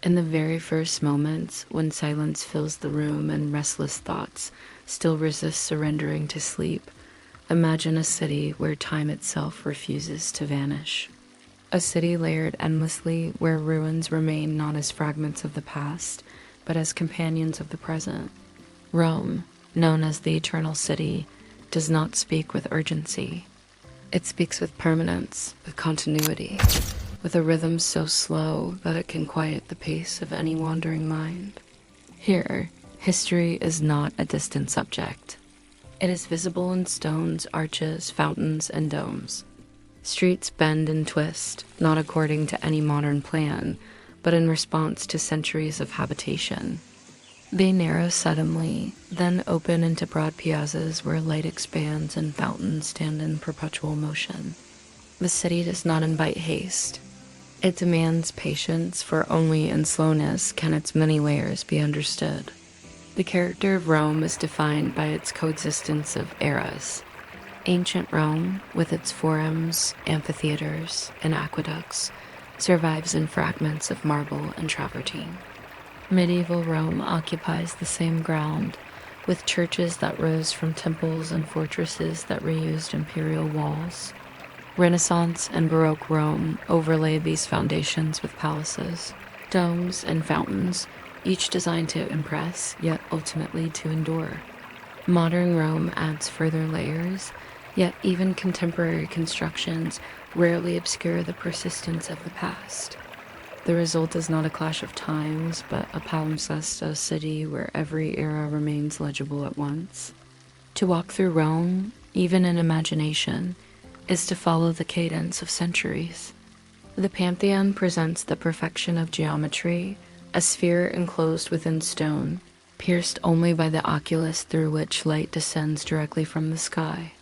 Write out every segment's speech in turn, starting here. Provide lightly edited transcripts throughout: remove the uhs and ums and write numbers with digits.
In the very first moments, when silence fills the room and restless thoughts still resist surrendering to sleep, imagine a city where time itself refuses to vanish. A city layered endlessly where ruins remain not as fragments of the past, but as companions of the present. Rome, known as the Eternal City, does not speak with urgency. It speaks with permanence, with continuity, with a rhythm so slow that it can quiet the pace of any wandering mind. Here, history is not a distant subject. It is visible in stones, arches, fountains, and domes. Streets bend and twist, not according to any modern plan, but in response to centuries of habitation. They narrow suddenly, then open into broad piazzas where light expands and fountains stand in perpetual motion. The city does not invite haste. It demands patience, for only in slowness can its many layers be understood. The character of Rome is defined by its coexistence of eras. Ancient Rome, with its forums, amphitheaters, and aqueducts, survives in fragments of marble and travertine. Medieval Rome occupies the same ground, with churches that rose from temples and fortresses that reused imperial walls. Renaissance and Baroque Rome overlay these foundations with palaces, domes, and fountains, each designed to impress, yet ultimately to endure. Modern Rome adds further layers, yet even contemporary constructions rarely obscure the persistence of the past. The result is not a clash of times, but a palimpsest, a city where every era remains legible at once. To walk through Rome, even in imagination, is to follow the cadence of centuries. The Pantheon presents the perfection of geometry, a sphere enclosed within stone, pierced only by the oculus through which light descends directly from the sky.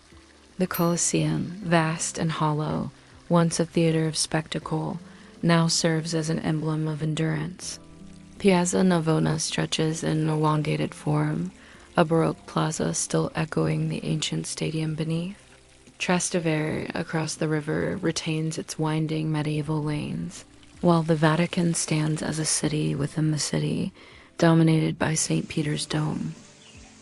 The Colosseum, vast and hollow, once a theater of spectacle, now serves as an emblem of endurance. Piazza Navona stretches in an elongated form, a Baroque plaza still echoing the ancient stadium beneath. Trastevere, across the river, retains its winding medieval lanes, while the Vatican stands as a city within the city, dominated by St. Peter's Dome.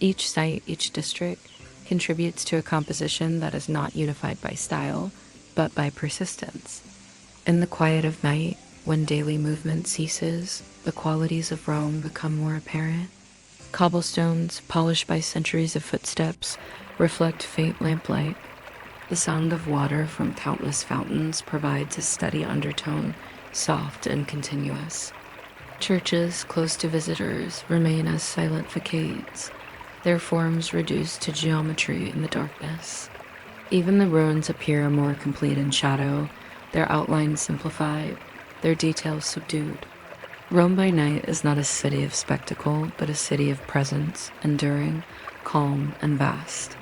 Each site, each district, contributes to a composition that is not unified by style, but by persistence. In the quiet of night, when daily movement ceases, the qualities of Rome become more apparent. Cobblestones, polished by centuries of footsteps, reflect faint lamplight. The sound of water from countless fountains provides a steady undertone, soft and continuous. Churches close to visitors remain as silent facades, their forms reduced to geometry in the darkness. Even the ruins appear more complete in shadow, their outlines simplified, their details subdued. Rome by night is not a city of spectacle, but a city of presence, enduring, calm, and vast.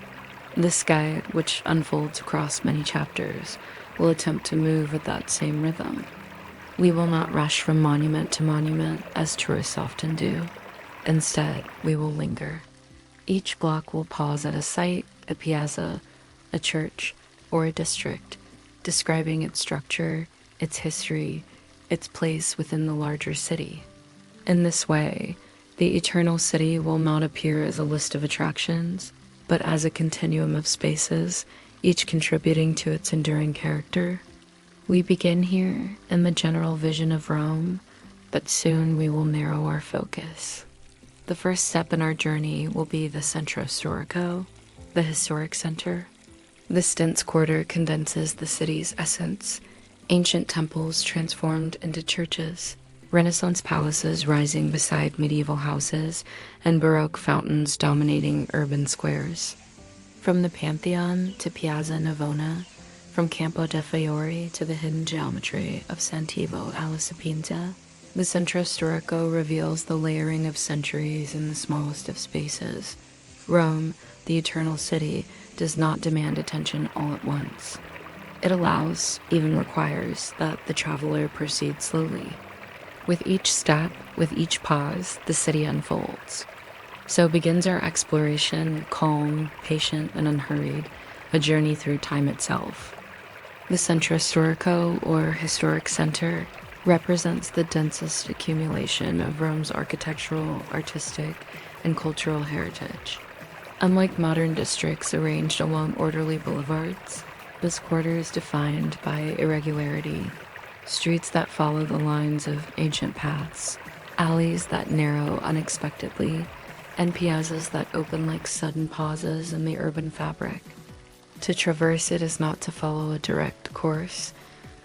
The sky, which unfolds across many chapters, will attempt to move at that same rhythm. We will not rush from monument to monument, as tourists often do. Instead, we will linger. Each block will pause at a site, a piazza, a church, or a district, describing its structure, its history, its place within the larger city. In this way, the Eternal City will not appear as a list of attractions, but as a continuum of spaces, each contributing to its enduring character. We begin here in the general vision of Rome, but soon we will narrow our focus. The first step in our journey will be the Centro Storico, the historic center. This dense quarter condenses the city's essence, ancient temples transformed into churches, Renaissance palaces rising beside medieval houses, and Baroque fountains dominating urban squares. From the Pantheon to Piazza Navona, from Campo de' Fiori to the hidden geometry of Sant'Ivo alla Sapienza, the Centro Storico reveals the layering of centuries in the smallest of spaces. Rome, the Eternal City, does not demand attention all at once. It allows, even requires, that the traveler proceed slowly. With each step, with each pause, the city unfolds. So begins our exploration, calm, patient, and unhurried, a journey through time itself. The Centro Storico, or Historic Center, represents the densest accumulation of Rome's architectural, artistic, and cultural heritage. Unlike modern districts arranged along orderly boulevards, this quarter is defined by irregularity, streets that follow the lines of ancient paths, alleys that narrow unexpectedly, and piazzas that open like sudden pauses in the urban fabric. To traverse it is not to follow a direct course,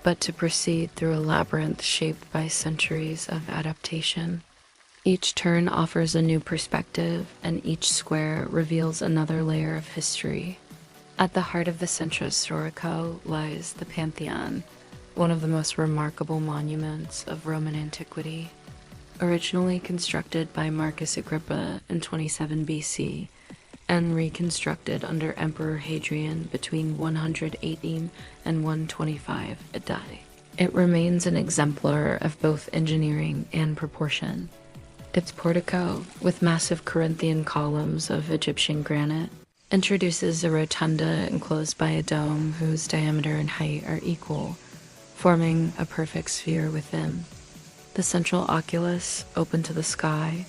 but to proceed through a labyrinth shaped by centuries of adaptation. Each turn offers a new perspective, and each square reveals another layer of history. At the heart of the Centro Storico lies the Pantheon, one of the most remarkable monuments of Roman antiquity. Originally constructed by Marcus Agrippa in 27 BC, and reconstructed under Emperor Hadrian between 118 and 125 AD. It remains an exemplar of both engineering and proportion. Its portico, with massive Corinthian columns of Egyptian granite, introduces a rotunda enclosed by a dome whose diameter and height are equal, forming a perfect sphere within. The central oculus, open to the sky,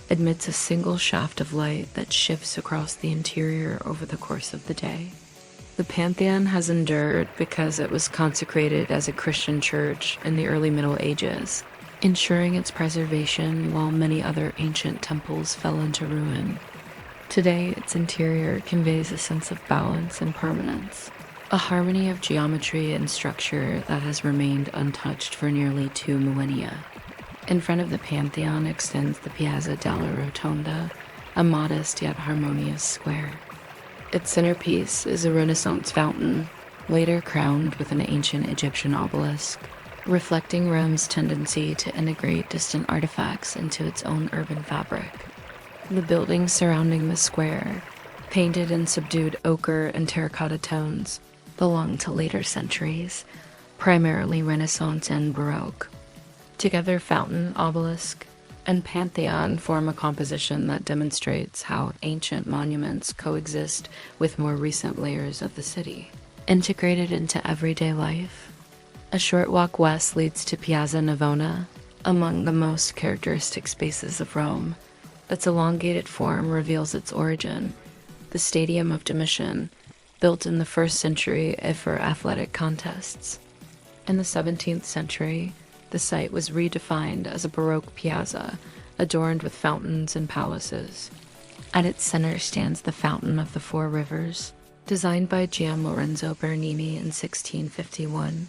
admits a single shaft of light that shifts across the interior over the course of the day. The Pantheon has endured because it was consecrated as a Christian church in the early Middle Ages, ensuring its preservation while many other ancient temples fell into ruin. Today, its interior conveys a sense of balance and permanence, a harmony of geometry and structure that has remained untouched for nearly 2 millennia. In front of the Pantheon extends the Piazza della Rotonda, a modest yet harmonious square. Its centerpiece is a Renaissance fountain, later crowned with an ancient Egyptian obelisk, reflecting Rome's tendency to integrate distant artifacts into its own urban fabric. The buildings surrounding the square, painted in subdued ochre and terracotta tones, belong to later centuries, primarily Renaissance and Baroque. Together, fountain, obelisk, and Pantheon form a composition that demonstrates how ancient monuments coexist with more recent layers of the city. Integrated into everyday life, a short walk west leads to Piazza Navona, among the most characteristic spaces of Rome. Its elongated form reveals its origin, the Stadium of Domitian, built in the 1st century for athletic contests. In the 17th century, the site was redefined as a Baroque piazza, adorned with fountains and palaces. At its center stands the Fountain of the Four Rivers, designed by Gian Lorenzo Bernini in 1651.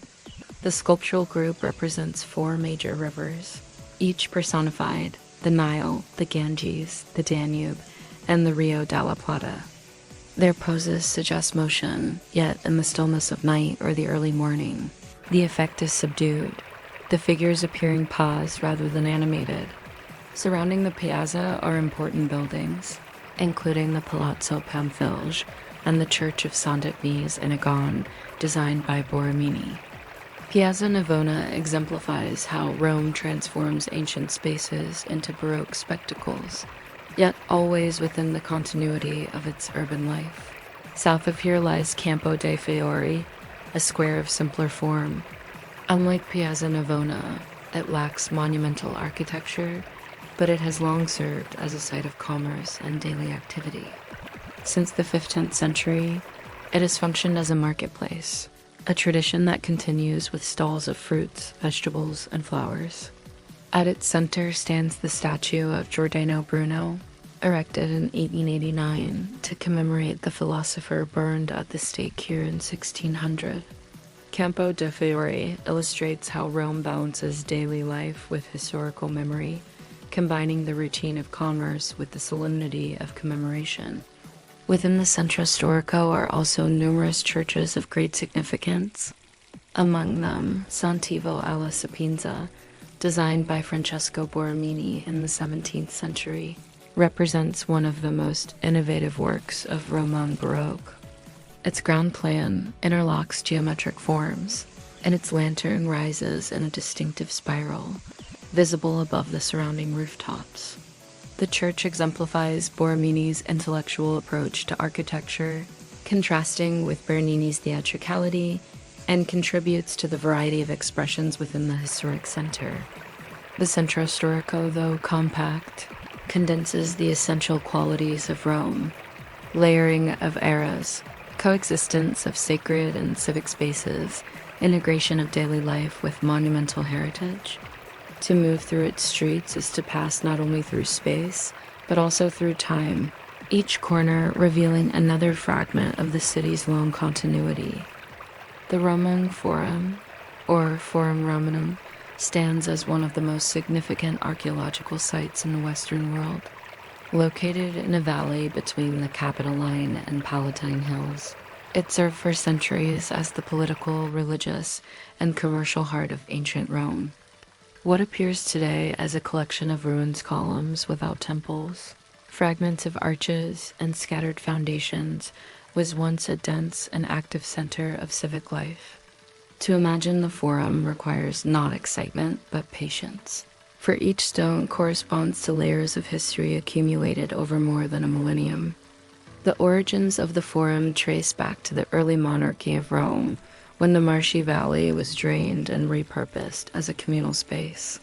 The sculptural group represents 4 major rivers, each personified: the Nile, the Ganges, the Danube, and the Rio della Plata. Their poses suggest motion, yet in the stillness of night or the early morning, the effect is subdued, the figures appearing paused rather than animated. Surrounding the piazza are important buildings, including the Palazzo Pamphilj and the Church of Saint-Denis in Agon, designed by Borromini. Piazza Navona exemplifies how Rome transforms ancient spaces into Baroque spectacles, yet always within the continuity of its urban life. South of here lies Campo dei Fiori, a square of simpler form. Unlike Piazza Navona, it lacks monumental architecture, but it has long served as a site of commerce and daily activity. Since the 15th century, it has functioned as a marketplace, a tradition that continues with stalls of fruits, vegetables, and flowers. At its center stands the statue of Giordano Bruno, erected in 1889 to commemorate the philosopher burned at the stake here in 1600. Campo dei Fiori illustrates how Rome balances daily life with historical memory, combining the routine of commerce with the solemnity of commemoration. Within the Centro Storico are also numerous churches of great significance, among them Sant'Ivo alla Sapienza, designed by Francesco Borromini in the 17th century, represents one of the most innovative works of Roman Baroque. Its ground plan interlocks geometric forms, and its lantern rises in a distinctive spiral, visible above the surrounding rooftops. The church exemplifies Borromini's intellectual approach to architecture, contrasting with Bernini's theatricality and contributes to the variety of expressions within the historic center. The Centro Storico, though compact, condenses the essential qualities of Rome: layering of eras, coexistence of sacred and civic spaces, integration of daily life with monumental heritage. To move through its streets is to pass not only through space, but also through time, each corner revealing another fragment of the city's long continuity. The Roman Forum, or Forum Romanum, stands as one of the most significant archaeological sites in the Western world. Located in a valley between the Capitoline and Palatine hills, it served for centuries as the political, religious, and commercial heart of ancient Rome. What appears today as a collection of ruined columns without temples, fragments of arches, and scattered foundations was once a dense and active center of civic life. To imagine the Forum requires not excitement, but patience, for each stone corresponds to layers of history accumulated over more than a millennium. The origins of the Forum trace back to the early monarchy of Rome, when the marshy valley was drained and repurposed as a communal space.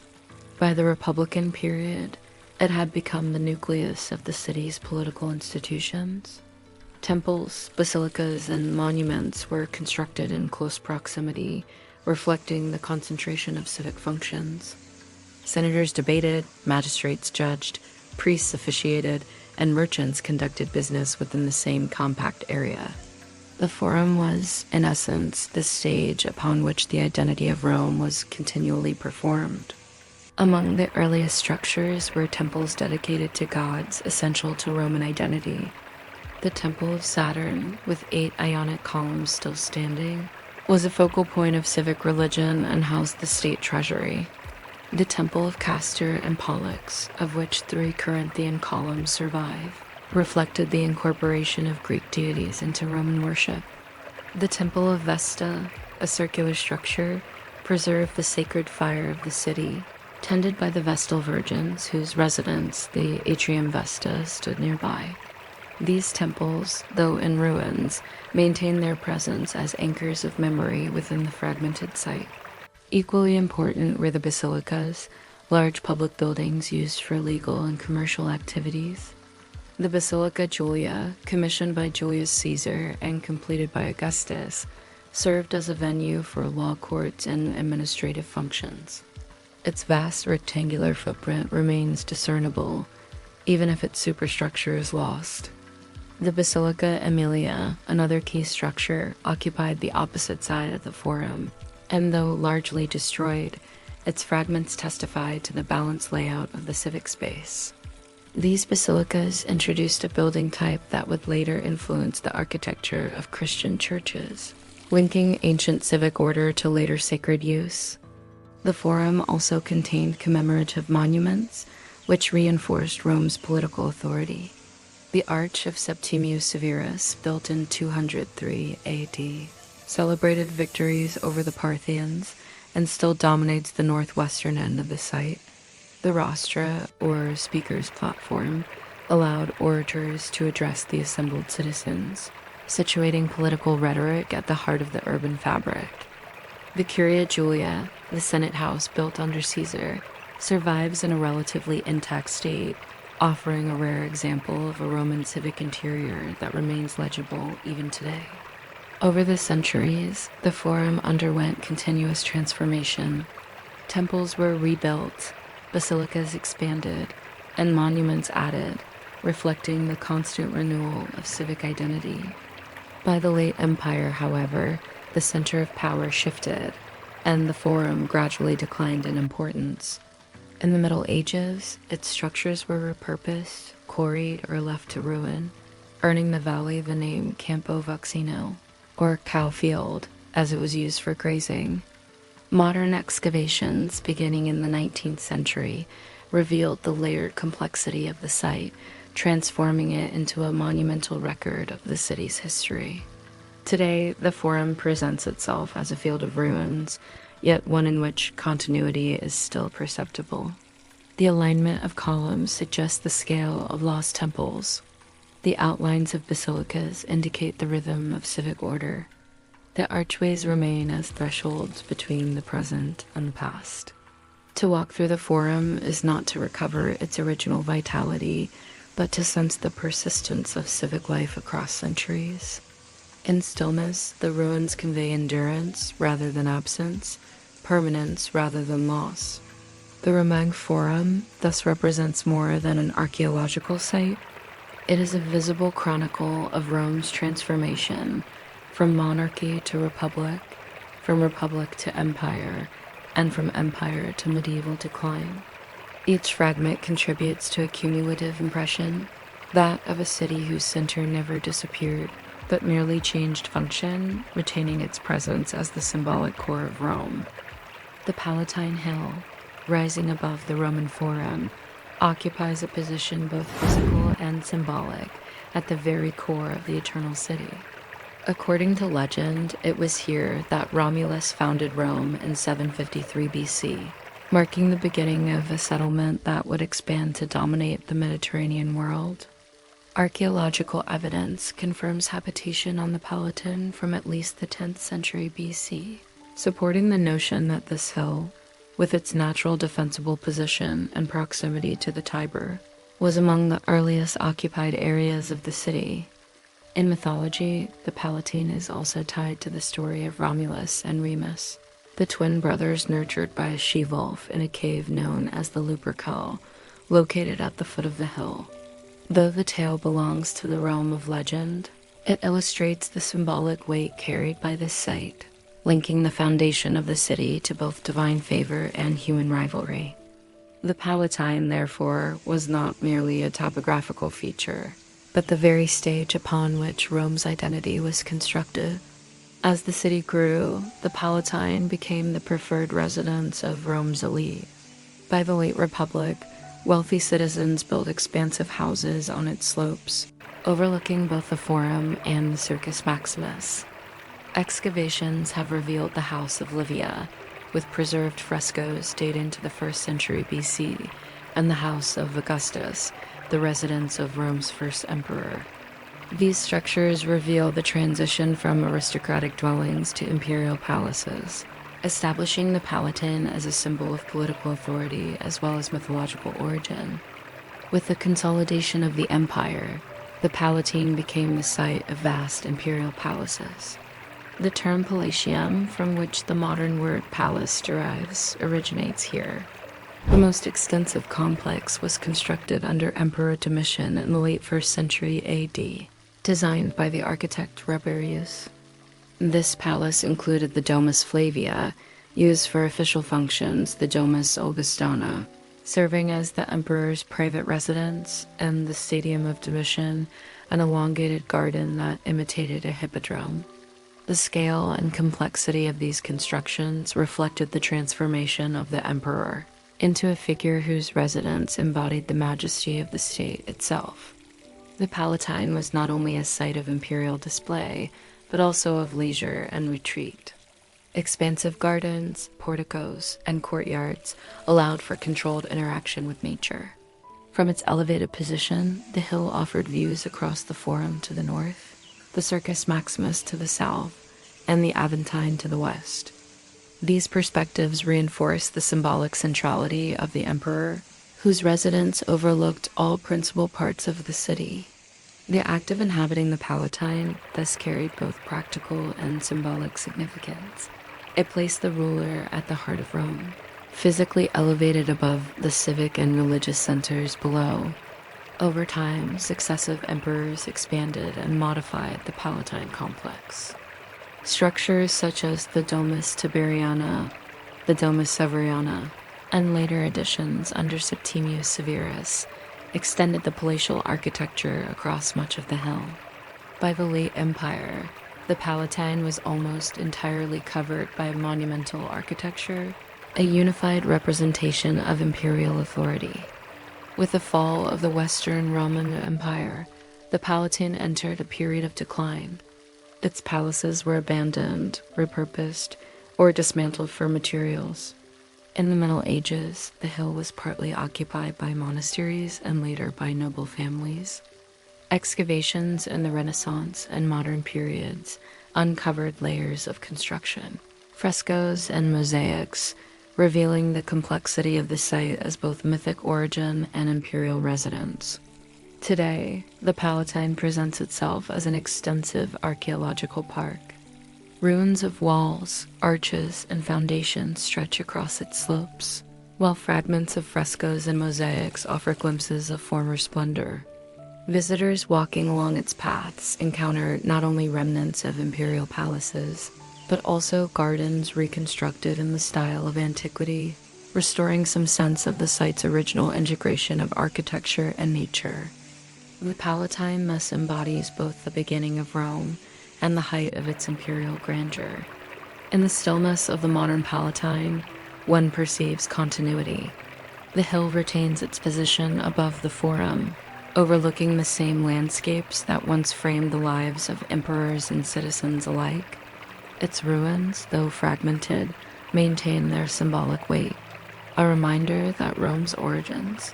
By the Republican period, it had become the nucleus of the city's political institutions. Temples, basilicas, and monuments were constructed in close proximity, reflecting the concentration of civic functions. Senators debated, magistrates judged, priests officiated, and merchants conducted business within the same compact area. The Forum was, in essence, the stage upon which the identity of Rome was continually performed. Among the earliest structures were temples dedicated to gods essential to Roman identity. The Temple of Saturn, with 8 Ionic columns still standing, was a focal point of civic religion and housed the state treasury. The Temple of Castor and Pollux, of which 3 Corinthian columns survive, reflected the incorporation of Greek deities into Roman worship. The Temple of Vesta, a circular structure, preserved the sacred fire of the city, tended by the Vestal Virgins, whose residence, the Atrium Vesta, stood nearby. These temples, though in ruins, maintain their presence as anchors of memory within the fragmented site. Equally important were the basilicas, large public buildings used for legal and commercial activities. The Basilica Julia, commissioned by Julius Caesar and completed by Augustus, served as a venue for law courts and administrative functions. Its vast rectangular footprint remains discernible, even if its superstructure is lost. The Basilica Aemilia, another key structure, occupied the opposite side of the Forum, and though largely destroyed, its fragments testify to the balanced layout of the civic space. These basilicas introduced a building type that would later influence the architecture of Christian churches, linking ancient civic order to later sacred use. The Forum also contained commemorative monuments, which reinforced Rome's political authority. The Arch of Septimius Severus, built in 203 AD, celebrated victories over the Parthians and still dominates the northwestern end of the site. The rostra, or speaker's platform, allowed orators to address the assembled citizens, situating political rhetoric at the heart of the urban fabric. The Curia Julia, the Senate house built under Caesar, survives in a relatively intact state, offering a rare example of a Roman civic interior that remains legible even today. Over the centuries, the Forum underwent continuous transformation. Temples were rebuilt, basilicas expanded, and monuments added, reflecting the constant renewal of civic identity. By the late Empire, however, the center of power shifted, and the Forum gradually declined in importance. In the Middle Ages, its structures were repurposed, quarried, or left to ruin, earning the valley the name Campo Vaccino, or cow field, as it was used for grazing. Modern excavations, beginning in the 19th century, revealed the layered complexity of the site, transforming it into a monumental record of the city's history. Today, the Forum presents itself as a field of ruins, yet one in which continuity is still perceptible. The alignment of columns suggests the scale of lost temples. The outlines of basilicas indicate the rhythm of civic order. The archways remain as thresholds between the present and the past. To walk through the Forum is not to recover its original vitality, but to sense the persistence of civic life across centuries. In stillness, the ruins convey endurance rather than absence, permanence rather than loss. The Roman Forum thus represents more than an archaeological site. It is a visible chronicle of Rome's transformation, from monarchy to republic, from republic to empire, and from empire to medieval decline. Each fragment contributes to a cumulative impression, that of a city whose center never disappeared, but merely changed function, retaining its presence as the symbolic core of Rome. The Palatine Hill, rising above the Roman Forum, occupies a position both physical and symbolic at the very core of the Eternal City. According to legend, it was here that Romulus founded Rome in 753 BC, marking the beginning of a settlement that would expand to dominate the Mediterranean world. Archaeological evidence confirms habitation on the Palatine from at least the 10th century BC, supporting the notion that this hill, with its natural defensible position and proximity to the Tiber, was among the earliest occupied areas of the city. In mythology, the Palatine is also tied to the story of Romulus and Remus, the twin brothers nurtured by a she-wolf in a cave known as the Lupercal, located at the foot of the hill. Though the tale belongs to the realm of legend, it illustrates the symbolic weight carried by this site, linking the foundation of the city to both divine favor and human rivalry. The Palatine, therefore, was not merely a topographical feature, but the very stage upon which Rome's identity was constructed. As the city grew, the Palatine became the preferred residence of Rome's elite. By the late Republic, wealthy citizens built expansive houses on its slopes, overlooking both the Forum and the Circus Maximus. Excavations have revealed the House of Livia, with preserved frescoes dating to the 1st century BC, and the House of Augustus, the residence of Rome's first emperor. These structures reveal the transition from aristocratic dwellings to imperial palaces, establishing the Palatine as a symbol of political authority as well as mythological origin. With the consolidation of the empire, the Palatine became the site of vast imperial palaces. The term palatium, from which the modern word palace derives, originates here. The most extensive complex was constructed under Emperor Domitian in the late 1st century AD, designed by the architect Rabirius. This palace included the Domus Flavia, used for official functions, the Domus Augustana, serving as the emperor's private residence, and the Stadium of Domitian, an elongated garden that imitated a hippodrome. The scale and complexity of these constructions reflected the transformation of the emperor into a figure whose residence embodied the majesty of the state itself. The Palatine was not only a site of imperial display, but also of leisure and retreat. Expansive gardens, porticos, and courtyards allowed for controlled interaction with nature. From its elevated position, the hill offered views across the Forum to the north, the Circus Maximus to the south, and the Aventine to the west. These perspectives reinforce the symbolic centrality of the emperor, whose residence overlooked all principal parts of the city. The act of inhabiting the Palatine thus carried both practical and symbolic significance. It placed the ruler at the heart of Rome, physically elevated above the civic and religious centers below. Over time, successive emperors expanded and modified the Palatine complex. Structures such as the Domus Tiberiana, the Domus Severiana, and later additions under Septimius Severus extended the palatial architecture across much of the hill. By the late Empire, the Palatine was almost entirely covered by monumental architecture, a unified representation of imperial authority. With the fall of the Western Roman Empire, the Palatine entered a period of decline. Its palaces were abandoned, repurposed, or dismantled for materials. In the Middle Ages, the hill was partly occupied by monasteries and later by noble families. Excavations in the Renaissance and modern periods uncovered layers of construction, frescoes and mosaics, revealing the complexity of the site as both mythic origin and imperial residence. Today, the Palatine presents itself as an extensive archaeological park. Ruins of walls, arches, and foundations stretch across its slopes, while fragments of frescoes and mosaics offer glimpses of former splendor. Visitors walking along its paths encounter not only remnants of imperial palaces, but also gardens reconstructed in the style of antiquity, restoring some sense of the site's original integration of architecture and nature. The Palatine thus embodies both the beginning of Rome and the height of its imperial grandeur. In the stillness of the modern Palatine, one perceives continuity. The hill retains its position above the Forum, overlooking the same landscapes that once framed the lives of emperors and citizens alike. Its ruins, though fragmented, maintain their symbolic weight, a reminder that Rome's origins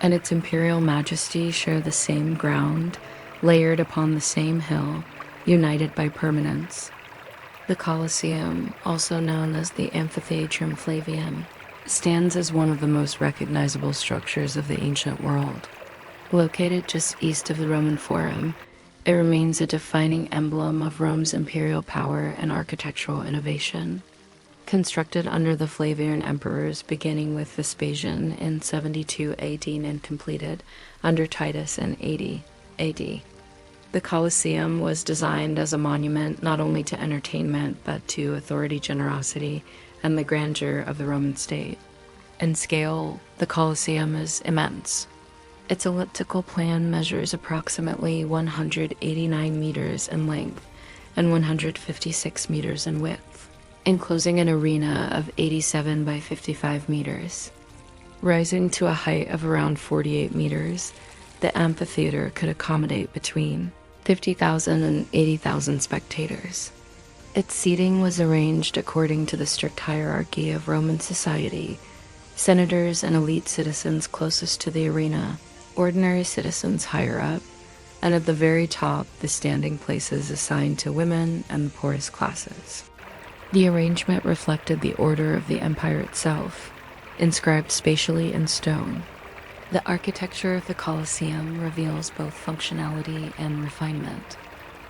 and its imperial majesty share the same ground, layered upon the same hill, united by permanence. The Colosseum, also known as the Amphitheatrum Flavium, stands as one of the most recognizable structures of the ancient world. Located just east of the Roman Forum, it remains a defining emblem of Rome's imperial power and architectural innovation. Constructed under the Flavian emperors beginning with Vespasian in 72 AD and completed under Titus in 80 AD. The Colosseum was designed as a monument not only to entertainment but to authority, generosity, and the grandeur of the Roman state. In scale, the Colosseum is immense. Its elliptical plan measures approximately 189 meters in length and 156 meters in width, enclosing an arena of 87 by 55 meters. Rising to a height of around 48 meters, the amphitheater could accommodate between 50,000 and 80,000 spectators. Its seating was arranged according to the strict hierarchy of Roman society: senators and elite citizens closest to the arena, ordinary citizens higher up, and at the very top, the standing places assigned to women and the poorest classes. The arrangement reflected the order of the empire itself, inscribed spatially in stone. The architecture of the Colosseum reveals both functionality and refinement.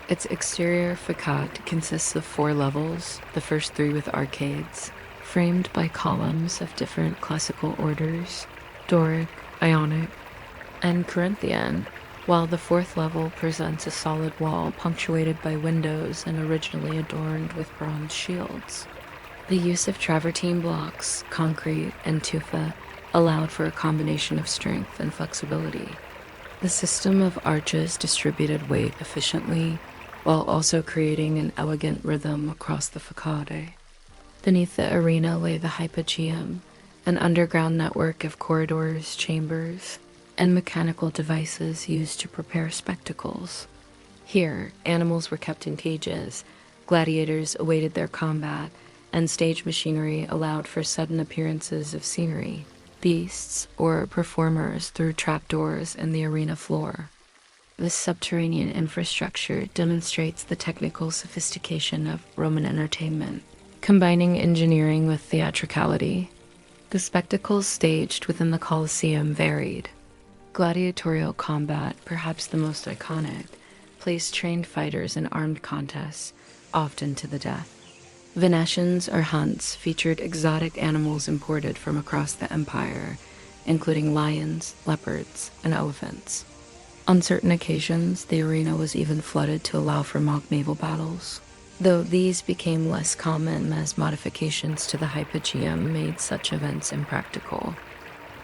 Its exterior facade consists of 4 levels, the first 3 with arcades, framed by columns of different classical orders: Doric, Ionic, and Corinthian, while the 4th level presents a solid wall punctuated by windows and originally adorned with bronze shields. The use of travertine blocks, concrete, and tufa allowed for a combination of strength and flexibility. The system of arches distributed weight efficiently, while also creating an elegant rhythm across the facade. Beneath the arena lay the hypogeum, an underground network of corridors, chambers, and mechanical devices used to prepare spectacles. Here, animals were kept in cages, gladiators awaited their combat, and stage machinery allowed for sudden appearances of scenery. Beasts, or performers, through trapdoors in the arena floor. This subterranean infrastructure demonstrates the technical sophistication of Roman entertainment, combining engineering with theatricality. The spectacles staged within the Colosseum varied. Gladiatorial combat, perhaps the most iconic, placed trained fighters in armed contests, often to the death. Venetians or hunts featured exotic animals imported from across the empire, including lions, leopards, and elephants. On certain occasions, the arena was even flooded to allow for mock naval battles, though these became less common as modifications to the hypogeum made such events impractical.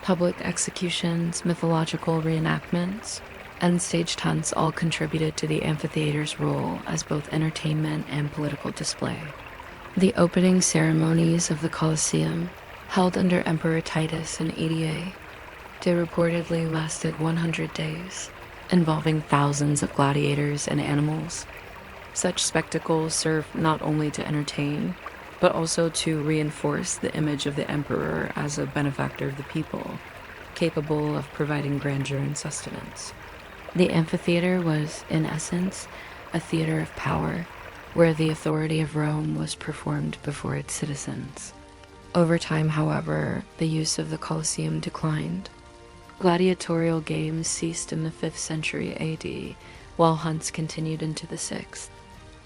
Public executions, mythological reenactments, and staged hunts all contributed to the amphitheater's role as both entertainment and political display. The opening ceremonies of the Colosseum, held under Emperor Titus in 80 AD, reportedly lasted 100 days, involving thousands of gladiators and animals. Such spectacles served not only to entertain, but also to reinforce the image of the emperor as a benefactor of the people, capable of providing grandeur and sustenance. The amphitheater was, in essence, a theater of power, where the authority of Rome was performed before its citizens. Over time, however, the use of the Colosseum declined. Gladiatorial games ceased in the 5th century AD, while hunts continued into the 6th.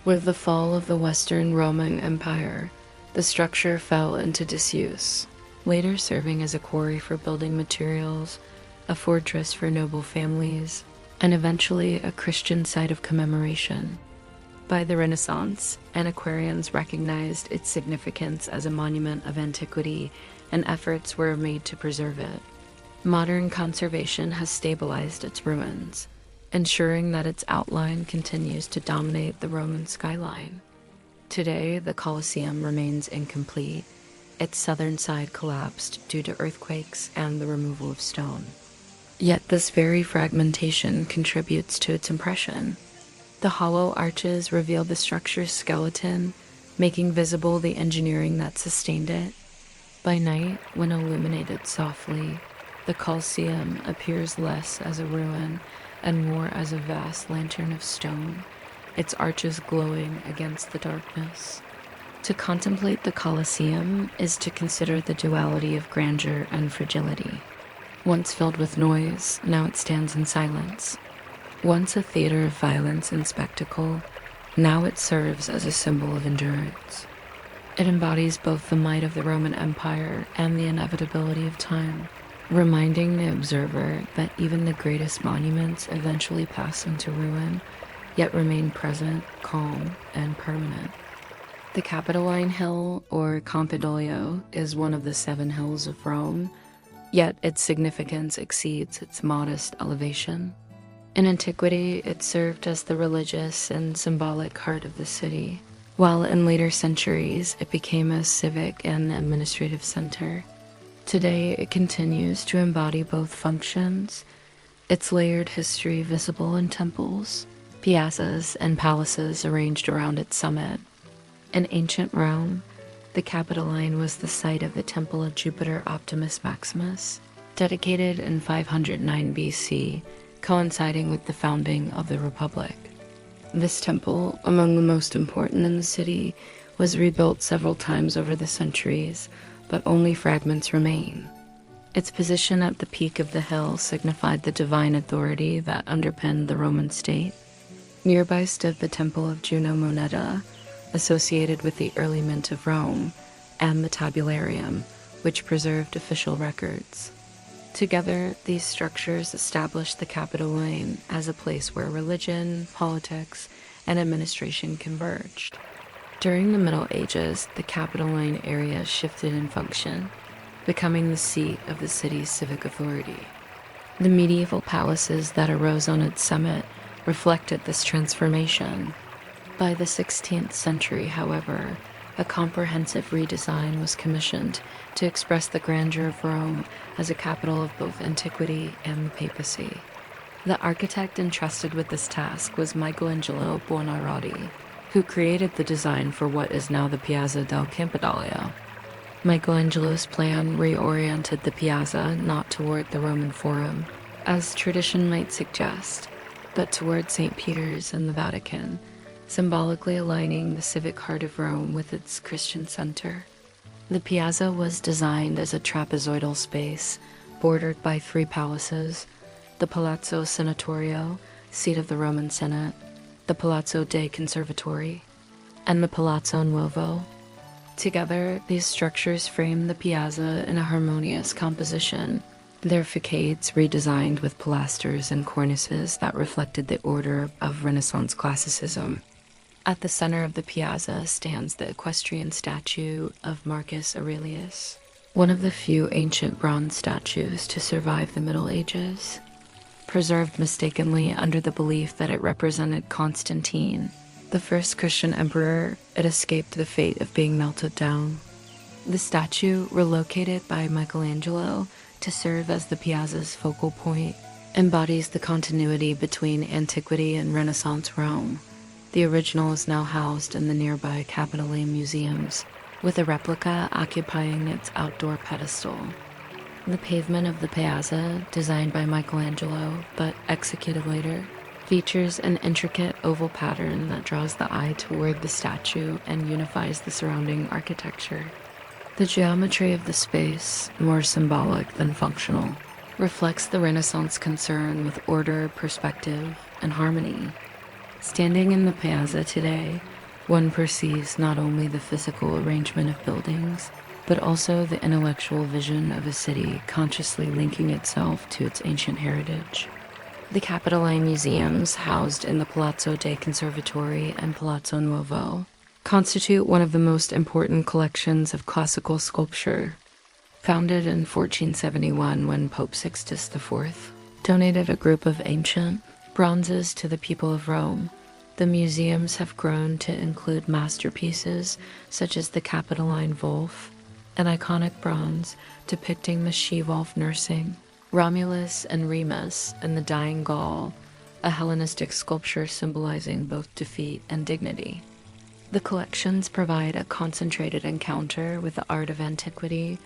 With the fall of the Western Roman Empire, the structure fell into disuse, later serving as a quarry for building materials, a fortress for noble families, and eventually a Christian site of commemoration. By the Renaissance, antiquarians recognized its significance as a monument of antiquity, and efforts were made to preserve it. Modern conservation has stabilized its ruins, ensuring that its outline continues to dominate the Roman skyline. Today, the Colosseum remains incomplete. Its southern side collapsed due to earthquakes and the removal of stone. Yet this very fragmentation contributes to its impression. The hollow arches reveal the structure's skeleton, making visible the engineering that sustained it. By night, when illuminated softly, the Colosseum appears less as a ruin and more as a vast lantern of stone, its arches glowing against the darkness. To contemplate the Colosseum is to consider the duality of grandeur and fragility. Once filled with noise, now it stands in silence. Once a theater of violence and spectacle, now it serves as a symbol of endurance. It embodies both the might of the Roman Empire and the inevitability of time, reminding the observer that even the greatest monuments eventually pass into ruin, yet remain present, calm, and permanent. The Capitoline Hill, or Campidoglio, is one of the 7 hills of Rome, yet its significance exceeds its modest elevation. In antiquity, it served as the religious and symbolic heart of the city, while in later centuries it became a civic and administrative center. Today, it continues to embody both functions, its layered history visible in temples, piazzas, and palaces arranged around its summit. In ancient Rome, the Capitoline was the site of the Temple of Jupiter Optimus Maximus, dedicated in 509 BC, coinciding with the founding of the Republic. This temple, among the most important in the city, was rebuilt several times over the centuries, but only fragments remain. Its position at the peak of the hill signified the divine authority that underpinned the Roman state. Nearby stood the Temple of Juno Moneta, associated with the early mint of Rome, and the tabularium, which preserved official records. Together, these structures established the Capitoline as a place where religion, politics, and administration converged. During the Middle Ages, the Capitoline area shifted in function, becoming the seat of the city's civic authority. The medieval palaces that arose on its summit reflected this transformation. By the 16th century, however, a comprehensive redesign was commissioned to express the grandeur of Rome as a capital of both antiquity and the papacy. The architect entrusted with this task was Michelangelo Buonarroti, who created the design for what is now the Piazza del Campidoglio. Michelangelo's plan reoriented the piazza not toward the Roman Forum, as tradition might suggest, but toward St. Peter's and the Vatican, symbolically aligning the civic heart of Rome with its Christian center. The piazza was designed as a trapezoidal space, bordered by 3 palaces: the Palazzo Senatorio, seat of the Roman Senate, the Palazzo dei Conservatori, and the Palazzo Nuovo. Together, these structures frame the piazza in a harmonious composition, their facades redesigned with pilasters and cornices that reflected the order of Renaissance classicism. At the center of the piazza stands the equestrian statue of Marcus Aurelius, one of the few ancient bronze statues to survive the Middle Ages. Preserved mistakenly under the belief that it represented Constantine, the first Christian emperor, it escaped the fate of being melted down. The statue, relocated by Michelangelo to serve as the piazza's focal point, embodies the continuity between antiquity and Renaissance Rome. The original is now housed in the nearby Capitoline museums, with a replica occupying its outdoor pedestal. The pavement of the piazza, designed by Michelangelo but executed later, features an intricate oval pattern that draws the eye toward the statue and unifies the surrounding architecture. The geometry of the space, more symbolic than functional, reflects the Renaissance concern with order, perspective, and harmony. Standing in the Piazza today, one perceives not only the physical arrangement of buildings, but also the intellectual vision of a city consciously linking itself to its ancient heritage. The Capitoline museums, housed in the Palazzo dei Conservatori and Palazzo Nuovo, constitute one of the most important collections of classical sculpture. Founded in 1471 when Pope Sixtus IV donated a group of ancient bronzes to the people of Rome, the museums have grown to include masterpieces such as the Capitoline Wolf, an iconic bronze depicting the she-wolf nursing, Romulus and Remus and the Dying Gaul, a Hellenistic sculpture symbolizing both defeat and dignity. The collections provide a concentrated encounter with the art of antiquity,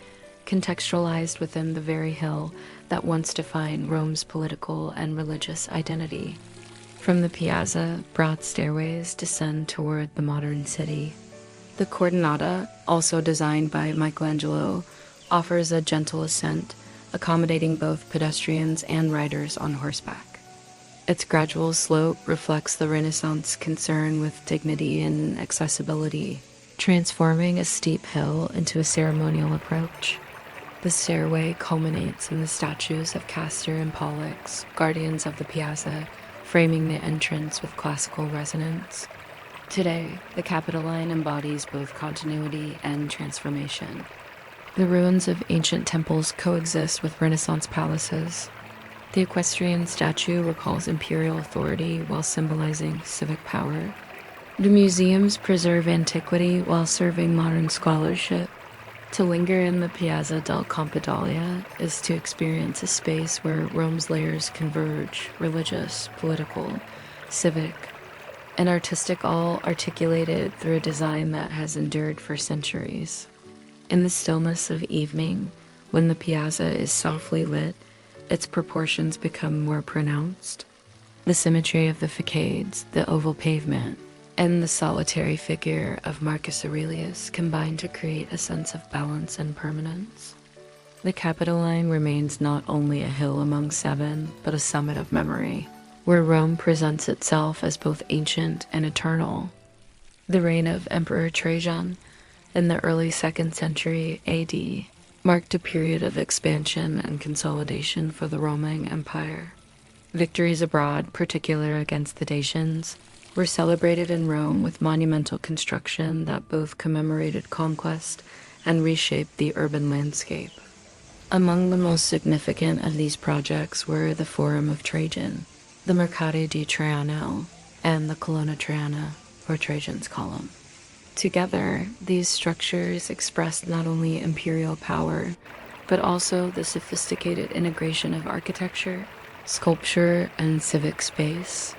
contextualized within the very hill that once defined Rome's political and religious identity. From the Piazza, broad stairways descend toward the modern city. The Cortinata, also designed by Michelangelo, offers a gentle ascent, accommodating both pedestrians and riders on horseback. Its gradual slope reflects the Renaissance concern with dignity and accessibility, transforming a steep hill into a ceremonial approach. The stairway culminates in the statues of Castor and Pollux, guardians of the Piazza, framing the entrance with classical resonance. Today, the Capitoline embodies both continuity and transformation. The ruins of ancient temples coexist with Renaissance palaces. The equestrian statue recalls imperial authority while symbolizing civic power. The museums preserve antiquity while serving modern scholarship. To linger in the Piazza del Campidoglio is to experience a space where Rome's layers converge, religious, political, civic, and artistic, all articulated through a design that has endured for centuries. In the stillness of evening, when the Piazza is softly lit, its proportions become more pronounced. The symmetry of the facades, the oval pavement, and the solitary figure of Marcus Aurelius combine to create a sense of balance and permanence. The Capitoline remains not only a hill among seven, but a summit of memory, where Rome presents itself as both ancient and eternal. The reign of Emperor Trajan in the early 2nd century AD marked a period of expansion and consolidation for the Roman Empire. Victories abroad, particularly against the Dacians, were celebrated in Rome with monumental construction that both commemorated conquest and reshaped the urban landscape. Among the most significant of these projects were the Forum of Trajan, the Mercati di Traiano, and the Colonna Traiana, or Trajan's Column. Together, these structures expressed not only imperial power, but also the sophisticated integration of architecture, sculpture, and civic space.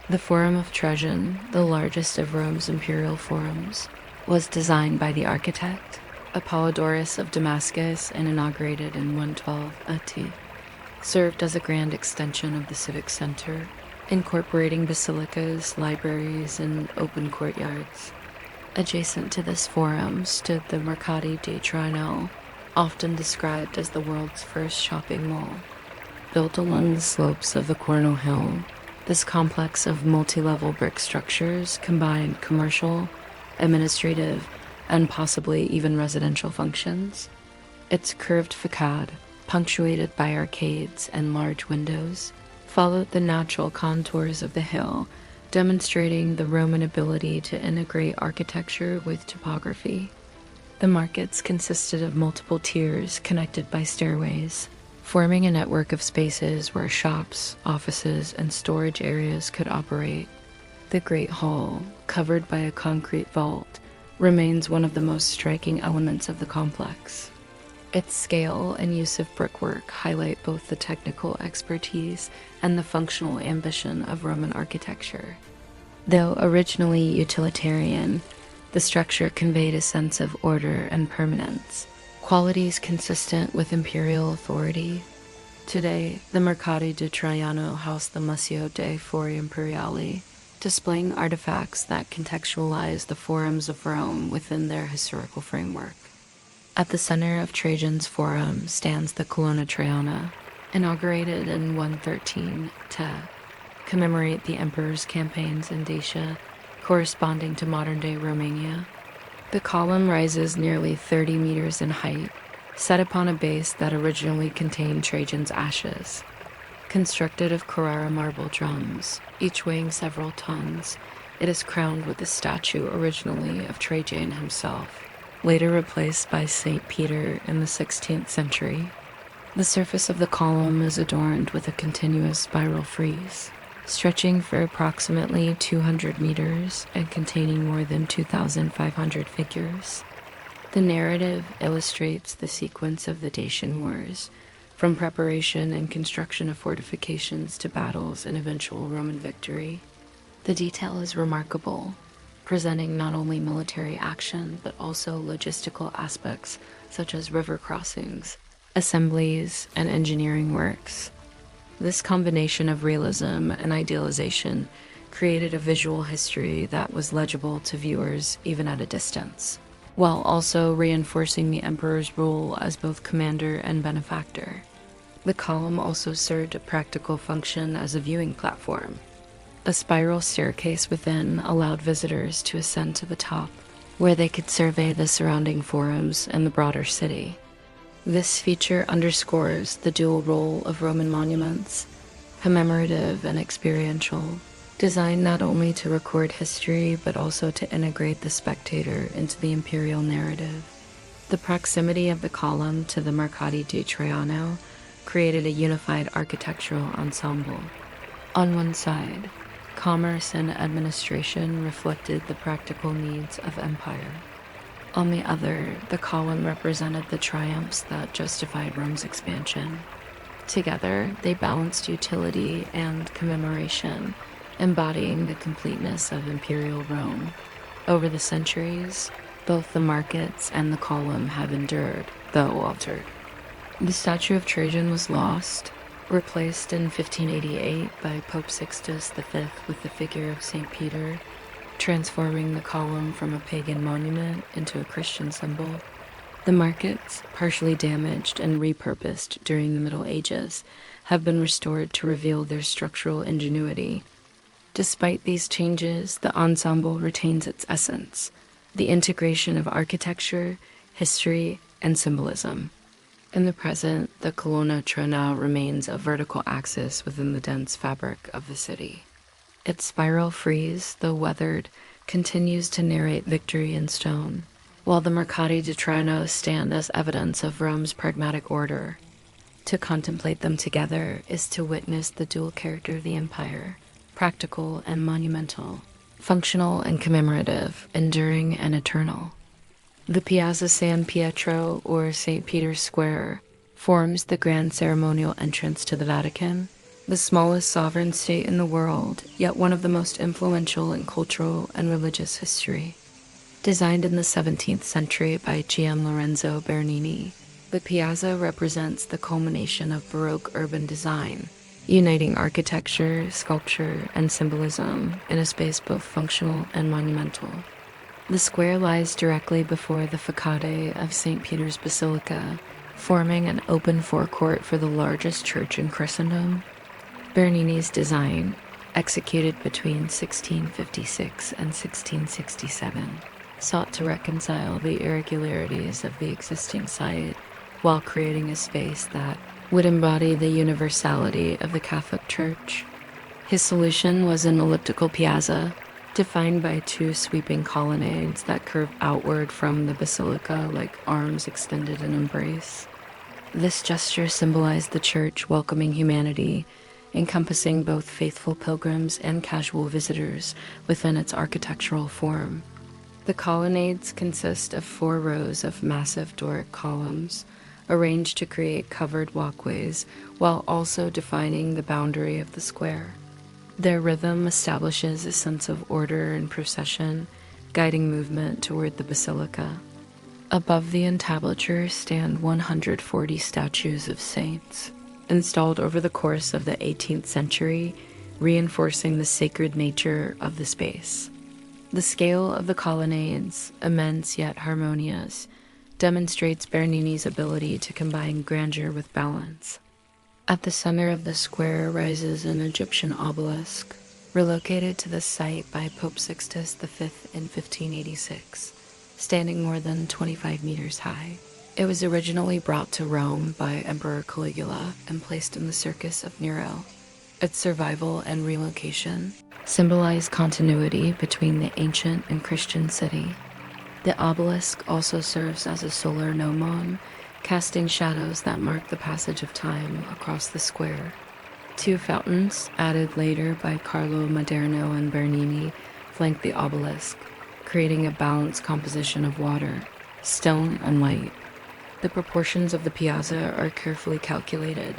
The Forum of Trajan, the largest of Rome's imperial forums, was designed by the architect, Apollodorus of Damascus, and inaugurated in 112 AD. Served as a grand extension of the civic center, incorporating basilicas, libraries, and open courtyards. Adjacent to this forum stood the Mercati di Traiano, often described as the world's first shopping mall. Built along the slopes of the Corno Hill, this complex of multi-level brick structures combined commercial, administrative, and possibly even residential functions. Its curved facade, punctuated by arcades and large windows, followed the natural contours of the hill, demonstrating the Roman ability to integrate architecture with topography. The markets consisted of multiple tiers connected by stairways, forming a network of spaces where shops, offices, and storage areas could operate. The Great Hall, covered by a concrete vault, remains one of the most striking elements of the complex. Its scale and use of brickwork highlight both the technical expertise and the functional ambition of Roman architecture. Though originally utilitarian, the structure conveyed a sense of order and permanence, qualities consistent with imperial authority. Today, the Mercati di Traiano house the Museo dei Fori Imperiali, displaying artifacts that contextualize the forums of Rome within their historical framework. At the center of Trajan's forum stands the Colonna Traiana, inaugurated in 113 to commemorate the emperor's campaigns in Dacia, corresponding to modern-day Romania. The column rises nearly 30 meters in height, set upon a base that originally contained Trajan's ashes. Constructed of Carrara marble drums, each weighing several tons, it is crowned with a statue originally of Trajan himself, later replaced by St. Peter in the 16th century. The surface of the column is adorned with a continuous spiral frieze, stretching for approximately 200 meters and containing more than 2,500 figures. The narrative illustrates the sequence of the Dacian Wars, from preparation and construction of fortifications to battles and eventual Roman victory. The detail is remarkable, presenting not only military action but also logistical aspects such as river crossings, assemblies, and engineering works. This combination of realism and idealization created a visual history that was legible to viewers even at a distance, while also reinforcing the emperor's role as both commander and benefactor. The column also served a practical function as a viewing platform. A spiral staircase within allowed visitors to ascend to the top, where they could survey the surrounding forums and the broader city. This feature underscores the dual role of Roman monuments, commemorative and experiential, designed not only to record history but also to integrate the spectator into the imperial narrative. The proximity of the column to the Mercati di Traiano created a unified architectural ensemble. On one side, commerce and administration reflected the practical needs of empire. On the other, the column represented the triumphs that justified Rome's expansion. Together, they balanced utility and commemoration, embodying the completeness of imperial Rome. Over the centuries, both the markets and the column have endured, though altered. The statue of Trajan was lost, replaced in 1588 by Pope Sixtus V with the figure of St. Peter, transforming the column from a pagan monument into a Christian symbol. The markets, partially damaged and repurposed during the Middle Ages, have been restored to reveal their structural ingenuity. Despite these changes, the ensemble retains its essence, the integration of architecture, history, and symbolism. In the present, the Colonna Traiano remains a vertical axis within the dense fabric of the city. Its spiral frieze, though weathered, continues to narrate victory in stone, while the Mercati di Traiano stand as evidence of Rome's pragmatic order. To contemplate them together is to witness the dual character of the empire, practical and monumental, functional and commemorative, enduring and eternal. The Piazza San Pietro, or St. Peter's Square, forms the grand ceremonial entrance to the Vatican, the smallest sovereign state in the world, yet one of the most influential in cultural and religious history. Designed in the 17th century by Gian Lorenzo Bernini, the piazza represents the culmination of Baroque urban design, uniting architecture, sculpture, and symbolism in a space both functional and monumental. The square lies directly before the facade of St. Peter's Basilica, forming an open forecourt for the largest church in Christendom. Bernini's design, executed between 1656 and 1667, sought to reconcile the irregularities of the existing site while creating a space that would embody the universality of the Catholic Church. His solution was an elliptical piazza, defined by two sweeping colonnades that curve outward from the basilica like arms extended in embrace. This gesture symbolized the church welcoming humanity, encompassing both faithful pilgrims and casual visitors within its architectural form. The colonnades consist of 4 rows of massive Doric columns, arranged to create covered walkways while also defining the boundary of the square. Their rhythm establishes a sense of order and procession, guiding movement toward the basilica. Above the entablature stand 140 statues of saints. installed over the course of the 18th century, reinforcing the sacred nature of the space. The scale of the colonnades, immense yet harmonious, demonstrates Bernini's ability to combine grandeur with balance. At the center of the square rises an Egyptian obelisk, relocated to the site by Pope Sixtus V in 1586, standing more than 25 meters high. It was originally brought to Rome by Emperor Caligula and placed in the Circus of Nero. Its survival and relocation symbolize continuity between the ancient and Christian city. The obelisk also serves as a solar gnomon, casting shadows that mark the passage of time across the square. Two fountains, added later by Carlo Maderno and Bernini, flank the obelisk, creating a balanced composition of water, stone, and light. The proportions of the piazza are carefully calculated.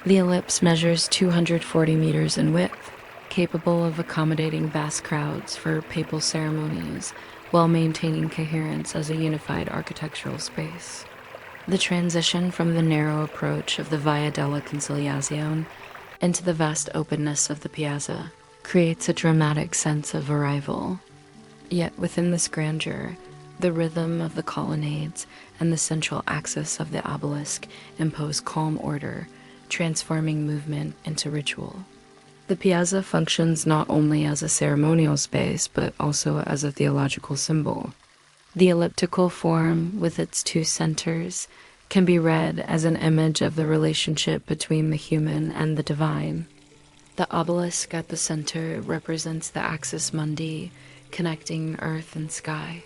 The ellipse measures 240 meters in width, capable of accommodating vast crowds for papal ceremonies while maintaining coherence as a unified architectural space. The transition from the narrow approach of the Via della Conciliazione into the vast openness of the piazza creates a dramatic sense of arrival. Yet within this grandeur, the rhythm of the colonnades and the central axis of the obelisk impose calm order, transforming movement into ritual. The piazza functions not only as a ceremonial space, but also as a theological symbol. The elliptical form, with its two centers, can be read as an image of the relationship between the human and the divine. The obelisk at the center represents the axis mundi, connecting earth and sky.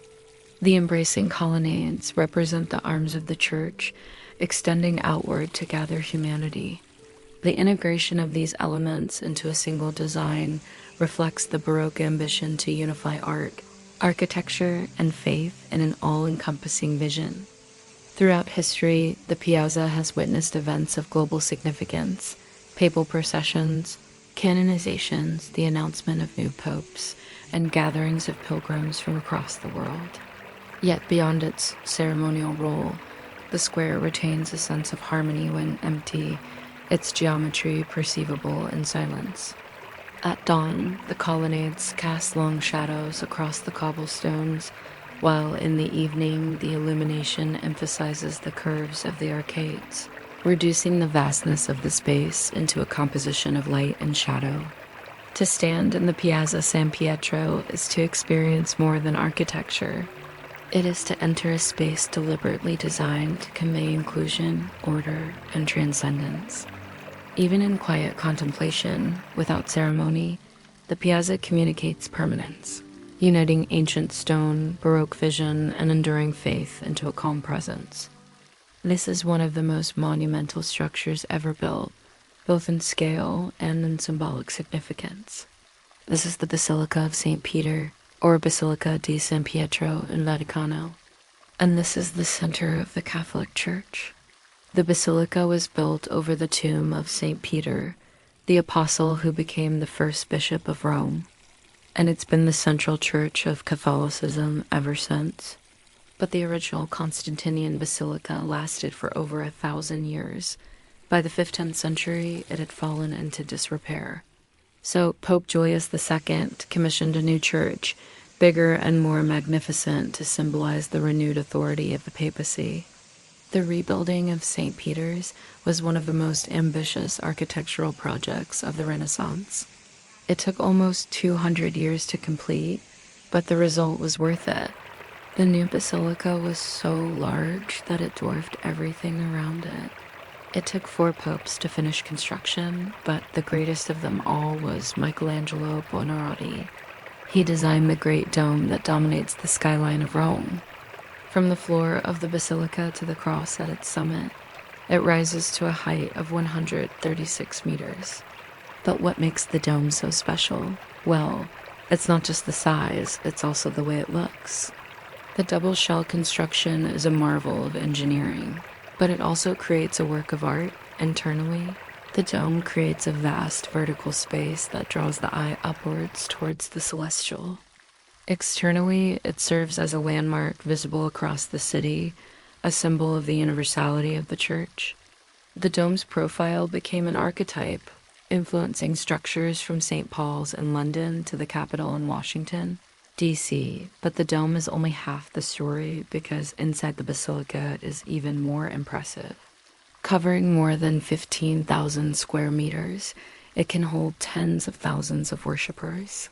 The embracing colonnades represent the arms of the church, extending outward to gather humanity. The integration of these elements into a single design reflects the Baroque ambition to unify art, architecture, and faith in an all-encompassing vision. Throughout history, the piazza has witnessed events of global significance: papal processions, canonizations, the announcement of new popes, and gatherings of pilgrims from across the world. Yet beyond its ceremonial role, the square retains a sense of harmony when empty, its geometry perceivable in silence. At dawn, the colonnades cast long shadows across the cobblestones, while in the evening the illumination emphasizes the curves of the arcades, reducing the vastness of the space into a composition of light and shadow. To stand in the Piazza San Pietro is to experience more than architecture. It is to enter a space deliberately designed to convey inclusion, order, and transcendence. Even in quiet contemplation, without ceremony, the piazza communicates permanence, uniting ancient stone, Baroque vision, and enduring faith into a calm presence. This is one of the most monumental structures ever built, both in scale and in symbolic significance. This is the Basilica of St. Peter, or Basilica di San Pietro in Vaticano, and this is the center of the Catholic Church. The basilica was built over the tomb of St. Peter, the apostle who became the first bishop of Rome, and it's been the central church of Catholicism ever since. But the original Constantinian basilica lasted for over 1,000 years. By the 15th century, it had fallen into disrepair. So Pope Julius II commissioned a new church, bigger and more magnificent, to symbolize the renewed authority of the papacy. The rebuilding of St. Peter's was one of the most ambitious architectural projects of the Renaissance. It took almost 200 years to complete, but the result was worth it. The new basilica was so large that it dwarfed everything around it. It took 4 popes to finish construction, but the greatest of them all was Michelangelo Buonarroti. He designed the great dome that dominates the skyline of Rome. From the floor of the basilica to the cross at its summit, it rises to a height of 136 meters. But what makes the dome so special? Well, it's not just the size, it's also the way it looks. The double shell construction is a marvel of engineering, but it also creates a work of art internally. The dome creates a vast vertical space that draws the eye upwards towards the celestial. Externally, it serves as a landmark visible across the city, a symbol of the universality of the church. The dome's profile became an archetype, influencing structures from St. Paul's in London to the Capitol in Washington, D.C., but the dome is only half the story because inside the basilica is even more impressive. Covering more than 15,000 square meters, it can hold tens of thousands of worshippers.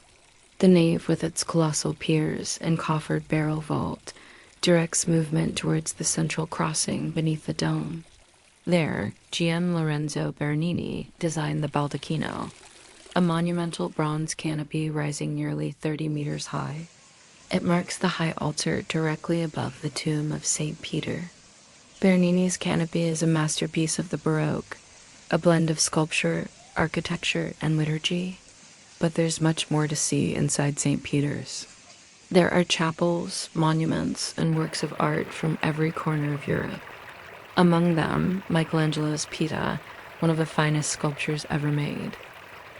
The nave, with its colossal piers and coffered barrel vault, directs movement towards the central crossing beneath the dome. There, GM Lorenzo Bernini designed the baldacchino, a monumental bronze canopy rising nearly 30 meters high. It marks the high altar directly above the tomb of St. Peter. Bernini's canopy is a masterpiece of the Baroque, a blend of sculpture, architecture, and liturgy. But there's much more to see inside St. Peter's. There are chapels, monuments, and works of art from every corner of Europe. Among them, Michelangelo's Pieta, one of the finest sculptures ever made.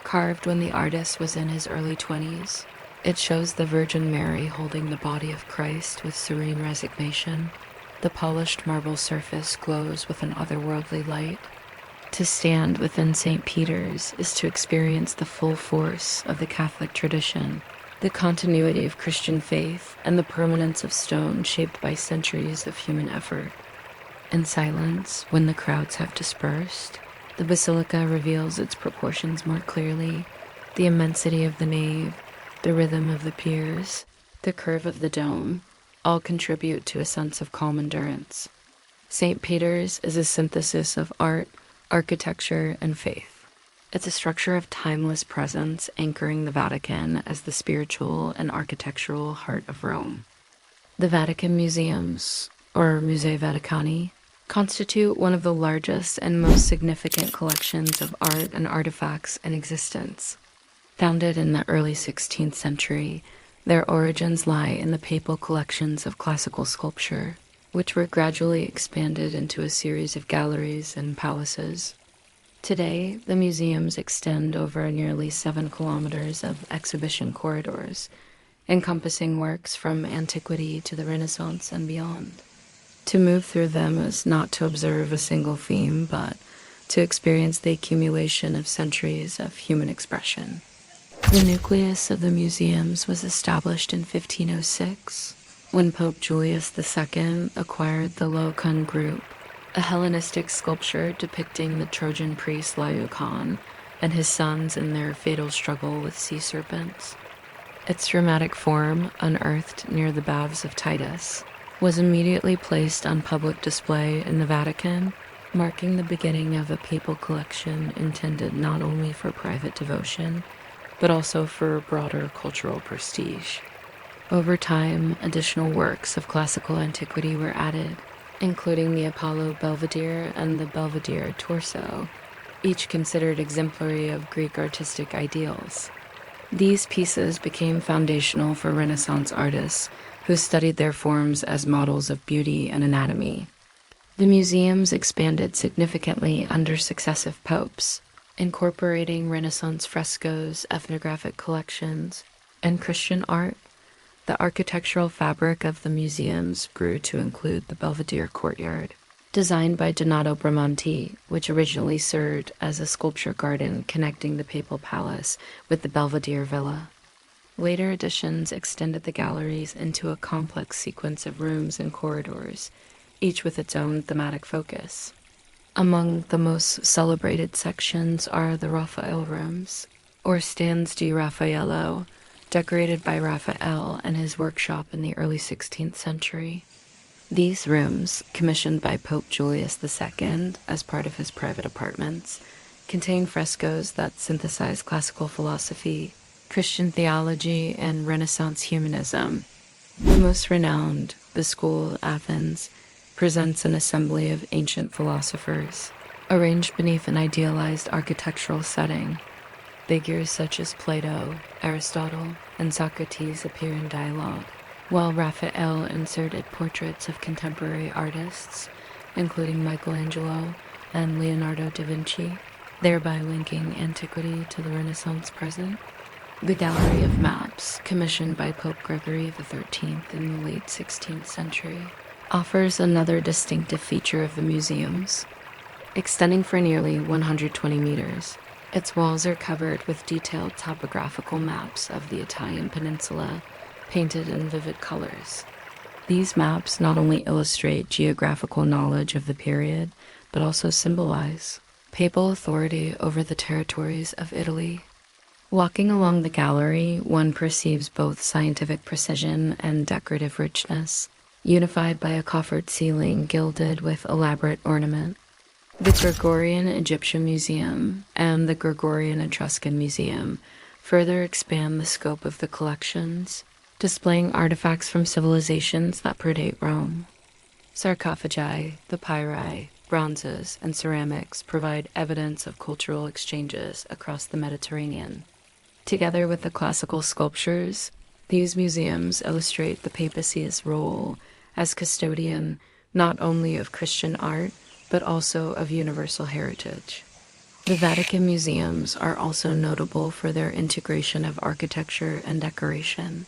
Carved when the artist was in his early 20s, it shows the Virgin Mary holding the body of Christ with serene resignation. The polished marble surface glows with an otherworldly light. To stand within St. Peter's is to experience the full force of the Catholic tradition, the continuity of Christian faith, and the permanence of stone shaped by centuries of human effort. In silence, when the crowds have dispersed, the basilica reveals its proportions more clearly. The immensity of the nave, the rhythm of the piers, the curve of the dome, all contribute to a sense of calm endurance. St. Peter's is a synthesis of art, architecture, and faith. It's a structure of timeless presence anchoring the Vatican as the spiritual and architectural heart of Rome. The Vatican Museums, or Musei Vaticani, constitute one of the largest and most significant collections of art and artifacts in existence. Founded in the early 16th century, their origins lie in the papal collections of classical sculpture, which were gradually expanded into a series of galleries and palaces. Today, the museums extend over nearly 7 kilometers of exhibition corridors, encompassing works from antiquity to the Renaissance and beyond. To move through them is not to observe a single theme, but to experience the accumulation of centuries of human expression. The nucleus of the museums was established in 1506, when Pope Julius II acquired the Laocoon group, a Hellenistic sculpture depicting the Trojan priest Laocoon and his sons in their fatal struggle with sea serpents. Its dramatic form, unearthed near the Baths of Titus, was immediately placed on public display in the Vatican, marking the beginning of a papal collection intended not only for private devotion, but also for broader cultural prestige. Over time, additional works of classical antiquity were added, including the Apollo Belvedere and the Belvedere Torso, each considered exemplary of Greek artistic ideals. These pieces became foundational for Renaissance artists who studied their forms as models of beauty and anatomy. The museums expanded significantly under successive popes, incorporating Renaissance frescoes, ethnographic collections, and Christian art. The architectural fabric of the museums grew to include the Belvedere courtyard, designed by Donato Bramante, which originally served as a sculpture garden connecting the papal palace with the Belvedere villa. Later additions extended the galleries into a complex sequence of rooms and corridors, each with its own thematic focus. Among the most celebrated sections are the Raphael rooms, or stands di Raffaello, decorated by Raphael and his workshop in the early 16th century. These rooms, commissioned by Pope Julius II as part of his private apartments, contain frescoes that synthesize classical philosophy, Christian theology, and Renaissance humanism. The most renowned, the School of Athens, presents an assembly of ancient philosophers, arranged beneath an idealized architectural setting. Figures such as Plato, Aristotle, and Socrates appear in dialogue, while Raphael inserted portraits of contemporary artists, including Michelangelo and Leonardo da Vinci, thereby linking antiquity to the Renaissance present. The Gallery of Maps, commissioned by Pope Gregory XIII in the late 16th century, offers another distinctive feature of the museums. extending for nearly 120 meters. Its walls are covered with detailed topographical maps of the Italian peninsula, painted in vivid colors. These maps not only illustrate geographical knowledge of the period, but also symbolize papal authority over the territories of Italy. Walking along the gallery, one perceives both scientific precision and decorative richness, unified by a coffered ceiling gilded with elaborate ornament. The Gregorian Egyptian Museum and the Gregorian Etruscan Museum further expand the scope of the collections, displaying artifacts from civilizations that predate Rome. Sarcophagi, the papyri, bronzes, and ceramics provide evidence of cultural exchanges across the Mediterranean. Together with the classical sculptures, these museums illustrate the papacy's role as custodian not only of Christian art, but also of universal heritage. The Vatican museums are also notable for their integration of architecture and decoration.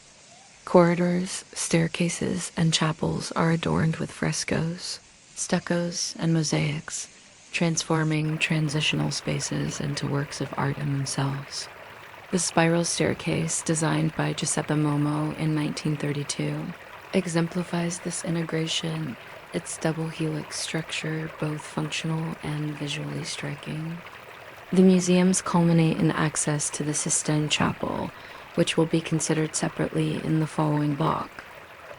Corridors, staircases, and chapels are adorned with frescoes, stuccos, and mosaics, transforming transitional spaces into works of art in themselves. The spiral staircase, designed by Giuseppe Momo in 1932, exemplifies this integration, its double helix structure both functional and visually striking. The museums culminate in access to the Sistine Chapel, which will be considered separately in the following block.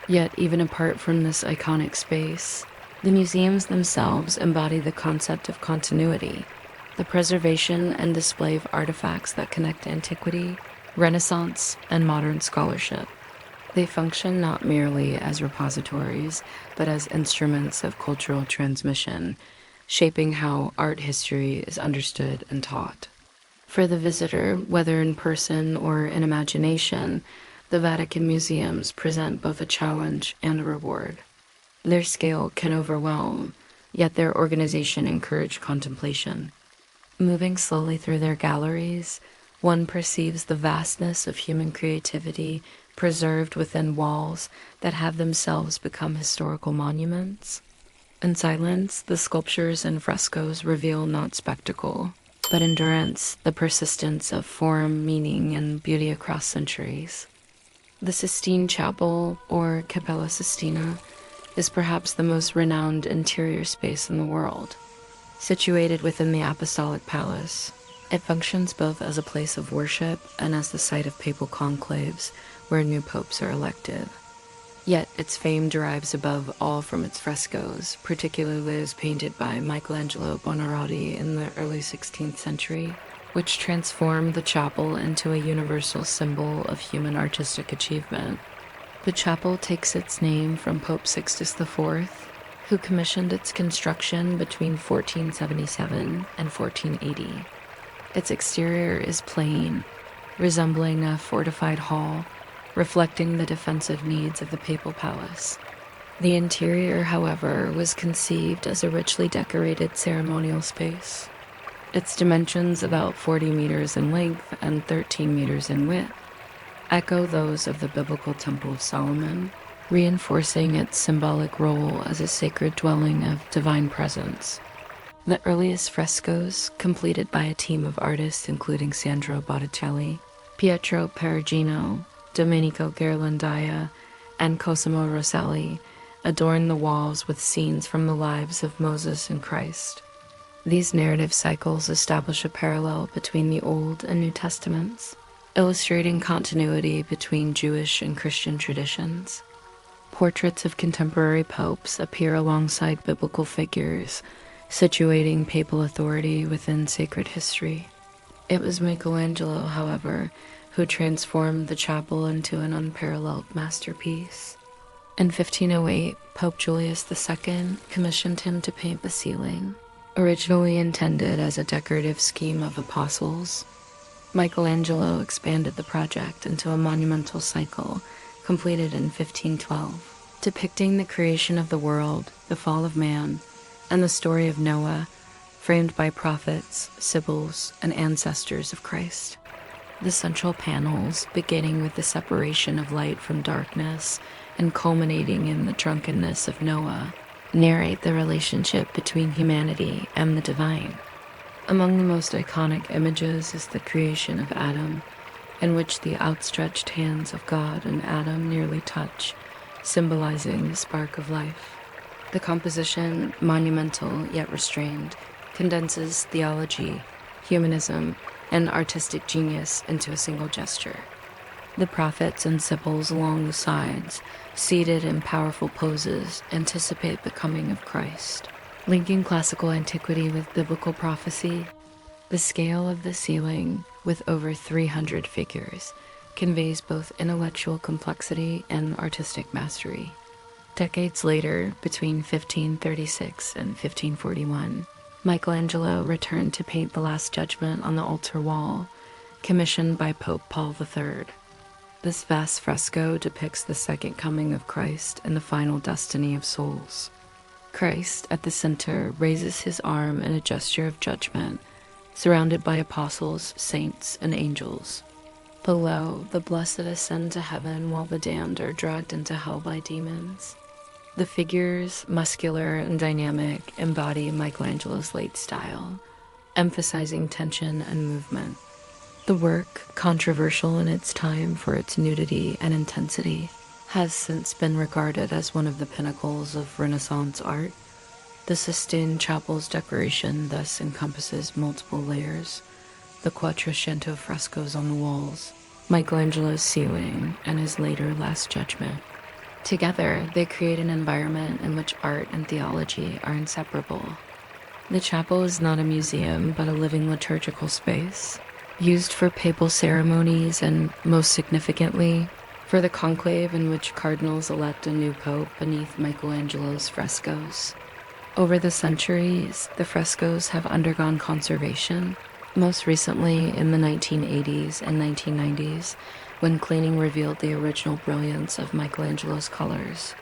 Yet, even apart from this iconic space, the museums themselves embody the concept of continuity, the preservation and display of artifacts that connect antiquity, Renaissance, and modern scholarship. They function not merely as repositories, but as instruments of cultural transmission, shaping how art history is understood and taught. For the visitor, whether in person or in imagination, the Vatican museums present both a challenge and a reward. Their scale can overwhelm, yet their organization encourages contemplation. Moving slowly through their galleries, one perceives the vastness of human creativity preserved within walls that have themselves become historical monuments. In silence, the sculptures and frescoes reveal not spectacle, but endurance, the persistence of form, meaning, and beauty across centuries. The Sistine Chapel, or Cappella Sistina, is perhaps the most renowned interior space in the world. Situated within the Apostolic Palace, it functions both as a place of worship and as the site of papal conclaves where new popes are elected. Yet its fame derives above all from its frescoes, particularly as painted by Michelangelo Buonarroti in the early 16th century, which transformed the chapel into a universal symbol of human artistic achievement. The chapel takes its name from Pope Sixtus IV, who commissioned its construction between 1477 and 1480. Its exterior is plain, resembling a fortified hall, reflecting the defensive needs of the papal palace. The interior, however, was conceived as a richly decorated ceremonial space. Its dimensions, about 40 meters in length and 13 meters in width, echo those of the biblical Temple of Solomon, reinforcing its symbolic role as a sacred dwelling of divine presence. The earliest frescoes, completed by a team of artists including Sandro Botticelli, Pietro Perugino, Domenico Ghirlandaia, and Cosimo Rosselli, adorn the walls with scenes from the lives of Moses and Christ. These narrative cycles establish a parallel between the Old and New Testaments, illustrating continuity between Jewish and Christian traditions. Portraits of contemporary popes appear alongside biblical figures, situating papal authority within sacred history. It was Michelangelo, however, who transformed the chapel into an unparalleled masterpiece. In 1508, Pope Julius II commissioned him to paint the ceiling, originally intended as a decorative scheme of apostles. Michelangelo expanded the project into a monumental cycle, completed in 1512, depicting the creation of the world, the fall of man, and the story of Noah, framed by prophets, sibyls, and ancestors of Christ. The central panels, beginning with the separation of light from darkness and culminating in the drunkenness of Noah, narrate the relationship between humanity and the divine. Among the most iconic images is the creation of Adam, in which the outstretched hands of God and Adam nearly touch, symbolizing the spark of life. The composition, monumental yet restrained, condenses theology, humanism, and artistic genius into a single gesture. The prophets and sibyls along the sides, seated in powerful poses, anticipate the coming of Christ. Linking classical antiquity with biblical prophecy, the scale of the ceiling, with over 300 figures, conveys both intellectual complexity and artistic mastery. Decades later, between 1536 and 1541, Michelangelo returned to paint the Last Judgment on the altar wall, commissioned by Pope Paul III. This vast fresco depicts the second coming of Christ and the final destiny of souls. Christ, at the center, raises his arm in a gesture of judgment, surrounded by apostles, saints, and angels. Below, the blessed ascend to heaven while the damned are dragged into hell by demons. The figures, muscular and dynamic, embody Michelangelo's late style, emphasizing tension and movement. The work, controversial in its time for its nudity and intensity, has since been regarded as one of the pinnacles of Renaissance art. The Sistine Chapel's decoration thus encompasses multiple layers: the Quattrocento frescoes on the walls, Michelangelo's ceiling, and his later Last Judgment. Together, they create an environment in which art and theology are inseparable. The chapel is not a museum, but a living liturgical space, used for papal ceremonies and, most significantly, for the conclave in which cardinals elect a new pope beneath Michelangelo's frescoes. Over the centuries, the frescoes have undergone conservation, most recently in the 1980s and 1990s, when cleaning revealed the original brilliance of Michelangelo's colors.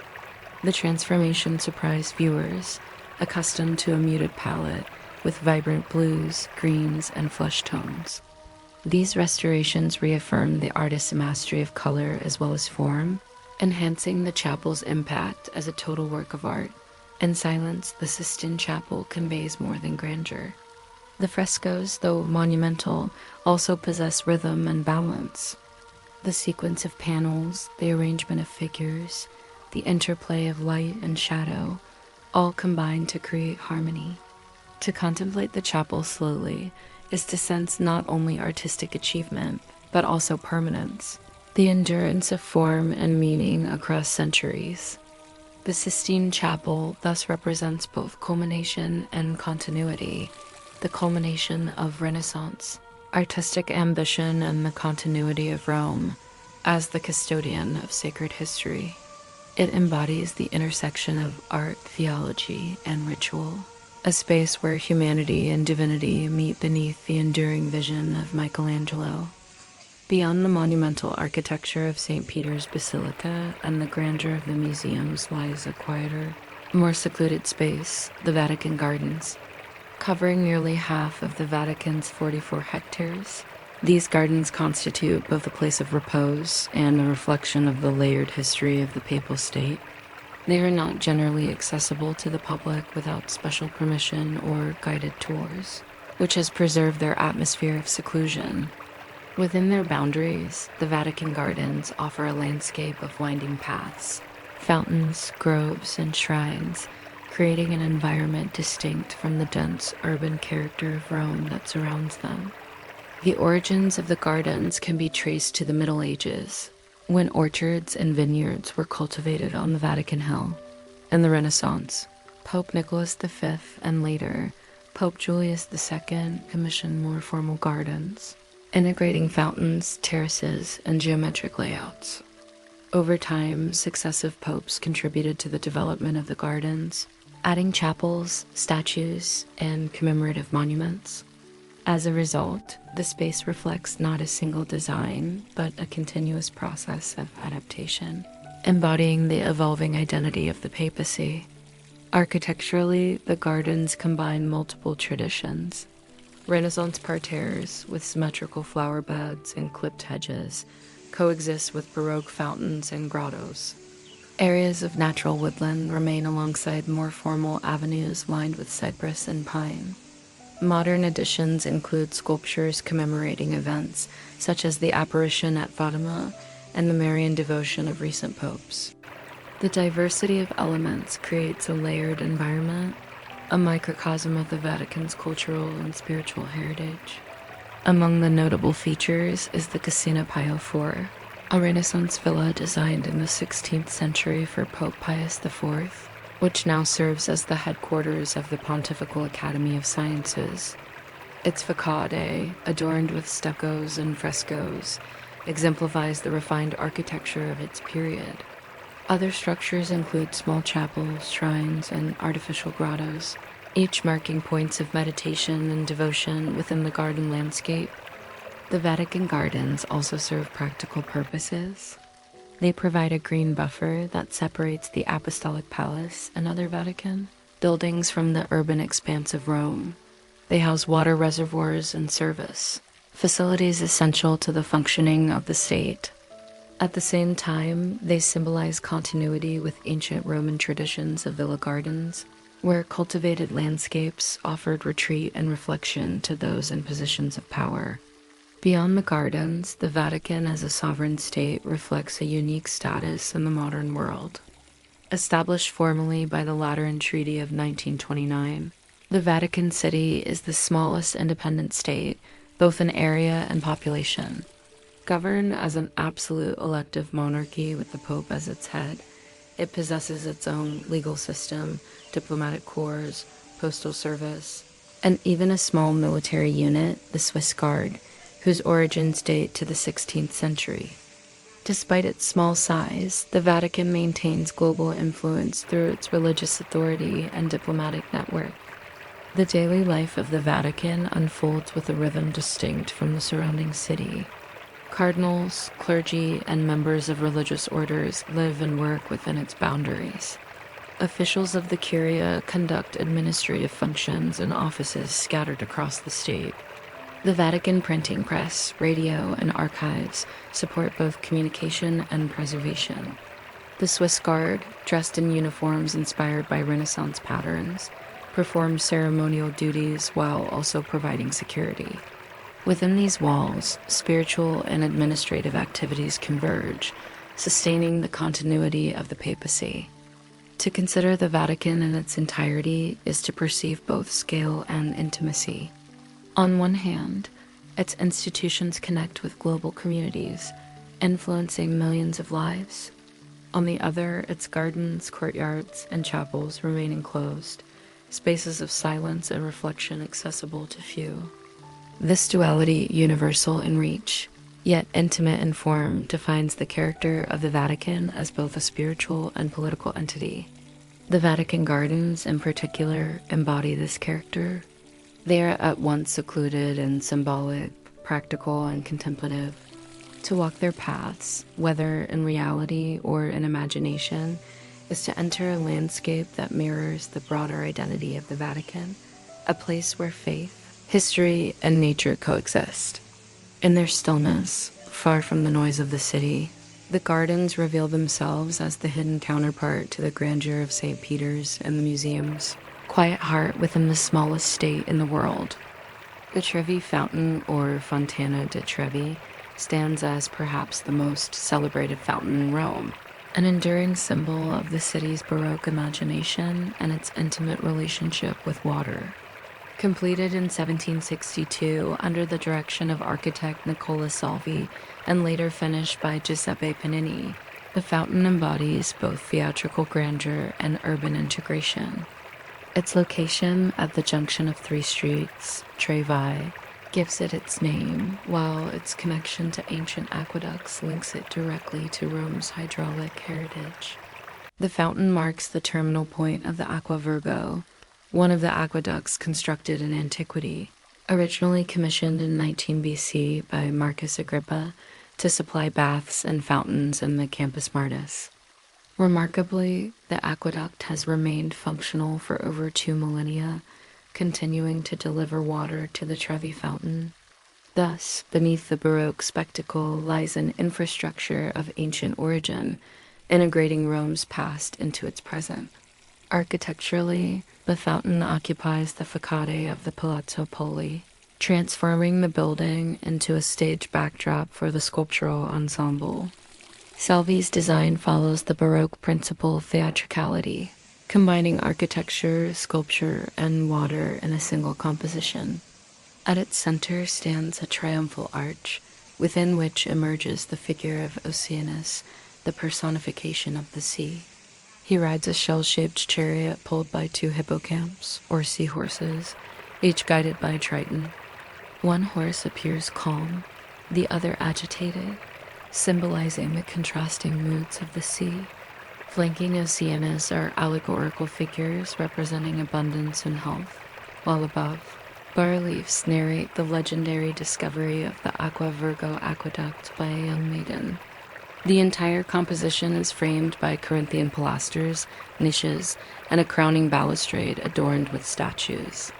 The transformation surprised viewers, accustomed to a muted palette with vibrant blues, greens, and flesh tones. These restorations reaffirm the artist's mastery of color as well as form, enhancing the chapel's impact as a total work of art. In silence, the Sistine Chapel conveys more than grandeur. The frescoes, though monumental, also possess rhythm and balance. The sequence of panels, the arrangement of figures, the interplay of light and shadow, all combine to create harmony. To contemplate the chapel slowly is to sense not only artistic achievement, but also permanence, the endurance of form and meaning across centuries. The Sistine Chapel thus represents both culmination and continuity, the culmination of Renaissance, artistic ambition, and the continuity of Rome. As the custodian of sacred history, it embodies the intersection of art, theology, and ritual, a space where humanity and divinity meet beneath the enduring vision of Michelangelo. Beyond the monumental architecture of St. Peter's Basilica and the grandeur of the museums lies a quieter, more secluded space, the Vatican Gardens. Covering nearly half of the Vatican's 44 hectares, these gardens constitute both a place of repose and a reflection of the layered history of the papal state. They are not generally accessible to the public without special permission or guided tours, which has preserved their atmosphere of seclusion. Within their boundaries, the Vatican Gardens offer a landscape of winding paths, fountains, groves, and shrines, creating an environment distinct from the dense urban character of Rome that surrounds them. The origins of the gardens can be traced to the Middle Ages, when orchards and vineyards were cultivated on the Vatican Hill. In the Renaissance, Pope Nicholas V and later Pope Julius II commissioned more formal gardens, integrating fountains, terraces, and geometric layouts. Over time, successive popes contributed to the development of the gardens, adding chapels, statues, and commemorative monuments. As a result, the space reflects not a single design, but a continuous process of adaptation, embodying the evolving identity of the papacy. Architecturally, the gardens combine multiple traditions. Renaissance parterres with symmetrical flower beds and clipped hedges coexist with Baroque fountains and grottos. Areas of natural woodland remain alongside more formal avenues lined with cypress and pine. Modern additions include sculptures commemorating events such as the apparition at Fatima and the Marian devotion of recent popes. The diversity of elements creates a layered environment, a microcosm of the Vatican's cultural and spiritual heritage. Among the notable features is the Casina Pio IV, a Renaissance villa designed in the 16th century for Pope Pius IV, which now serves as the headquarters of the Pontifical Academy of Sciences. Its facade, adorned with stuccos and frescoes, exemplifies the refined architecture of its period. Other structures include small chapels, shrines, and artificial grottos, each marking points of meditation and devotion within the garden landscape. The Vatican gardens also serve practical purposes. They provide a green buffer that separates the Apostolic Palace and other Vatican buildings from the urban expanse of Rome. They house water reservoirs and service, facilities essential to the functioning of the state. At the same time, they symbolize continuity with ancient Roman traditions of villa gardens, where cultivated landscapes offered retreat and reflection to those in positions of power. Beyond the gardens, the Vatican as a sovereign state reflects a unique status in the modern world. Established formally by the Lateran Treaty of 1929, the Vatican City is the smallest independent state, both in area and population. Governed as an absolute elective monarchy with the Pope as its head, it possesses its own legal system, diplomatic corps, postal service, and even a small military unit, the Swiss Guard, whose origins date to the 16th century. Despite its small size, the Vatican maintains global influence through its religious authority and diplomatic network. The daily life of the Vatican unfolds with a rhythm distinct from the surrounding city. Cardinals, clergy, and members of religious orders live and work within its boundaries. Officials of the Curia conduct administrative functions in offices scattered across the state. The Vatican printing press, radio, and archives support both communication and preservation. The Swiss Guard, dressed in uniforms inspired by Renaissance patterns, performs ceremonial duties while also providing security. Within these walls, spiritual and administrative activities converge, sustaining the continuity of the papacy. To consider the Vatican in its entirety is to perceive both scale and intimacy. On one hand, its institutions connect with global communities, influencing millions of lives. On the other, its gardens, courtyards, and chapels remain enclosed, spaces of silence and reflection accessible to few. This duality, universal in reach, yet intimate in form, defines the character of the Vatican as both a spiritual and political entity. The Vatican gardens, in particular, embody this character. They are at once secluded and symbolic, practical and contemplative. To walk their paths, whether in reality or in imagination, is to enter a landscape that mirrors the broader identity of the Vatican, a place where faith, history, and nature coexist. In their stillness, far from the noise of the city, the gardens reveal themselves as the hidden counterpart to the grandeur of St. Peter's and the museum's quiet heart within the smallest state in the world. The Trevi Fountain, or Fontana di Trevi, stands as perhaps the most celebrated fountain in Rome, an enduring symbol of the city's Baroque imagination and its intimate relationship with water. Completed in 1762 under the direction of architect Nicola Salvi and later finished by Giuseppe Panini, the fountain embodies both theatrical grandeur and urban integration. Its location at the junction of three streets, Trevi, gives it its name, while its connection to ancient aqueducts links it directly to Rome's hydraulic heritage. The fountain marks the terminal point of the Aqua Virgo, one of the aqueducts constructed in antiquity, originally commissioned in 19 BC by Marcus Agrippa to supply baths and fountains in the Campus Martis. Remarkably, the aqueduct has remained functional for over 2 millennia, continuing to deliver water to the Trevi fountain. Thus, beneath the Baroque spectacle lies an infrastructure of ancient origin, integrating Rome's past into its present. Architecturally, the fountain occupies the facade of the Palazzo Poli, transforming the building into a stage backdrop for the sculptural ensemble. Salvi's design follows the Baroque principle of theatricality, combining architecture, sculpture, and water in a single composition. At its center stands a triumphal arch, within which emerges the figure of Oceanus, the personification of the sea. He rides a shell-shaped chariot pulled by 2 hippocamps, or seahorses, each guided by a Triton. One horse appears calm, the other agitated, symbolizing the contrasting moods of the sea. Flanking Oceanus are allegorical figures representing abundance and health, while above, bas-reliefs narrate the legendary discovery of the Aqua Virgo aqueduct by a young maiden. The entire composition is framed by Corinthian pilasters, niches, and a crowning balustrade adorned with statues.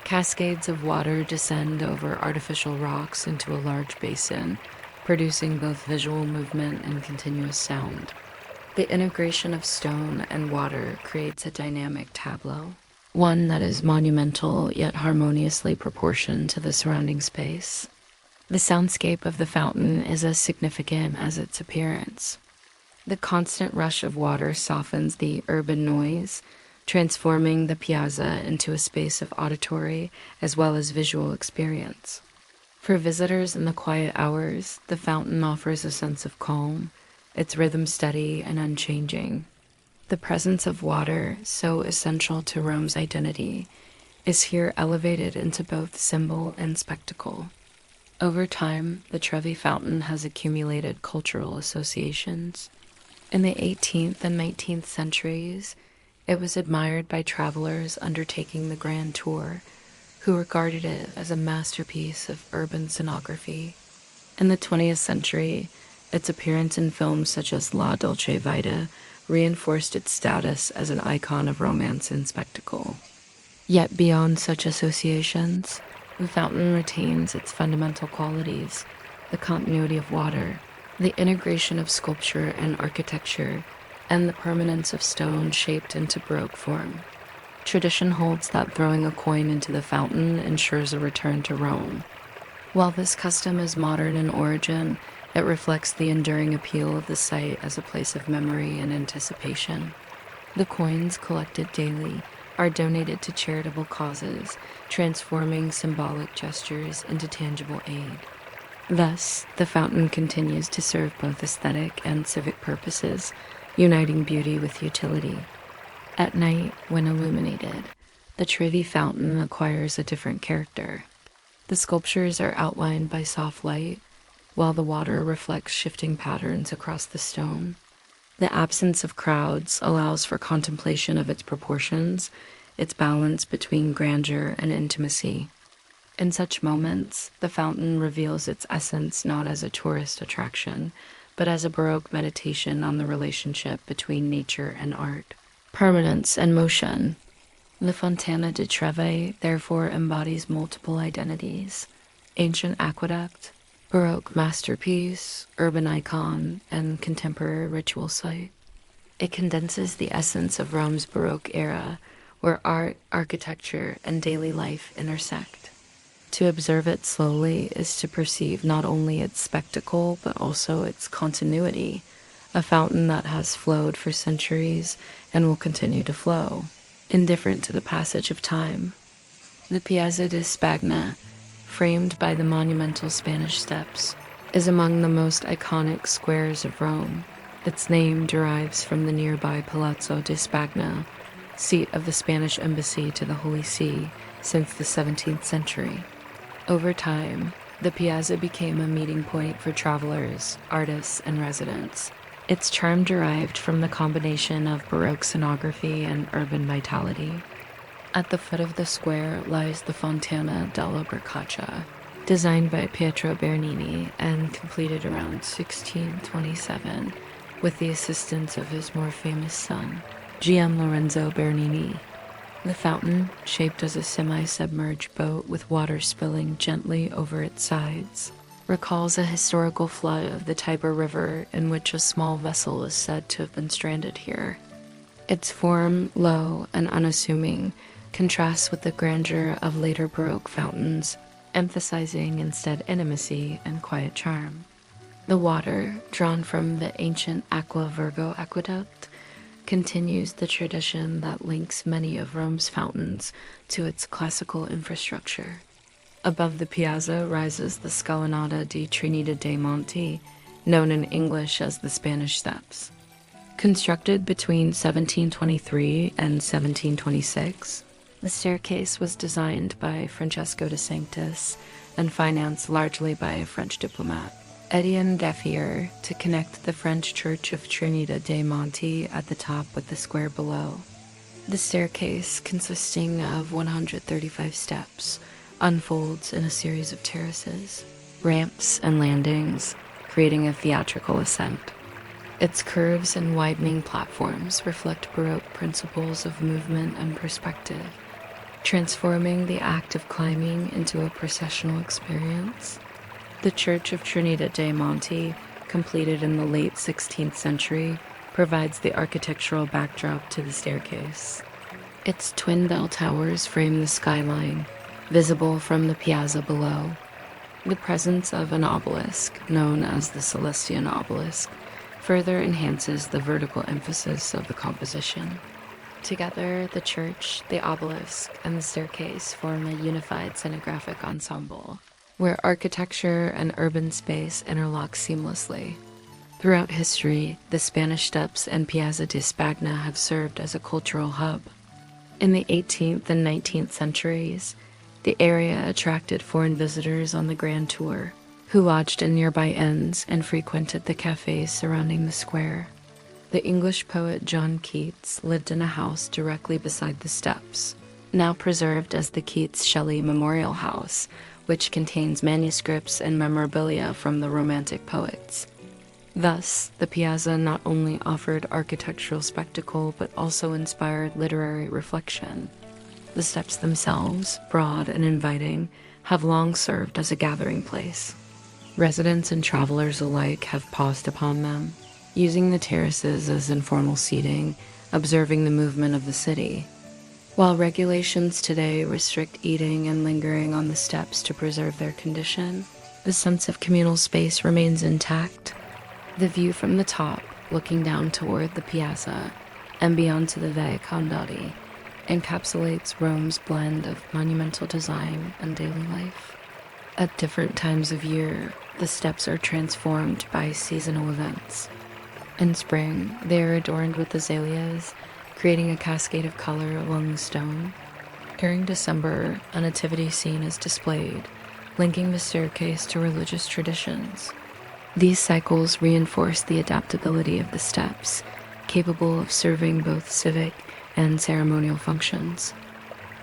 Cascades of water descend over artificial rocks into a large basin, producing both visual movement and continuous sound. The integration of stone and water creates a dynamic tableau, one that is monumental yet harmoniously proportioned to the surrounding space. The soundscape of the fountain is as significant as its appearance. The constant rush of water softens the urban noise, transforming the piazza into a space of auditory as well as visual experience. For visitors in the quiet hours, the fountain offers a sense of calm, its rhythm steady and unchanging. The presence of water, so essential to Rome's identity, is here elevated into both symbol and spectacle. Over time, the Trevi fountain has accumulated cultural associations. In the 18th and 19th centuries, it was admired by travelers undertaking the Grand Tour, who regarded it as a masterpiece of urban scenography. In the 20th century, its appearance in films such as La Dolce Vita reinforced its status as an icon of romance and spectacle. Yet beyond such associations, the fountain retains its fundamental qualities: the continuity of water, the integration of sculpture and architecture, and the permanence of stone shaped into Baroque form. Tradition holds that throwing a coin into the fountain ensures a return to Rome. While this custom is modern in origin, it reflects the enduring appeal of the site as a place of memory and anticipation. The coins, collected daily, are donated to charitable causes, transforming symbolic gestures into tangible aid. Thus, the fountain continues to serve both aesthetic and civic purposes, uniting beauty with utility. At night, when illuminated, the Trevi fountain acquires a different character. The sculptures are outlined by soft light, while the water reflects shifting patterns across the stone. The absence of crowds allows for contemplation of its proportions, its balance between grandeur and intimacy. In such moments, the fountain reveals its essence not as a tourist attraction, but as a Baroque meditation on the relationship between nature and art, permanence and motion. The Fontana di Trevi therefore embodies multiple identities: ancient aqueduct, Baroque masterpiece, urban icon, and contemporary ritual site. It condenses the essence of Rome's Baroque era, where art, architecture, and daily life intersect. To observe it slowly is to perceive not only its spectacle, but also its continuity, a fountain that has flowed for centuries and will continue to flow, indifferent to the passage of time. The Piazza di Spagna, framed by the monumental Spanish steps, is among the most iconic squares of Rome. Its name derives from the nearby Palazzo di Spagna, seat of the Spanish embassy to the Holy See since the 17th century. Over time, the piazza became a meeting point for travelers, artists, and residents. Its charm derived from the combination of Baroque scenography and urban vitality. At the foot of the square lies the Fontana della, designed by Pietro Bernini and completed around 1627 with the assistance of his more famous son, Gian Lorenzo Bernini. The fountain, shaped as a semi-submerged boat with water spilling gently over its sides, recalls a historical flood of the Tiber River in which a small vessel is said to have been stranded here. Its form, low and unassuming, contrasts with the grandeur of later Baroque fountains, emphasizing instead intimacy and quiet charm. The water, drawn from the ancient Aqua Virgo aqueduct, continues the tradition that links many of Rome's fountains to its classical infrastructure. Above the piazza rises the Scalinata di Trinita dei Monti, known in English as the Spanish Steps. Constructed between 1723 and 1726, the staircase was designed by Francesco de Sanctis and financed largely by a French diplomat, Étienne Daffier, to connect the French church of Trinita dei Monti at the top with the square below. The staircase, consisting of 135 steps, unfolds in a series of terraces, ramps, and landings, creating a theatrical ascent. Its curves and widening platforms reflect Baroque principles of movement and perspective, transforming the act of climbing into a processional experience. The Church of Trinita dei Monti, completed in the late 16th century, provides the architectural backdrop to the staircase. Its twin bell towers frame the skyline, visible from the piazza below. The presence of an obelisk, known as the Celestian obelisk, further enhances the vertical emphasis of the composition. Together, the church, the obelisk, and the staircase form a unified scenographic ensemble, where architecture and urban space interlock seamlessly. Throughout history, the Spanish Steps and Piazza di Spagna have served as a cultural hub. In the 18th and 19th centuries, the area attracted foreign visitors on the Grand Tour, who lodged in nearby inns and frequented the cafes surrounding the square. The English poet John Keats lived in a house directly beside the steps, now preserved as the Keats-Shelley Memorial House, which contains manuscripts and memorabilia from the Romantic poets. Thus, the piazza not only offered architectural spectacle but also inspired literary reflection. The steps themselves, broad and inviting, have long served as a gathering place. Residents and travelers alike have paused upon them, using the terraces as informal seating, observing the movement of the city. While regulations today restrict eating and lingering on the steps to preserve their condition, the sense of communal space remains intact. The view from the top, looking down toward the piazza and beyond to the Via Condotti, encapsulates Rome's blend of monumental design and daily life. At different times of year, the steps are transformed by seasonal events. In spring, they are adorned with azaleas, creating a cascade of color along the stone. During December, a nativity scene is displayed, linking the staircase to religious traditions. These cycles reinforce the adaptability of the steps, capable of serving both civic and ceremonial functions.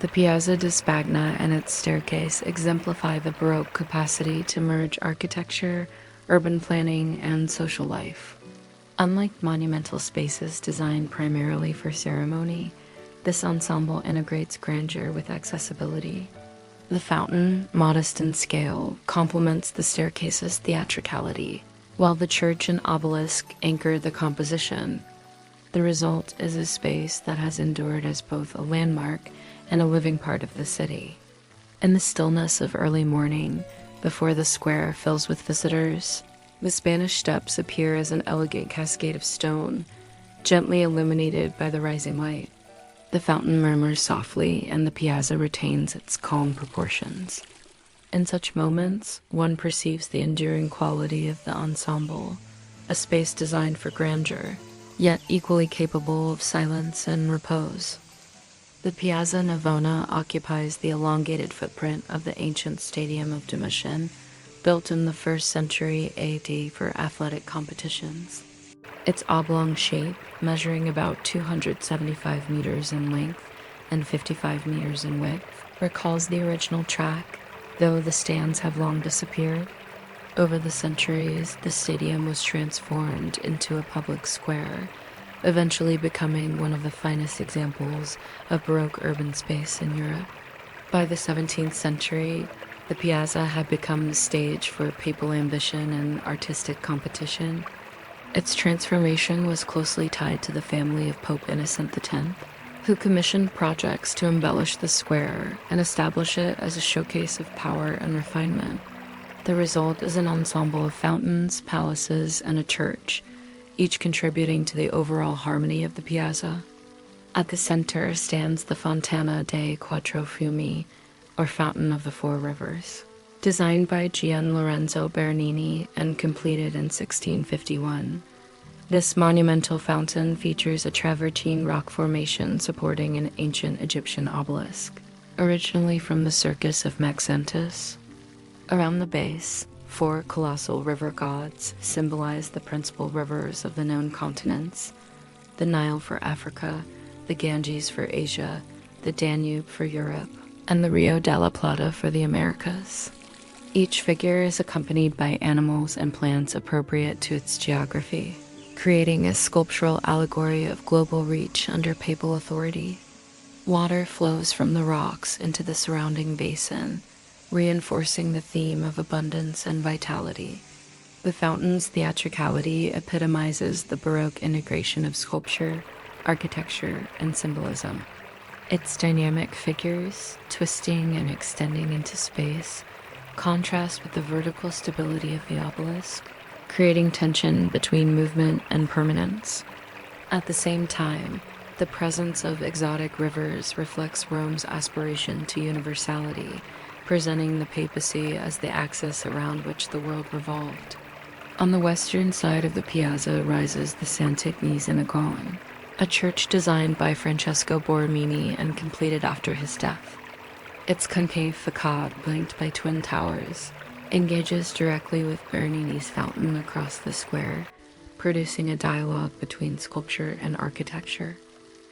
The Piazza di Spagna and its staircase exemplify the Baroque capacity to merge architecture, urban planning, and social life. Unlike monumental spaces designed primarily for ceremony, this ensemble integrates grandeur with accessibility. The fountain, modest in scale, complements the staircase's theatricality, while the church and obelisk anchor the composition. The result is a space that has endured as both a landmark and a living part of the city. In the stillness of early morning, before the square fills with visitors, the Spanish Steps appear as an elegant cascade of stone, gently illuminated by the rising light. The fountain murmurs softly, and the piazza retains its calm proportions. In such moments, one perceives the enduring quality of the ensemble, a space designed for grandeur, yet equally capable of silence and repose. The Piazza Navona occupies the elongated footprint of the ancient Stadium of Domitian, built in the 1st century AD for athletic competitions. Its oblong shape, measuring about 275 meters in length and 55 meters in width, recalls the original track, though the stands have long disappeared. Over the centuries, the stadium was transformed into a public square, eventually becoming one of the finest examples of Baroque urban space in Europe. By the 17th century, The piazza had become the stage for papal ambition and artistic competition. Its transformation was closely tied to the family of Pope Innocent X, who commissioned projects to embellish the square and establish it as a showcase of power and refinement. The result is an ensemble of fountains, palaces, and a church, each contributing to the overall harmony of the piazza. At the center stands the Fontana dei Quattro Fiumi, or Fountain of the Four Rivers. Designed by Gian Lorenzo Bernini and completed in 1651. This monumental fountain features a travertine rock formation supporting an ancient Egyptian obelisk, originally from the Circus of Maxentus. Around the base, 4 colossal river gods symbolize the principal rivers of the known continents: the Nile for Africa, the Ganges for Asia, the Danube for Europe, and the Rio della Plata for the Americas. Each figure is accompanied by animals and plants appropriate to its geography, creating a sculptural allegory of global reach under papal authority. Water flows from the rocks into the surrounding basin, reinforcing the theme of abundance and vitality. The fountain's theatricality epitomizes the Baroque integration of sculpture, architecture, and symbolism. Its dynamic figures, twisting and extending into space, contrast with the vertical stability of the obelisk, creating tension between movement and permanence. At the same time, the presence of exotic rivers reflects Rome's aspiration to universality, presenting the papacy as the axis around which the world revolved. On the western side of the piazza rises the Sant'Ivo Synagogue, a church designed by Francesco Borromini and completed after his death. Its concave facade, flanked by twin towers, engages directly with Bernini's fountain across the square, producing a dialogue between sculpture and architecture.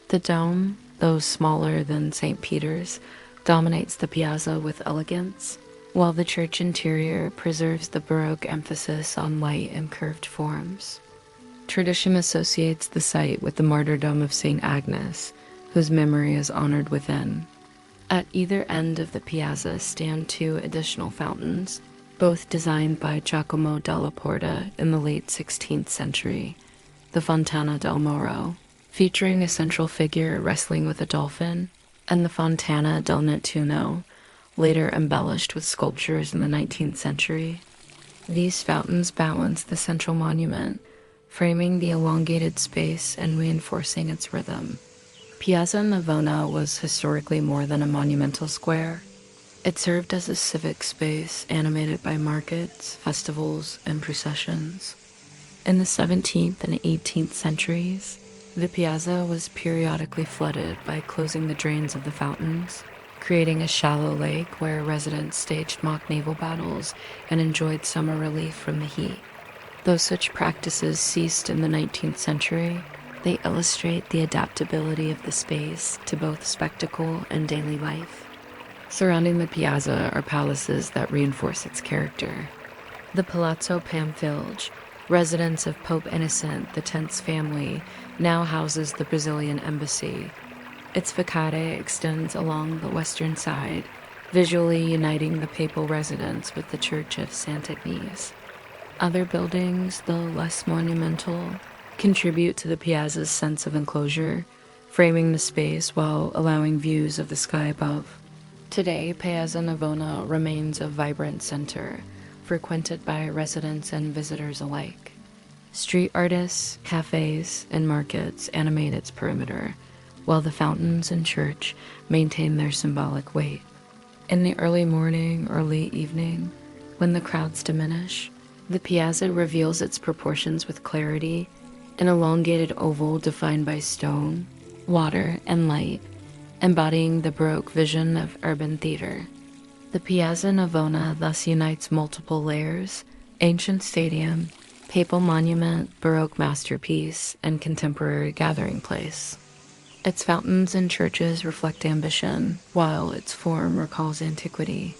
The dome, though smaller than St. Peter's, dominates the piazza with elegance, while the church interior preserves the Baroque emphasis on light and curved forms. Tradition associates the site with the martyrdom of St. Agnes, whose memory is honored within. At either end of the piazza stand 2 additional fountains, both designed by Giacomo della Porta in the late 16th century, the Fontana del Moro, featuring a central figure wrestling with a dolphin, and the Fontana del Nettuno, later embellished with sculptures in the 19th century. These fountains balance the central monument, framing the elongated space and reinforcing its rhythm. Piazza Navona was historically more than a monumental square. It served as a civic space animated by markets, festivals, and processions. In the 17th and 18th centuries, the piazza was periodically flooded by closing the drains of the fountains, creating a shallow lake where residents staged mock naval battles and enjoyed summer relief from the heat. Though such practices ceased in the 19th century, they illustrate the adaptability of the space to both spectacle and daily life. Surrounding the piazza are palaces that reinforce its character. The Palazzo Pamphilj, residence of Pope Innocent X's family, now houses the Brazilian embassy. Its facade extends along the western side, visually uniting the papal residence with the Church of Sant'Ivo. Other buildings, though less monumental, contribute to the piazza's sense of enclosure, framing the space while allowing views of the sky above. Today, Piazza Navona remains a vibrant center, frequented by residents and visitors alike. Street artists, cafes, and markets animate its perimeter, while the fountains and church maintain their symbolic weight. In the early morning or late evening, when the crowds diminish, the piazza reveals its proportions with clarity, an elongated oval defined by stone, water, and light, embodying the Baroque vision of urban theater. The Piazza Navona thus unites multiple layers: ancient stadium, papal monument, Baroque masterpiece, and contemporary gathering place. Its fountains and churches reflect ambition, while its form recalls antiquity.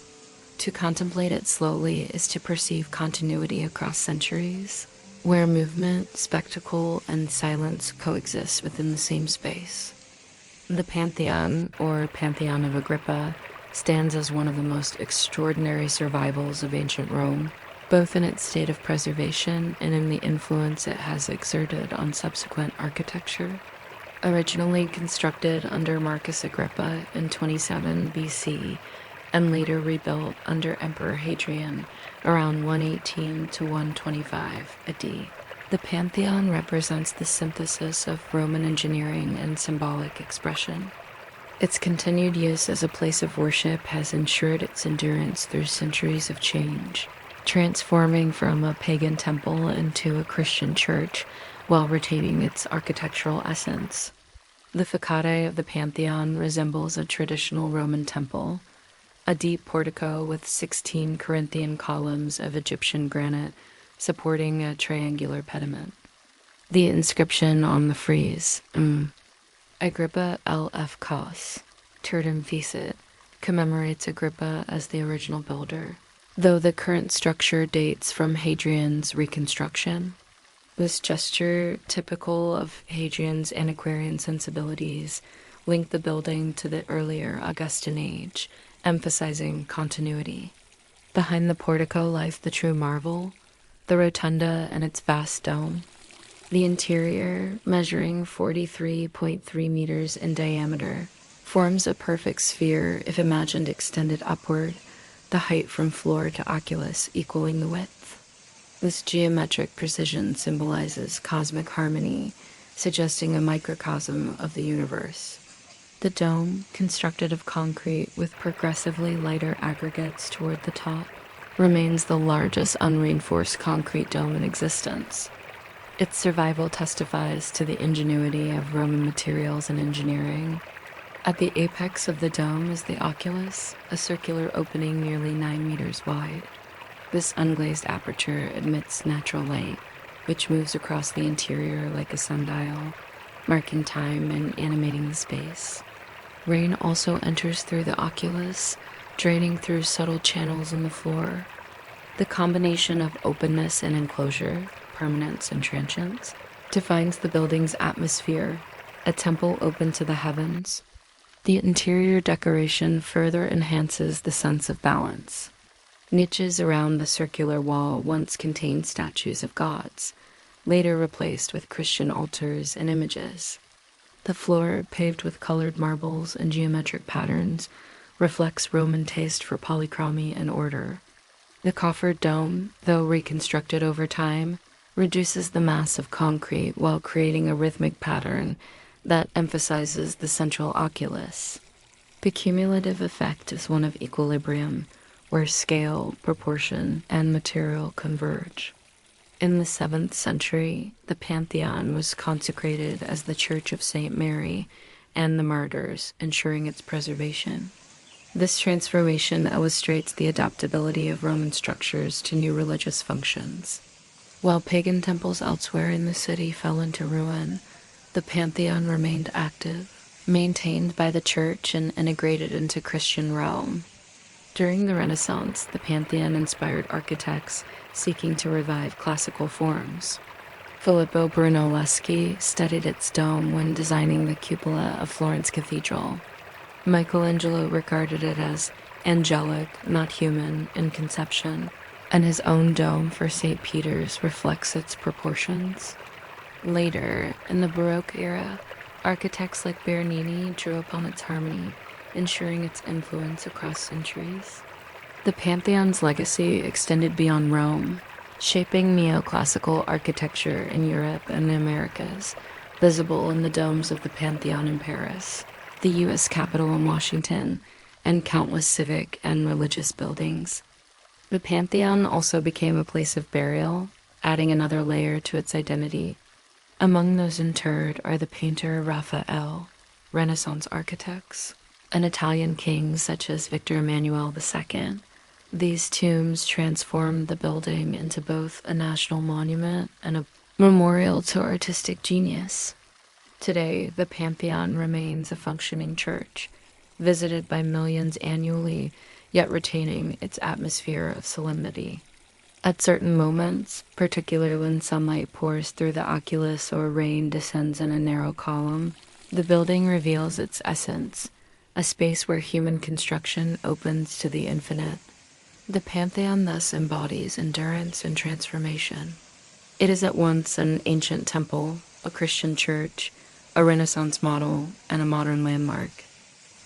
To contemplate it slowly is to perceive continuity across centuries, where movement, spectacle, and silence coexist within the same space. The Pantheon, or Pantheon of Agrippa, stands as one of the most extraordinary survivals of ancient Rome, both in its state of preservation and in the influence it has exerted on subsequent architecture. Originally constructed under Marcus Agrippa in 27 BC and later rebuilt under Emperor Hadrian around 118 to 125 AD. The Pantheon represents the synthesis of Roman engineering and symbolic expression. Its continued use as a place of worship has ensured its endurance through centuries of change, transforming from a pagan temple into a Christian church while retaining its architectural essence. The facade of the Pantheon resembles a traditional Roman temple, a deep portico with 16 Corinthian columns of Egyptian granite supporting a triangular pediment. The inscription on the frieze, Agrippa LF Cos, Turdum Vicit, commemorates Agrippa as the original builder, though the current structure dates from Hadrian's reconstruction. This gesture, typical of Hadrian's antiquarian sensibilities, linked the building to the earlier Augustan age, emphasizing continuity. Behind the portico lies the true marvel, the rotunda and its vast dome. The interior, measuring 43.3 meters in diameter, forms a perfect sphere if imagined extended upward, the height from floor to oculus equaling the width. This geometric precision symbolizes cosmic harmony, suggesting a microcosm of the universe. The dome, constructed of concrete with progressively lighter aggregates toward the top, remains the largest unreinforced concrete dome in existence. Its survival testifies to the ingenuity of Roman materials and engineering. At the apex of the dome is the oculus, a circular opening nearly 9 meters wide. This unglazed aperture admits natural light, which moves across the interior like a sundial, marking time and animating the space. Rain also enters through the oculus, draining through subtle channels in the floor. The combination of openness and enclosure, permanence and transience, defines the building's atmosphere, a temple open to the heavens. The interior decoration further enhances the sense of balance. Niches around the circular wall once contained statues of gods, later replaced with Christian altars and images. The floor, paved with colored marbles and geometric patterns, reflects Roman taste for polychromy and order. The coffered dome, though reconstructed over time, reduces the mass of concrete while creating a rhythmic pattern that emphasizes the central oculus. The cumulative effect is one of equilibrium, where scale, proportion, and material converge. In the 7th century, the Pantheon was consecrated as the Church of St. Mary and the Martyrs, ensuring its preservation. This transformation illustrates the adaptability of Roman structures to new religious functions. While pagan temples elsewhere in the city fell into ruin, the Pantheon remained active, maintained by the Church and integrated into Christian Rome. During the Renaissance, the Pantheon inspired architects seeking to revive classical forms. Filippo Brunelleschi studied its dome when designing the cupola of Florence Cathedral. Michelangelo regarded it as angelic, not human, in conception, and his own dome for St. Peter's reflects its proportions. Later, in the Baroque era, architects like Bernini drew upon its harmony, ensuring its influence across centuries. The Pantheon's legacy extended beyond Rome, shaping neoclassical architecture in Europe and the Americas, visible in the domes of the Pantheon in Paris, the U.S. Capitol in Washington, and countless civic and religious buildings. The Pantheon also became a place of burial, adding another layer to its identity. Among those interred are the painter Raphael, Renaissance architects, and Italian kings such as Victor Emmanuel II. These tombs transformed the building into both a national monument and a memorial to artistic genius. Today, the Pantheon remains a functioning church, visited by millions annually, yet retaining its atmosphere of solemnity. At certain moments, particularly when sunlight pours through the oculus or rain descends in a narrow column, the building reveals its essence, a space where human construction opens to the infinite. The Pantheon thus embodies endurance and transformation. It is at once an ancient temple, a Christian church, a Renaissance model, and a modern landmark.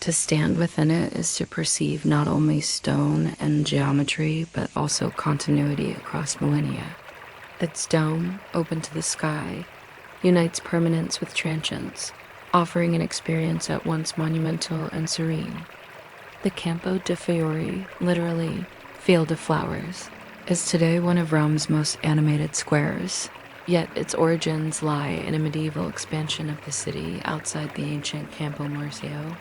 To stand within it is to perceive not only stone and geometry, but also continuity across millennia. Its dome, open to the sky, unites permanence with transience, offering an experience at once monumental and serene. The Campo de' Fiori, literally field of flowers, is today one of Rome's most animated squares, yet its origins lie in a medieval expansion of the city outside the ancient Campo Marzio.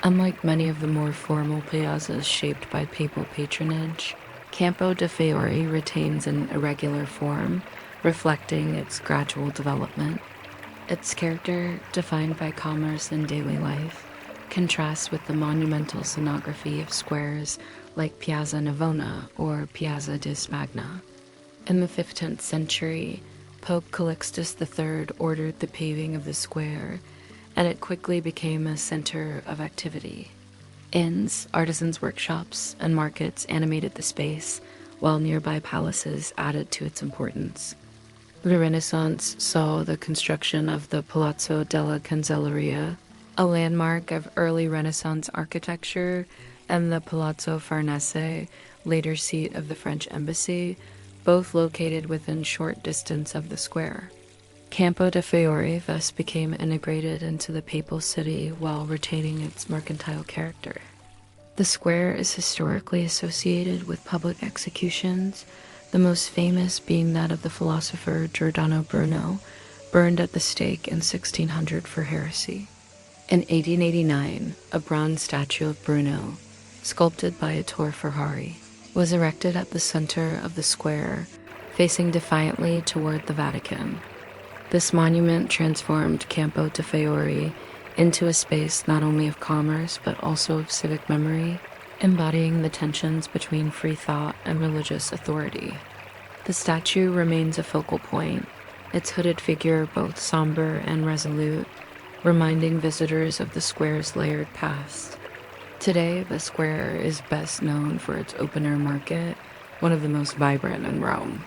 Unlike many of the more formal piazzas shaped by papal patronage, Campo de' Fiori retains an irregular form, reflecting its gradual development. Its character, defined by commerce and daily life, contrasts with the monumental scenography of squares like Piazza Navona or Piazza di Spagna. In the 15th century, Pope Calixtus III ordered the paving of the square, and it quickly became a center of activity. Inns, artisans' workshops, and markets animated the space, while nearby palaces added to its importance. The Renaissance saw the construction of the Palazzo della Cancelleria, a landmark of early Renaissance architecture, and the Palazzo Farnese, later seat of the French embassy, both located within short distance of the square. Campo de' Fiori thus became integrated into the papal city while retaining its mercantile character. The square is historically associated with public executions, the most famous being that of the philosopher Giordano Bruno, burned at the stake in 1600 for heresy. In 1889, a bronze statue of Bruno, sculpted by Ettore Ferrari, was erected at the center of the square, facing defiantly toward the Vatican. This monument transformed Campo de' Fiori into a space not only of commerce but also of civic memory, embodying the tensions between free thought and religious authority. The statue remains a focal point, its hooded figure both somber and resolute, reminding visitors of the square's layered past. Today, the square is best known for its open-air market, one of the most vibrant in Rome.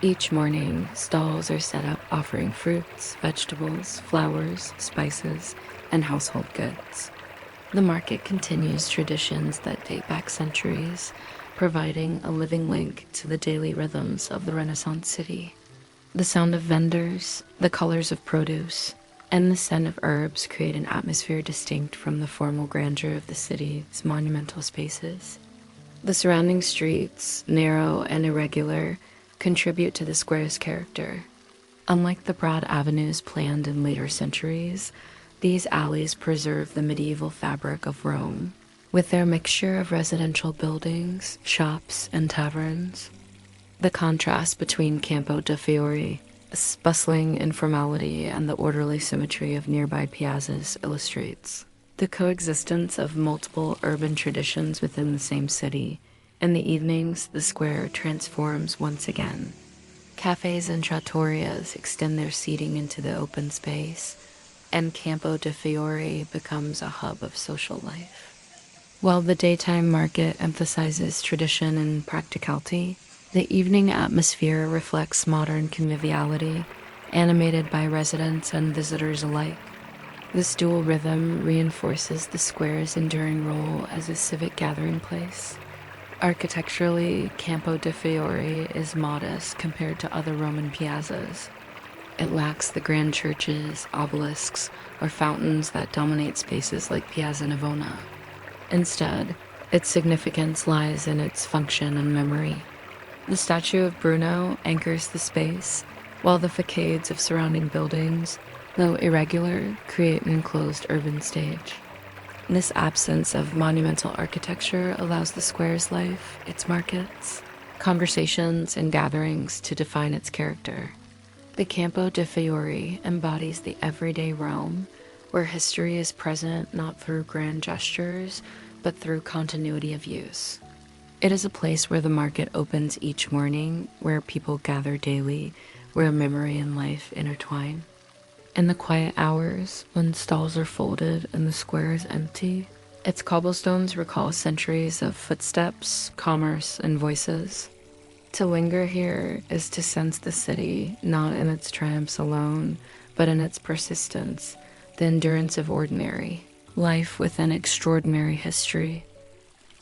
Each morning, stalls are set up offering fruits, vegetables, flowers, spices, and household goods. The market continues traditions that date back centuries, providing a living link to the daily rhythms of the Renaissance city. The sound of vendors, the colors of produce, and the scent of herbs create an atmosphere distinct from the formal grandeur of the city's monumental spaces. The surrounding streets, narrow and irregular, contribute to the square's character. Unlike the broad avenues planned in later centuries, these alleys preserve the medieval fabric of Rome, with their mixture of residential buildings, shops, and taverns. The contrast between Campo de' Fiori, its bustling informality, and the orderly symmetry of nearby piazzas illustrates the coexistence of multiple urban traditions within the same city. In the evenings, the square transforms once again. Cafes and trattorias extend their seating into the open space, and Campo de' Fiori becomes a hub of social life. While the daytime market emphasizes tradition and practicality, the evening atmosphere reflects modern conviviality, animated by residents and visitors alike. This dual rhythm reinforces the square's enduring role as a civic gathering place. Architecturally, Campo de' Fiori is modest compared to other Roman piazzas. It lacks the grand churches, obelisks, or fountains that dominate spaces like Piazza Navona. Instead, its significance lies in its function and memory. The statue of Bruno anchors the space, while the facades of surrounding buildings, though irregular, create an enclosed urban stage. This absence of monumental architecture allows the square's life, its markets, conversations, and gatherings to define its character. The Campo de' Fiori embodies the everyday Rome, where history is present not through grand gestures, but through continuity of use. It is a place where the market opens each morning, where people gather daily, where memory and life intertwine. In the quiet hours, when stalls are folded and the square is empty, Its cobblestones recall centuries of footsteps, commerce, and voices. To linger here is to sense the city, not in its triumphs alone, but in its persistence, the endurance of ordinary life with an extraordinary history.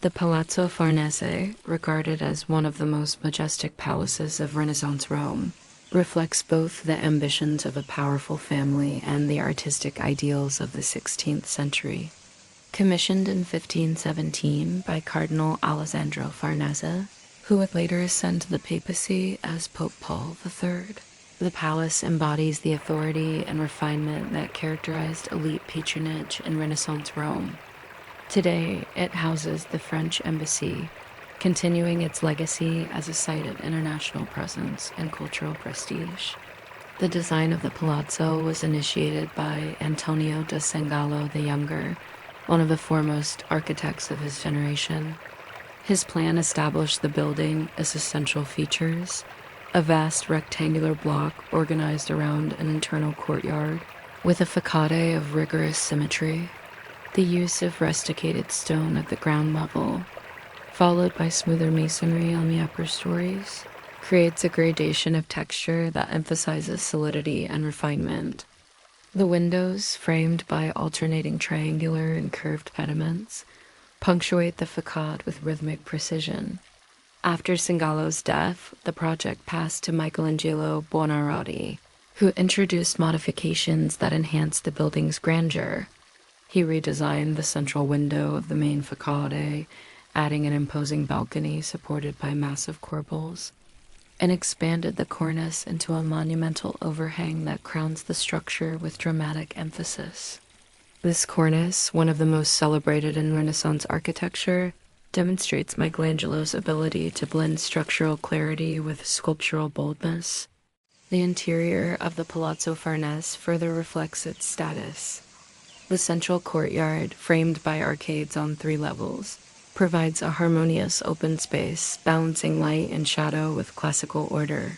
The Palazzo Farnese, regarded as one of the most majestic palaces of Renaissance Rome, reflects both the ambitions of a powerful family and the artistic ideals of the 16th century. Commissioned in 1517 by Cardinal Alessandro Farnese, who would later ascend to the papacy as Pope Paul III, the palace embodies the authority and refinement that characterized elite patronage in Renaissance Rome. Today, it houses the French embassy, continuing its legacy as a site of international presence and cultural prestige. The design of the palazzo was initiated by Antonio da Sangallo the Younger, one of the foremost architects of his generation. His plan established the building as essential features, a vast rectangular block organized around an internal courtyard, with a facade of rigorous symmetry. The use of rusticated stone at the ground level, followed by smoother masonry on the upper stories, creates a gradation of texture that emphasizes solidity and refinement. The windows, framed by alternating triangular and curved pediments, punctuate the facade with rhythmic precision. After Sangallo's death, the project passed to Michelangelo Buonarroti, who introduced modifications that enhanced the building's grandeur. He redesigned the central window of the main facade, adding an imposing balcony supported by massive corbels, and expanded the cornice into a monumental overhang that crowns the structure with dramatic emphasis. This cornice, one of the most celebrated in Renaissance architecture, demonstrates Michelangelo's ability to blend structural clarity with sculptural boldness. The interior of the Palazzo Farnese further reflects its status. The central courtyard, framed by arcades on 3 levels, provides a harmonious open space, balancing light and shadow with classical order.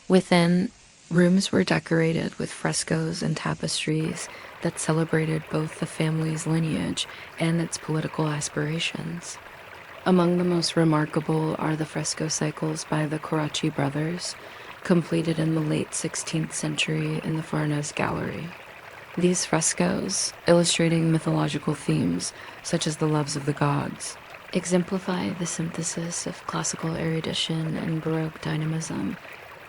Within, rooms were decorated with frescoes and tapestries that celebrated both the family's lineage and its political aspirations. Among the most remarkable are the fresco cycles by the Carracci brothers, completed in the late 16th century in the Farnese Gallery. These frescoes, illustrating mythological themes such as the loves of the gods, exemplify the synthesis of classical erudition and Baroque dynamism,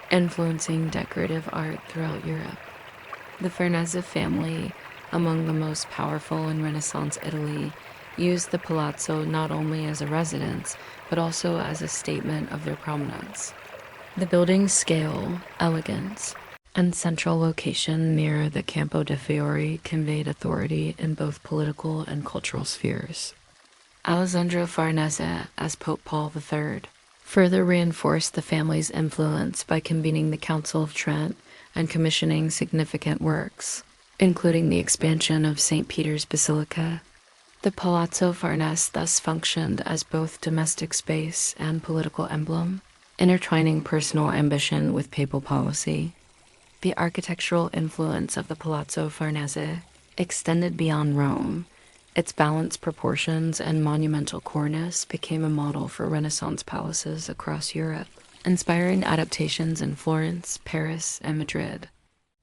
influencing decorative art throughout Europe. The Farnese family, among the most powerful in Renaissance Italy, used the palazzo not only as a residence, but also as a statement of their prominence. The building's scale, elegance, and central location near the Campo de' Fiori conveyed authority in both political and cultural spheres. Alessandro Farnese, as Pope Paul III, further reinforced the family's influence by convening the Council of Trent and commissioning significant works, including the expansion of St. Peter's Basilica. The Palazzo Farnese thus functioned as both domestic space and political emblem, intertwining personal ambition with papal policy. The architectural influence of the Palazzo Farnese extended beyond Rome. Its balanced proportions and monumental cornice became a model for Renaissance palaces across Europe, inspiring adaptations in Florence, Paris, and Madrid.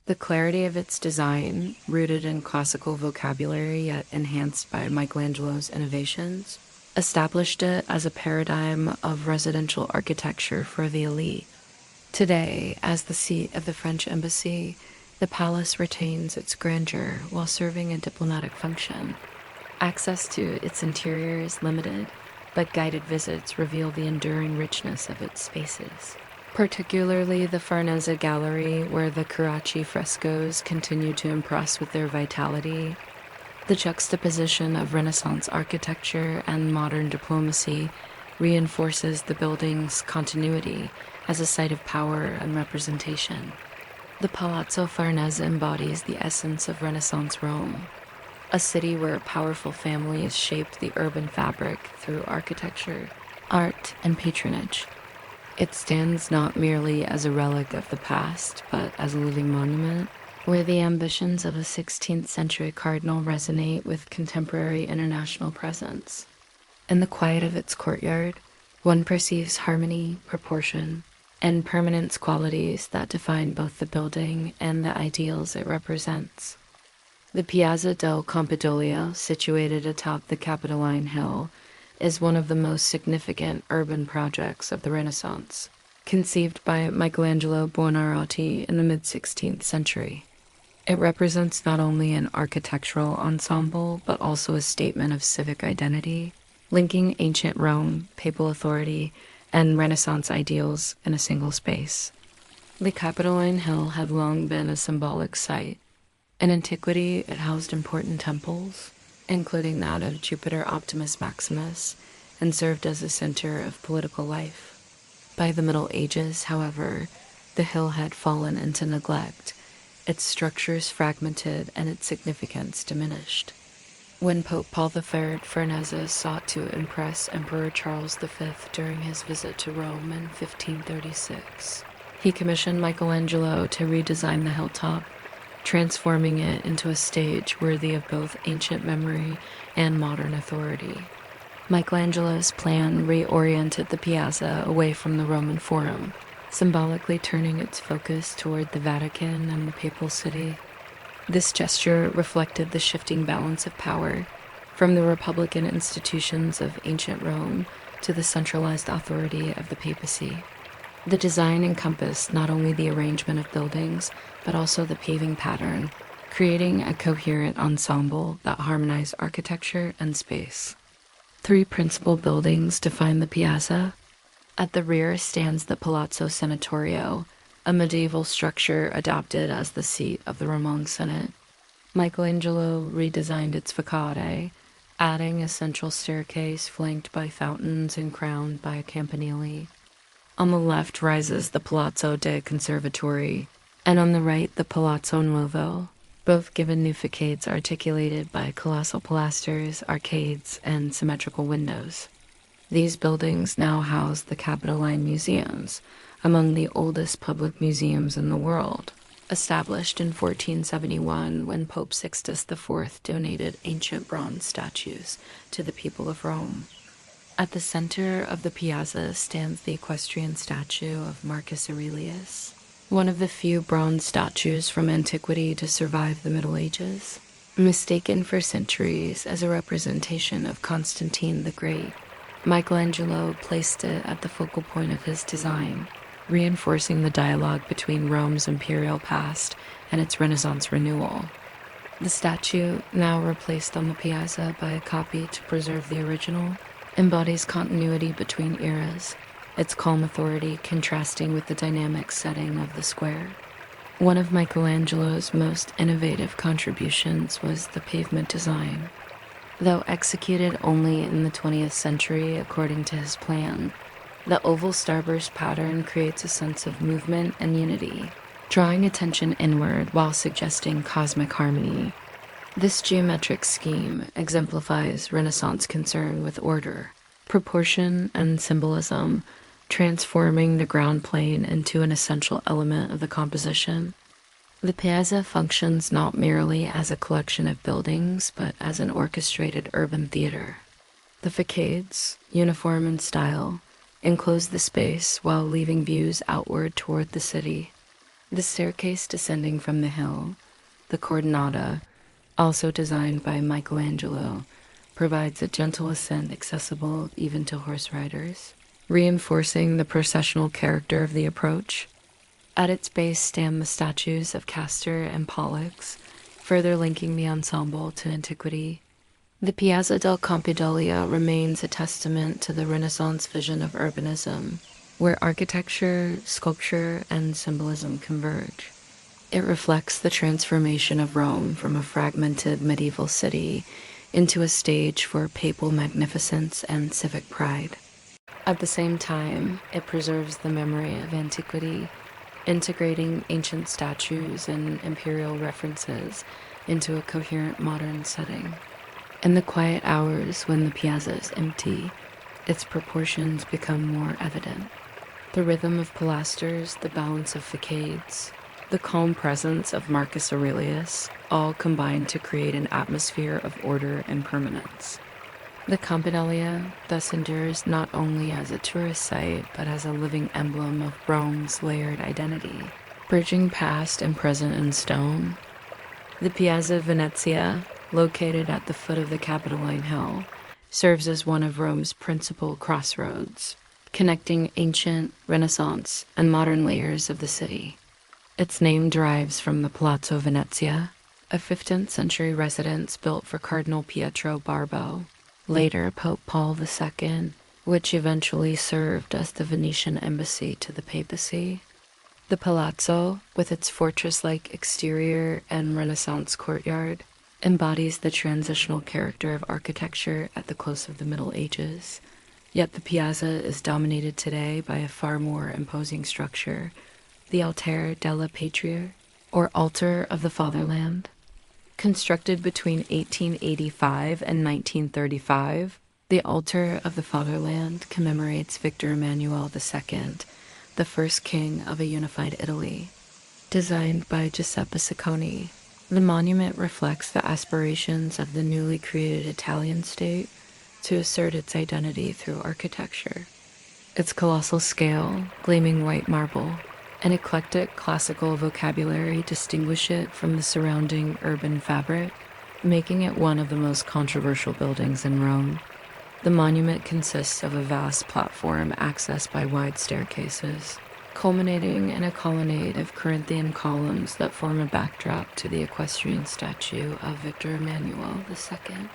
The clarity of its design, rooted in classical vocabulary yet enhanced by Michelangelo's innovations, established it as a paradigm of residential architecture for the elite. Today, as the seat of the French embassy, the palace retains its grandeur while serving a diplomatic function. Access to its interior is limited, but guided visits reveal the enduring richness of its spaces. Particularly the Farnese Gallery, where the Carracci frescoes continue to impress with their vitality. The juxtaposition of Renaissance architecture and modern diplomacy reinforces the building's continuity as a site of power and representation. The Palazzo Farnese embodies the essence of Renaissance Rome, a city where powerful families shaped the urban fabric through architecture, art, and patronage. It stands not merely as a relic of the past, but as a living monument, where the ambitions of a 16th century cardinal resonate with contemporary international presence. In the quiet of its courtyard, one perceives harmony, proportion, and permanence qualities that define both the building and the ideals it represents. The Piazza del Campidoglio, situated atop the Capitoline hill, is one of the most significant urban projects of the Renaissance, conceived by Michelangelo Buonarroti in the mid-16th century. It represents not only an architectural ensemble, but also a statement of civic identity, linking ancient Rome, papal authority, and Renaissance ideals in a single space. The Capitoline Hill had long been a symbolic site. In antiquity, it housed important temples, including that of Jupiter Optimus Maximus, and served as a center of political life. By the Middle Ages, however, the hill had fallen into neglect, its structures fragmented and its significance diminished. When Pope Paul III Farnese sought to impress Emperor Charles V during his visit to Rome in 1536, he commissioned Michelangelo to redesign the hilltop, transforming it into a stage worthy of both ancient memory and modern authority. Michelangelo's plan reoriented the piazza away from the Roman Forum, symbolically turning its focus toward the Vatican and the papal city. This gesture reflected the shifting balance of power from the republican institutions of ancient Rome to the centralized authority of the papacy. The design encompassed not only the arrangement of buildings, but also the paving pattern, creating a coherent ensemble that harmonized architecture and space. 3 principal buildings define the piazza. At the rear stands the Palazzo Senatorio, a medieval structure adopted as the seat of the Roman Senate. Michelangelo redesigned its facade, adding a central staircase flanked by fountains and crowned by a campanile. On the left rises the Palazzo dei Conservatori, and on the right the Palazzo Nuovo, both given new facades articulated by colossal pilasters, arcades, and symmetrical windows. These buildings now house the Capitoline Museums, among the oldest public museums in the world, established in 1471 when Pope Sixtus IV donated ancient bronze statues to the people of Rome. At the center of the piazza stands the equestrian statue of Marcus Aurelius, one of the few bronze statues from antiquity to survive the Middle Ages, mistaken for centuries as a representation of Constantine the Great. Michelangelo placed it at the focal point of his design, reinforcing the dialogue between Rome's imperial past and its Renaissance renewal. The statue, now replaced on the piazza by a copy to preserve the original, embodies continuity between eras, its calm authority contrasting with the dynamic setting of the square. One of Michelangelo's most innovative contributions was the pavement design. Though executed only in the 20th century according to his plan, the oval starburst pattern creates a sense of movement and unity, drawing attention inward while suggesting cosmic harmony. This geometric scheme exemplifies Renaissance concern with order, proportion, and symbolism, transforming the ground plane into an essential element of the composition. The piazza functions not merely as a collection of buildings, but as an orchestrated urban theater. The facades, uniform in style, enclose the space while leaving views outward toward the city. The staircase descending from the hill, the Coordinata, also designed by Michelangelo, provides a gentle ascent accessible even to horse riders, reinforcing the processional character of the approach. At its base stand the statues of Castor and Pollux, further linking the ensemble to antiquity. The Piazza del Campidoglio remains a testament to the Renaissance vision of urbanism, where architecture, sculpture, and symbolism converge. It reflects the transformation of Rome from a fragmented medieval city into a stage for papal magnificence and civic pride. At the same time, it preserves the memory of antiquity, integrating ancient statues and imperial references into a coherent modern setting. In the quiet hours when the piazza is empty, its proportions become more evident. The rhythm of pilasters, the balance of facades, the calm presence of Marcus Aurelius, all combined to create an atmosphere of order and permanence. The Campidoglio thus endures not only as a tourist site, but as a living emblem of Rome's layered identity, bridging past and present in stone. The Piazza Venezia, located at the foot of the Capitoline hill, serves as one of Rome's principal crossroads, connecting ancient, Renaissance, and modern layers of the city. Its name derives from the Palazzo Venezia, a 15th century residence built for Cardinal Pietro Barbo, later Pope Paul II, which eventually served as the Venetian embassy to the papacy. The palazzo, with its fortress-like exterior and Renaissance courtyard, embodies the transitional character of architecture at the close of the Middle Ages, yet the piazza is dominated today by a far more imposing structure, the Altar della Patria, or Altar of the Fatherland. Constructed between 1885 and 1935, the Altar of the Fatherland commemorates Victor Emmanuel II, the first king of a unified Italy. Designed by Giuseppe Sacconi, the monument reflects the aspirations of the newly created Italian state to assert its identity through architecture. Its colossal scale, gleaming white marble, and eclectic classical vocabulary distinguish it from the surrounding urban fabric, making it one of the most controversial buildings in Rome. The monument consists of a vast platform accessed by wide staircases, culminating in a colonnade of Corinthian columns that form a backdrop to the equestrian statue of Victor Emmanuel II.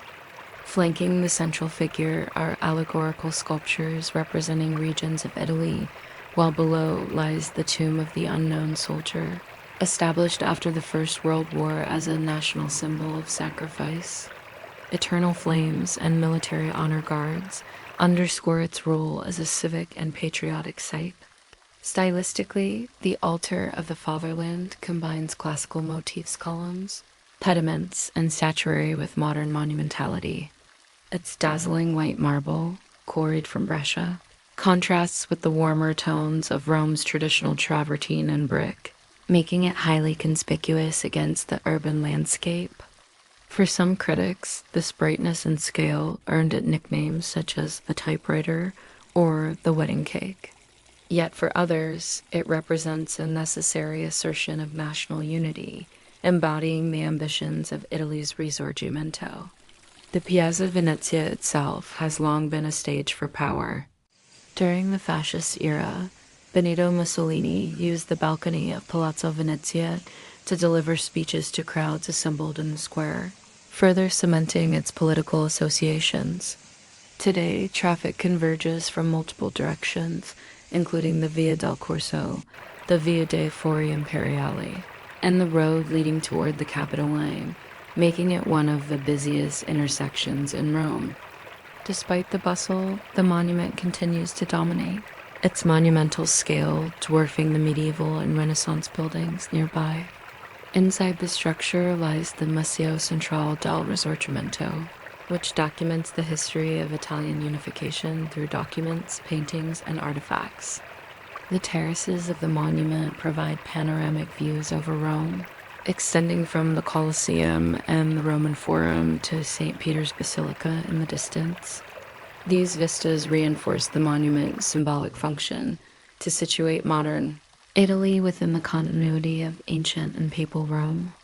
Flanking the central figure are allegorical sculptures representing regions of Italy, while below lies the tomb of the unknown soldier, established after the First World War as a national symbol of sacrifice. Eternal flames and military honor guards underscore its role as a civic and patriotic site. Stylistically, the Altar of the Fatherland combines classical motifs columns, pediments, and statuary with modern monumentality. Its dazzling white marble, quarried from Brescia, contrasts with the warmer tones of Rome's traditional travertine and brick, making it highly conspicuous against the urban landscape. For some critics, this brightness and scale earned it nicknames such as the typewriter or the wedding cake. Yet for others, it represents a necessary assertion of national unity, embodying the ambitions of Italy's Risorgimento. The Piazza Venezia itself has long been a stage for power. During the fascist era, Benito Mussolini used the balcony of Palazzo Venezia to deliver speeches to crowds assembled in the square, further cementing its political associations. Today, traffic converges from multiple directions, including the Via del Corso, the Via dei Fori Imperiali, and the road leading toward the Capitoline, making it one of the busiest intersections in Rome. Despite the bustle, the monument continues to dominate, its monumental scale dwarfing the medieval and Renaissance buildings nearby. Inside the structure lies the Museo Centrale del Risorgimento, which documents the history of Italian unification through documents, paintings, and artifacts. The terraces of the monument provide panoramic views over Rome, extending from the Colosseum and the Roman Forum to St. Peter's Basilica in the distance. These vistas reinforce the monument's symbolic function to situate modern Italy within the continuity of ancient and papal Rome.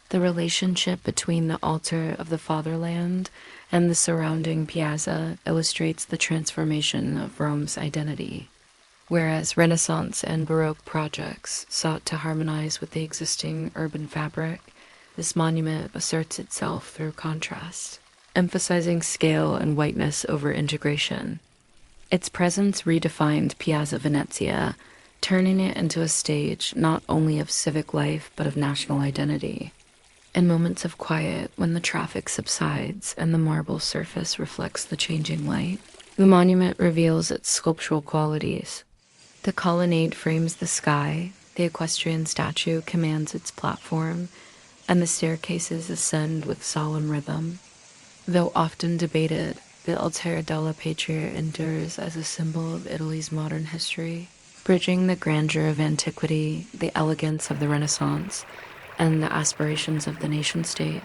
The relationship between the Altar of the Fatherland and the surrounding piazza illustrates the transformation of Rome's identity. Whereas Renaissance and Baroque projects sought to harmonize with the existing urban fabric, this monument asserts itself through contrast, emphasizing scale and whiteness over integration. Its presence redefined Piazza Venezia, turning it into a stage not only of civic life but of national identity. In moments of quiet, when the traffic subsides and the marble surface reflects the changing light, the monument reveals its sculptural qualities. The colonnade frames the sky, the equestrian statue commands its platform, and the staircases ascend with solemn rhythm. Though often debated, the Altar della Patria endures as a symbol of Italy's modern history, bridging the grandeur of antiquity, the elegance of the Renaissance, and the aspirations of the nation-state.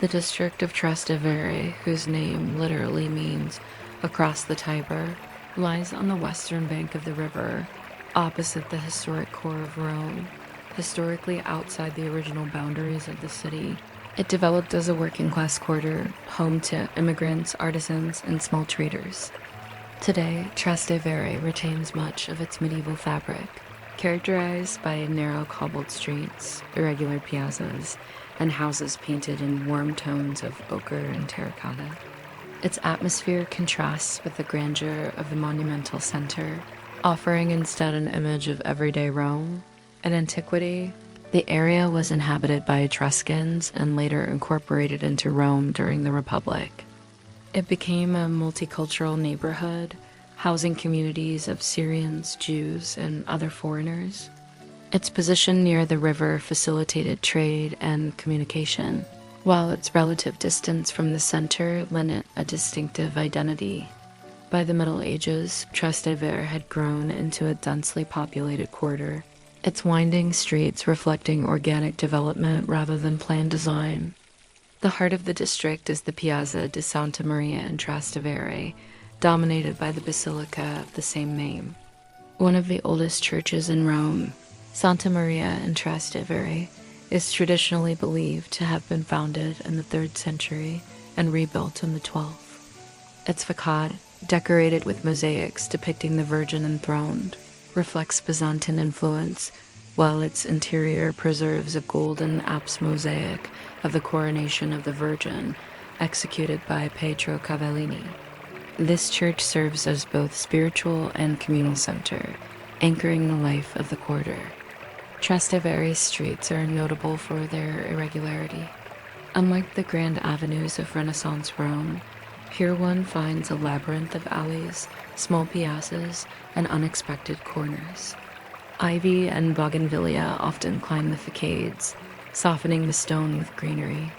The district of Trastevere, whose name literally means across the Tiber, lies on the western bank of the river, opposite the historic core of Rome, historically outside the original boundaries of the city. It developed as a working-class quarter, home to immigrants, artisans, and small traders. Today, Trastevere retains much of its medieval fabric, characterized by narrow cobbled streets, irregular piazzas, and houses painted in warm tones of ochre and terracotta. Its atmosphere contrasts with the grandeur of the monumental center, offering instead an image of everyday Rome. In antiquity, the area was inhabited by Etruscans and later incorporated into Rome during the Republic. It became a multicultural neighborhood, housing communities of Syrians, Jews, and other foreigners. Its position near the river facilitated trade and communication, while its relative distance from the center lent it a distinctive identity. By the Middle Ages, Trastevere had grown into a densely populated quarter, its winding streets reflecting organic development rather than planned design. The heart of the district is the Piazza di Santa Maria in Trastevere, dominated by the Basilica of the same name. One of the oldest churches in Rome, Santa Maria in Trastevere, is traditionally believed to have been founded in the 3rd century and rebuilt in the 12th. Its facade, decorated with mosaics depicting the Virgin enthroned, reflects Byzantine influence, while its interior preserves a golden apse mosaic of the coronation of the Virgin, executed by Pietro Cavallini. This church serves as both spiritual and communal center, anchoring the life of the quarter. Trastevere's streets are notable for their irregularity. Unlike the grand avenues of Renaissance Rome, here one finds a labyrinth of alleys, small piazzas, and unexpected corners. Ivy and bougainvillea often climb the facades, softening the stone with greenery.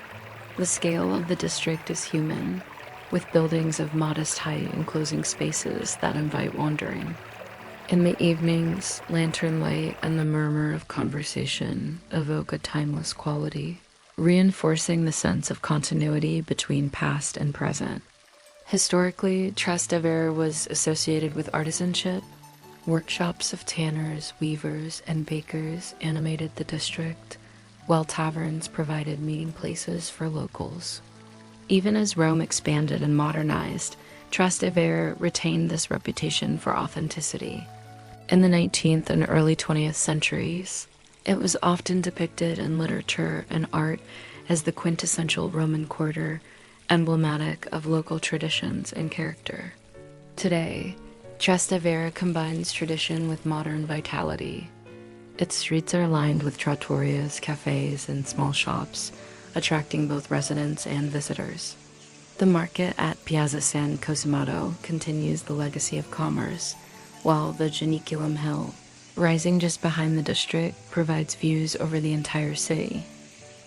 The scale of the district is human, with buildings of modest height enclosing spaces that invite wandering. In the evenings, lantern light and the murmur of conversation evoke a timeless quality, reinforcing the sense of continuity between past and present. Historically, Trastevere was associated with artisanship. Workshops of tanners, weavers, and bakers animated the district, while taverns provided meeting places for locals. Even as Rome expanded and modernized, Trastevere retained this reputation for authenticity. In the 19th and early 20th centuries, it was often depicted in literature and art as the quintessential Roman quarter, emblematic of local traditions and character. Today, Trastevere combines tradition with modern vitality. Its streets are lined with trattorias, cafes, and small shops, attracting both residents and visitors. The market at Piazza San Cosimato continues the legacy of commerce, while the Janiculum Hill, rising just behind the district, provides views over the entire city.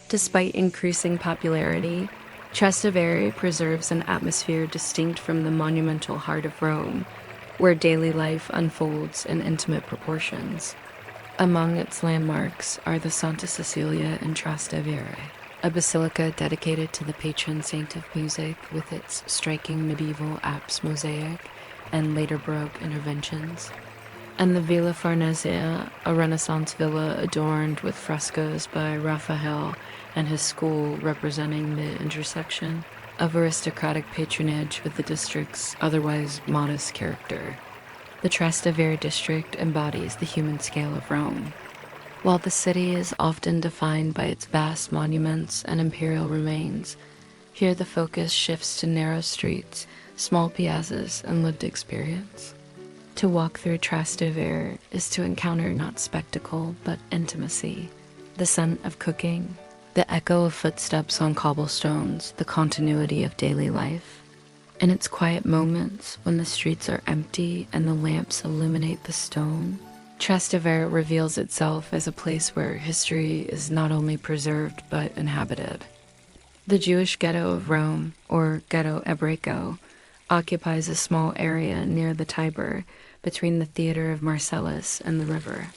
Despite increasing popularity, Trastevere preserves an atmosphere distinct from the monumental heart of Rome, where daily life unfolds in intimate proportions. Among its landmarks are the Santa Cecilia in Trastevere, a basilica dedicated to the patron saint of music with its striking medieval apse mosaic and later Baroque interventions, and the Villa Farnesia, a Renaissance villa adorned with frescoes by Raphael and his school representing the intersection of aristocratic patronage with the district's otherwise modest character. The Trastevere district embodies the human scale of Rome. While the city is often defined by its vast monuments and imperial remains, here the focus shifts to narrow streets, small piazzas, and lived experience. To walk through Trastevere is to encounter not spectacle, but intimacy, the scent of cooking, the echo of footsteps on cobblestones, the continuity of daily life. In its quiet moments, when the streets are empty and the lamps illuminate the stone, Trastevere reveals itself as a place where history is not only preserved but inhabited. The Jewish ghetto of Rome, or Ghetto Ebraico, occupies a small area near the Tiber, between the theater of Marcellus and the river.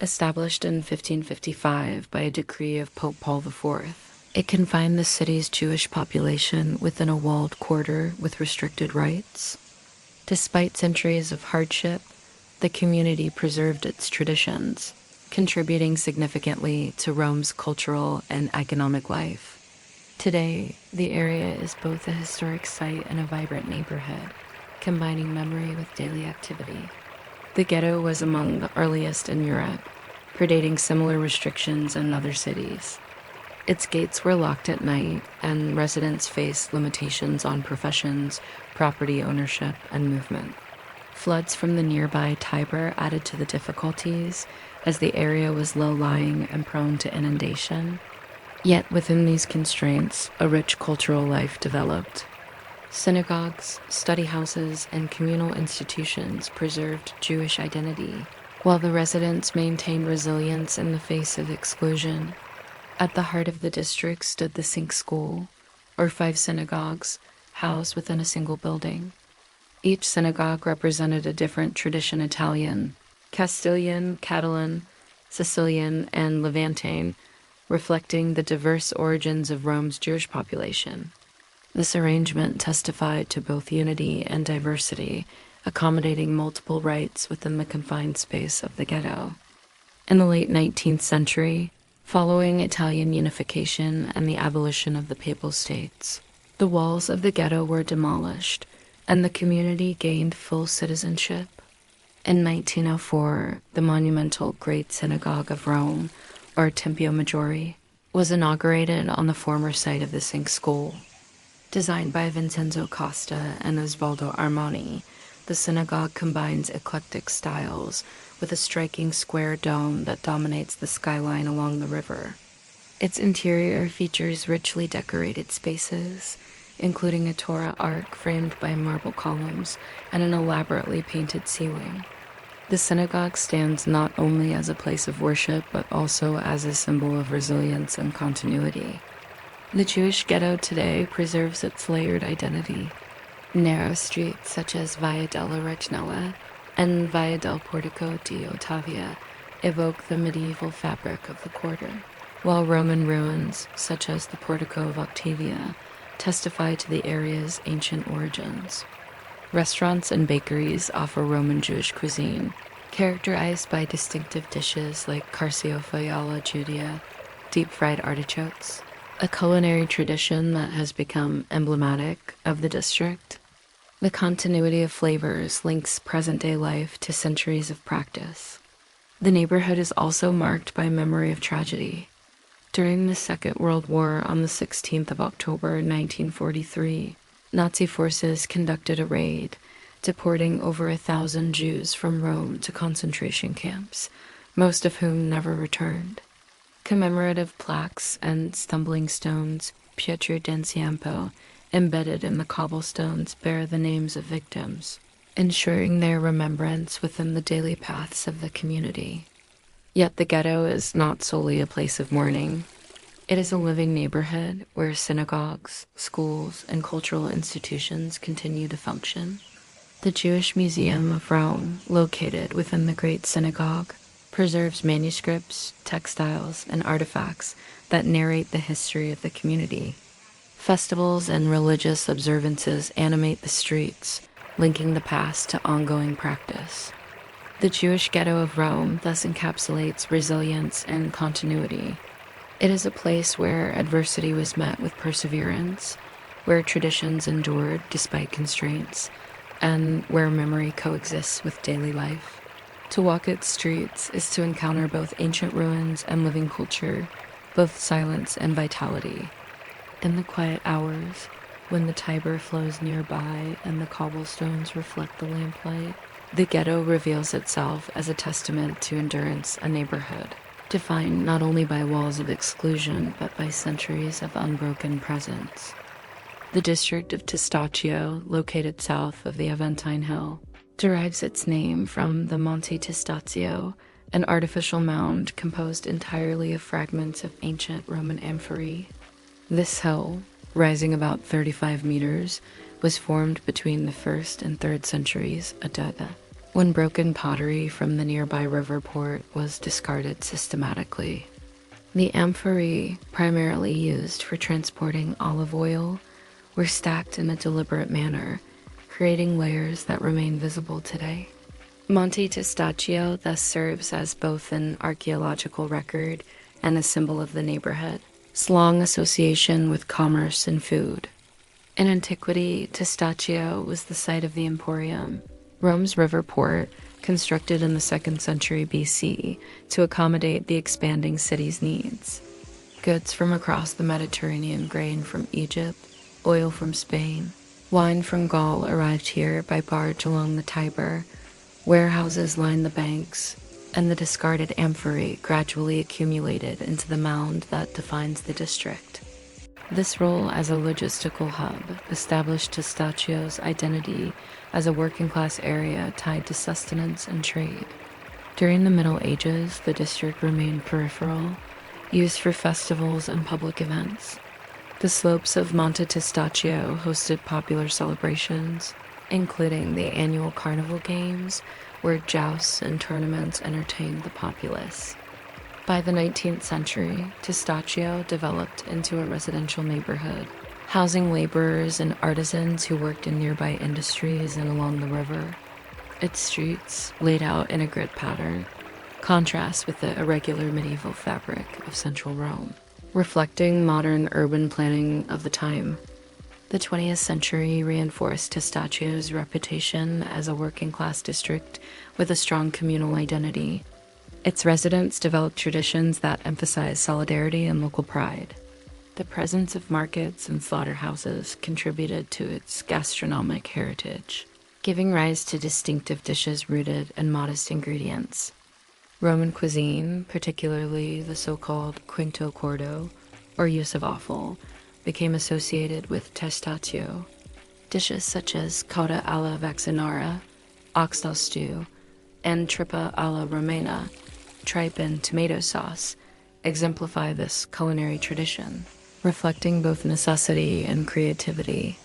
Established in 1555 by a decree of Pope Paul IV, it confined the city's Jewish population within a walled quarter with restricted rights. Despite centuries of hardship, the community preserved its traditions, contributing significantly to Rome's cultural and economic life. Today, the area is both a historic site and a vibrant neighborhood, combining memory with daily activity. The ghetto was among the earliest in Europe, predating similar restrictions in other cities. Its gates were locked at night, and residents faced limitations on professions, property ownership, and movement. Floods from the nearby Tiber added to the difficulties, as the area was low-lying and prone to inundation. Yet within these constraints, a rich cultural life developed. Synagogues, study houses, and communal institutions preserved Jewish identity, while the residents maintained resilience in the face of exclusion. At the heart of the district stood the Cinque School, or 5 synagogues, housed within a single building. Each synagogue represented a different tradition: Italian, Castilian, Catalan, Sicilian, and Levantine, reflecting the diverse origins of Rome's Jewish population. This arrangement testified to both unity and diversity, accommodating multiple rites within the confined space of the ghetto. In the late 19th century, following Italian unification and the abolition of the Papal States, the walls of the ghetto were demolished, and the community gained full citizenship. In 1904, the monumental Great Synagogue of Rome, or Tempio Maggiore, was inaugurated on the former site of the Cinque School. Designed by Vincenzo Costa and Osvaldo Armani, the synagogue combines eclectic styles with a striking square dome that dominates the skyline along the river. Its interior features richly decorated spaces, including a Torah ark framed by marble columns and an elaborately painted ceiling. The synagogue stands not only as a place of worship, but also as a symbol of resilience and continuity. The Jewish ghetto today preserves its layered identity. Narrow streets such as Via della Regnella and Via del Portico di Ottavia evoke the medieval fabric of the quarter, while Roman ruins, such as the Portico of Octavia, testify to the area's ancient origins. Restaurants and bakeries offer Roman Jewish cuisine, characterized by distinctive dishes like carciofa alla Judea, deep-fried artichokes, a culinary tradition that has become emblematic of the district. The continuity of flavors links present-day life to centuries of practice. The neighborhood is also marked by memory of tragedy. During the Second World War on the 16th of October 1943, Nazi forces conducted a raid, deporting over 1,000 Jews from Rome to concentration camps, most of whom never returned. Commemorative plaques and stumbling stones, pietre d'inciampo, embedded in the cobblestones bear the names of victims, ensuring their remembrance within the daily paths of the community. Yet the ghetto is not solely a place of mourning. It is a living neighborhood where synagogues, schools, and cultural institutions continue to function. The Jewish Museum of Rome, located within the Great Synagogue, preserves manuscripts, textiles, and artifacts that narrate the history of the community. Festivals and religious observances animate the streets, linking the past to ongoing practice. The Jewish ghetto of Rome thus encapsulates resilience and continuity. It is a place where adversity was met with perseverance, where traditions endured despite constraints, and where memory coexists with daily life. To walk its streets is to encounter both ancient ruins and living culture, both silence and vitality. In the quiet hours, when the Tiber flows nearby and the cobblestones reflect the lamplight, the ghetto reveals itself as a testament to endurance, a neighborhood defined not only by walls of exclusion, but by centuries of unbroken presence. The district of Testaccio, located south of the Aventine Hill, derives its name from the Monte Testaccio, an artificial mound composed entirely of fragments of ancient Roman amphorae. This hill, rising about 35 meters, was formed between the 1st and 3rd centuries AD. when broken pottery from the nearby river port was discarded systematically. The amphorae, primarily used for transporting olive oil, were stacked in a deliberate manner, creating layers that remain visible today. Monte Testaccio thus serves as both an archaeological record and a symbol of the neighborhood's long association with commerce and food. In antiquity, Testaccio was the site of the Emporium, Rome's river port, constructed in the 2nd century BC to accommodate the expanding city's needs. Goods from across the Mediterranean, grain from Egypt, oil from Spain, wine from Gaul arrived here by barge along the Tiber. Warehouses lined the banks, and the discarded amphorae gradually accumulated into the mound that defines the district. This role as a logistical hub established Testaccio's identity as a working-class area tied to sustenance and trade. During the Middle Ages, the district remained peripheral, used for festivals and public events. The slopes of Monte Testaccio hosted popular celebrations, including the annual carnival games, where jousts and tournaments entertained the populace. By the 19th century, Testaccio developed into a residential neighborhood, housing laborers and artisans who worked in nearby industries and along the river. Its streets, laid out in a grid pattern, contrast with the irregular medieval fabric of central Rome, reflecting modern urban planning of the time. The 20th century reinforced Testaccio's reputation as a working-class district with a strong communal identity. Its residents developed traditions that emphasize solidarity and local pride. The presence of markets and slaughterhouses contributed to its gastronomic heritage, giving rise to distinctive dishes rooted in modest ingredients. Roman cuisine, particularly the so-called quinto cordo, or use of offal, became associated with Testaccio. Dishes such as cauda alla vaccinara, oxtail stew, and trippa alla romana, tripe and tomato sauce, exemplify this culinary tradition, reflecting both necessity and creativity.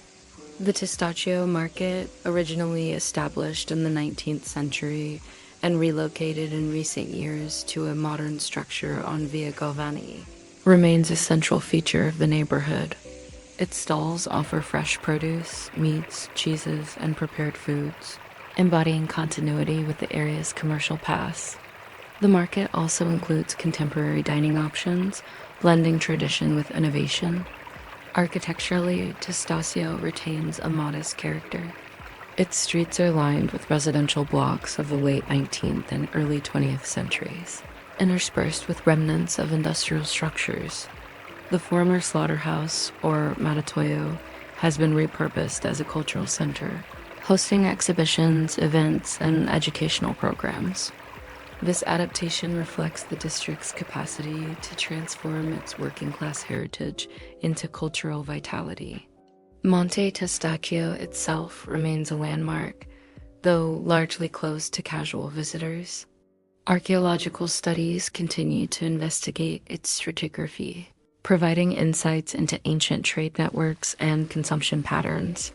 The Testaccio market, originally established in the 19th century and relocated in recent years to a modern structure on Via Galvani, remains a central feature of the neighborhood. Its stalls offer fresh produce, meats, cheeses, and prepared foods, embodying continuity with the area's commercial past. The market also includes contemporary dining options, blending tradition with innovation. Architecturally, Testaccio retains a modest character. Its streets are lined with residential blocks of the late 19th and early 20th centuries, interspersed with remnants of industrial structures. The former slaughterhouse, or Monotone, has been repurposed as a cultural center, hosting exhibitions, events, and educational programs. This adaptation reflects the district's capacity to transform its working-class heritage into cultural vitality. Monte Testaccio itself remains a landmark, though largely closed to casual visitors. Archaeological studies continue to investigate its stratigraphy, providing insights into ancient trade networks and consumption patterns.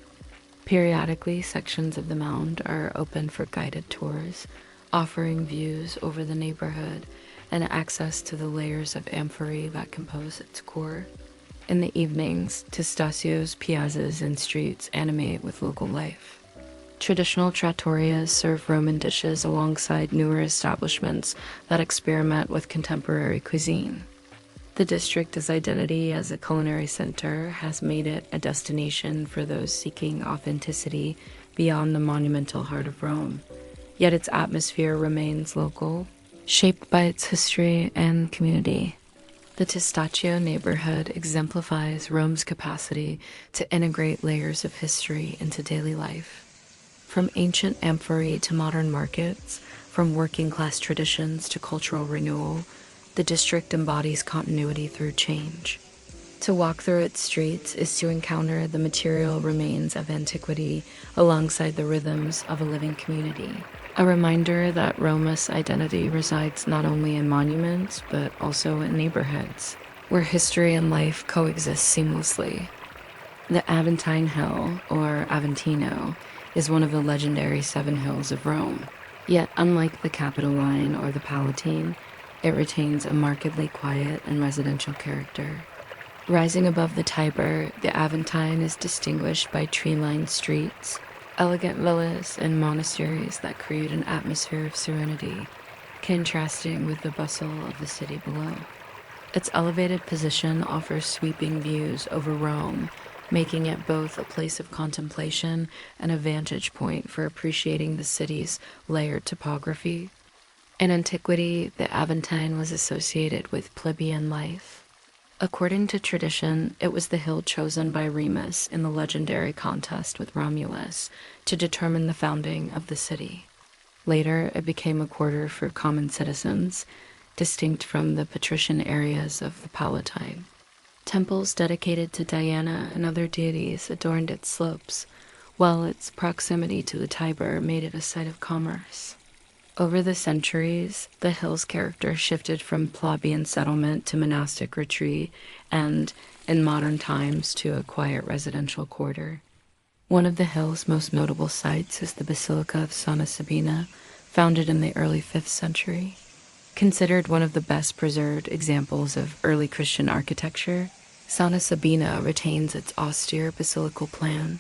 Periodically, sections of the mound are open for guided tours, offering views over the neighborhood and access to the layers of amphorae that compose its core. In the evenings, Testaccio's piazzas and streets animate with local life. Traditional trattorias serve Roman dishes alongside newer establishments that experiment with contemporary cuisine. The district's identity as a culinary center has made it a destination for those seeking authenticity beyond the monumental heart of Rome. Yet its atmosphere remains local, shaped by its history and community. The Testaccio neighborhood exemplifies Rome's capacity to integrate layers of history into daily life. From ancient amphorae to modern markets, from working-class traditions to cultural renewal, the district embodies continuity through change. To walk through its streets is to encounter the material remains of antiquity alongside the rhythms of a living community. A reminder that Roma's identity resides not only in monuments, but also in neighborhoods, where history and life coexist seamlessly. The Aventine Hill, or Aventino, is one of the legendary 7 hills of Rome, Yet, unlike the Capitoline or the Palatine, it retains a markedly quiet and residential character. Rising above the Tiber, the Aventine is distinguished by tree-lined streets, elegant villas, and monasteries that create an atmosphere of serenity, contrasting with the bustle of the city below. Its elevated position offers sweeping views over Rome, making it both a place of contemplation and a vantage point for appreciating the city's layered topography. In antiquity, the Aventine was associated with plebeian life. According to tradition, it was the hill chosen by Remus in the legendary contest with Romulus to determine the founding of the city. Later, it became a quarter for common citizens, distinct from the patrician areas of the Palatine. Temples dedicated to Diana and other deities adorned its slopes, while its proximity to the Tiber made it a site of commerce. Over the centuries, the hill's character shifted from plebeian settlement to monastic retreat and, in modern times, to a quiet residential quarter. One of the hill's most notable sites is the Basilica of Santa Sabina, founded in the early 5th century. Considered one of the best preserved examples of early Christian architecture, Santa Sabina retains its austere basilical plan,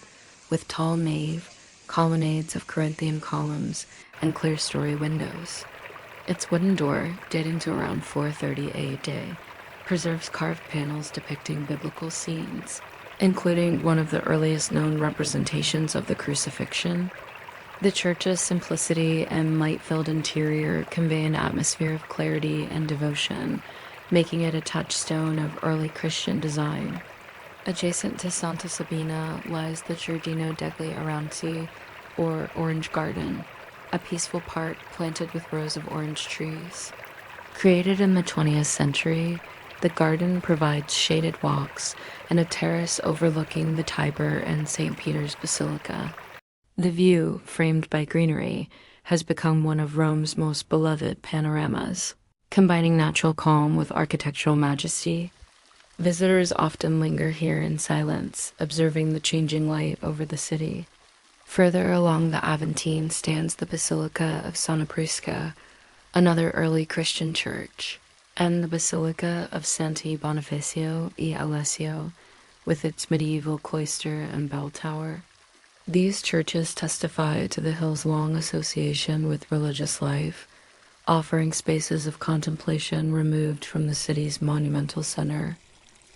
with tall nave, colonnades of Corinthian columns, and clerestory windows. Its wooden door, dating to around 430 AD, preserves carved panels depicting biblical scenes, including one of the earliest known representations of the crucifixion. The church's simplicity and light-filled interior convey an atmosphere of clarity and devotion, making it a touchstone of early Christian design. Adjacent to Santa Sabina lies the Giardino degli Aranci, or Orange Garden, a peaceful park planted with rows of orange trees. Created in the 20th century, the garden provides shaded walks and a terrace overlooking the Tiber and St. Peter's Basilica. The view, framed by greenery, has become one of Rome's most beloved panoramas, combining natural calm with architectural majesty. Visitors often linger here in silence, observing the changing light over the city. Further along the Aventine stands the Basilica of Santa Prisca, another early Christian church, and the Basilica of Santi Bonifacio e Alessio, with its medieval cloister and bell tower. These churches testify to the hill's long association with religious life, offering spaces of contemplation removed from the city's monumental center.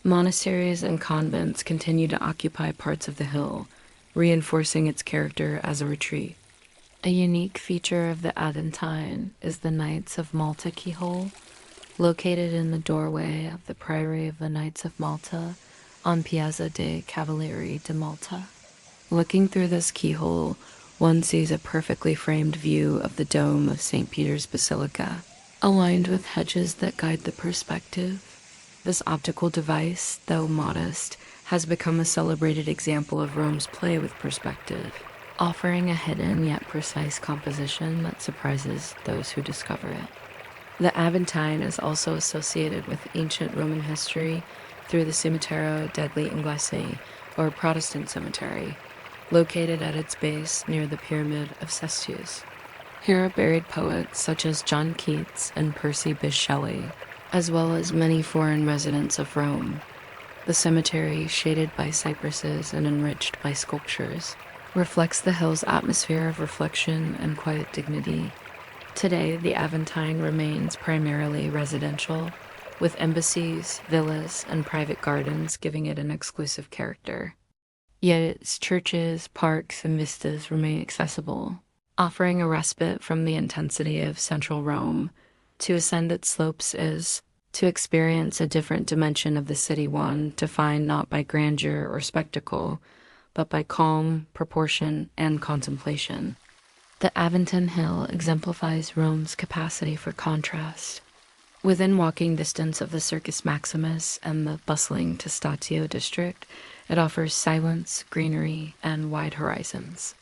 Monasteries and convents continue to occupy parts of the hill, reinforcing its character as a retreat. A unique feature of the Aventine is the Knights of Malta keyhole, located in the doorway of the Priory of the Knights of Malta on Piazza dei Cavalieri di Malta. Looking through this keyhole, one sees a perfectly framed view of the dome of St. Peter's Basilica, aligned with hedges that guide the perspective. This optical device, though modest, has become a celebrated example of Rome's play with perspective, offering a hidden yet precise composition that surprises those who discover it. The Aventine is also associated with ancient Roman history through the Cimitero degli Inglesi, or Protestant cemetery, located at its base near the Pyramid of Cestius. Here are buried poets such as John Keats and Percy Bysshe Shelley, as well as many foreign residents of Rome. The cemetery, shaded by cypresses and enriched by sculptures, reflects the hill's atmosphere of reflection and quiet dignity. Today, the Aventine remains primarily residential, with embassies, villas, and private gardens giving it an exclusive character. Yet its churches, parks, and vistas remain accessible, offering a respite from the intensity of central Rome. To ascend its slopes is to experience a different dimension of the city, one defined not by grandeur or spectacle, but by calm, proportion, and contemplation. The Aventine Hill exemplifies Rome's capacity for contrast. Within walking distance of the Circus Maximus and the bustling Testaccio district, it offers silence, greenery, and wide horizons.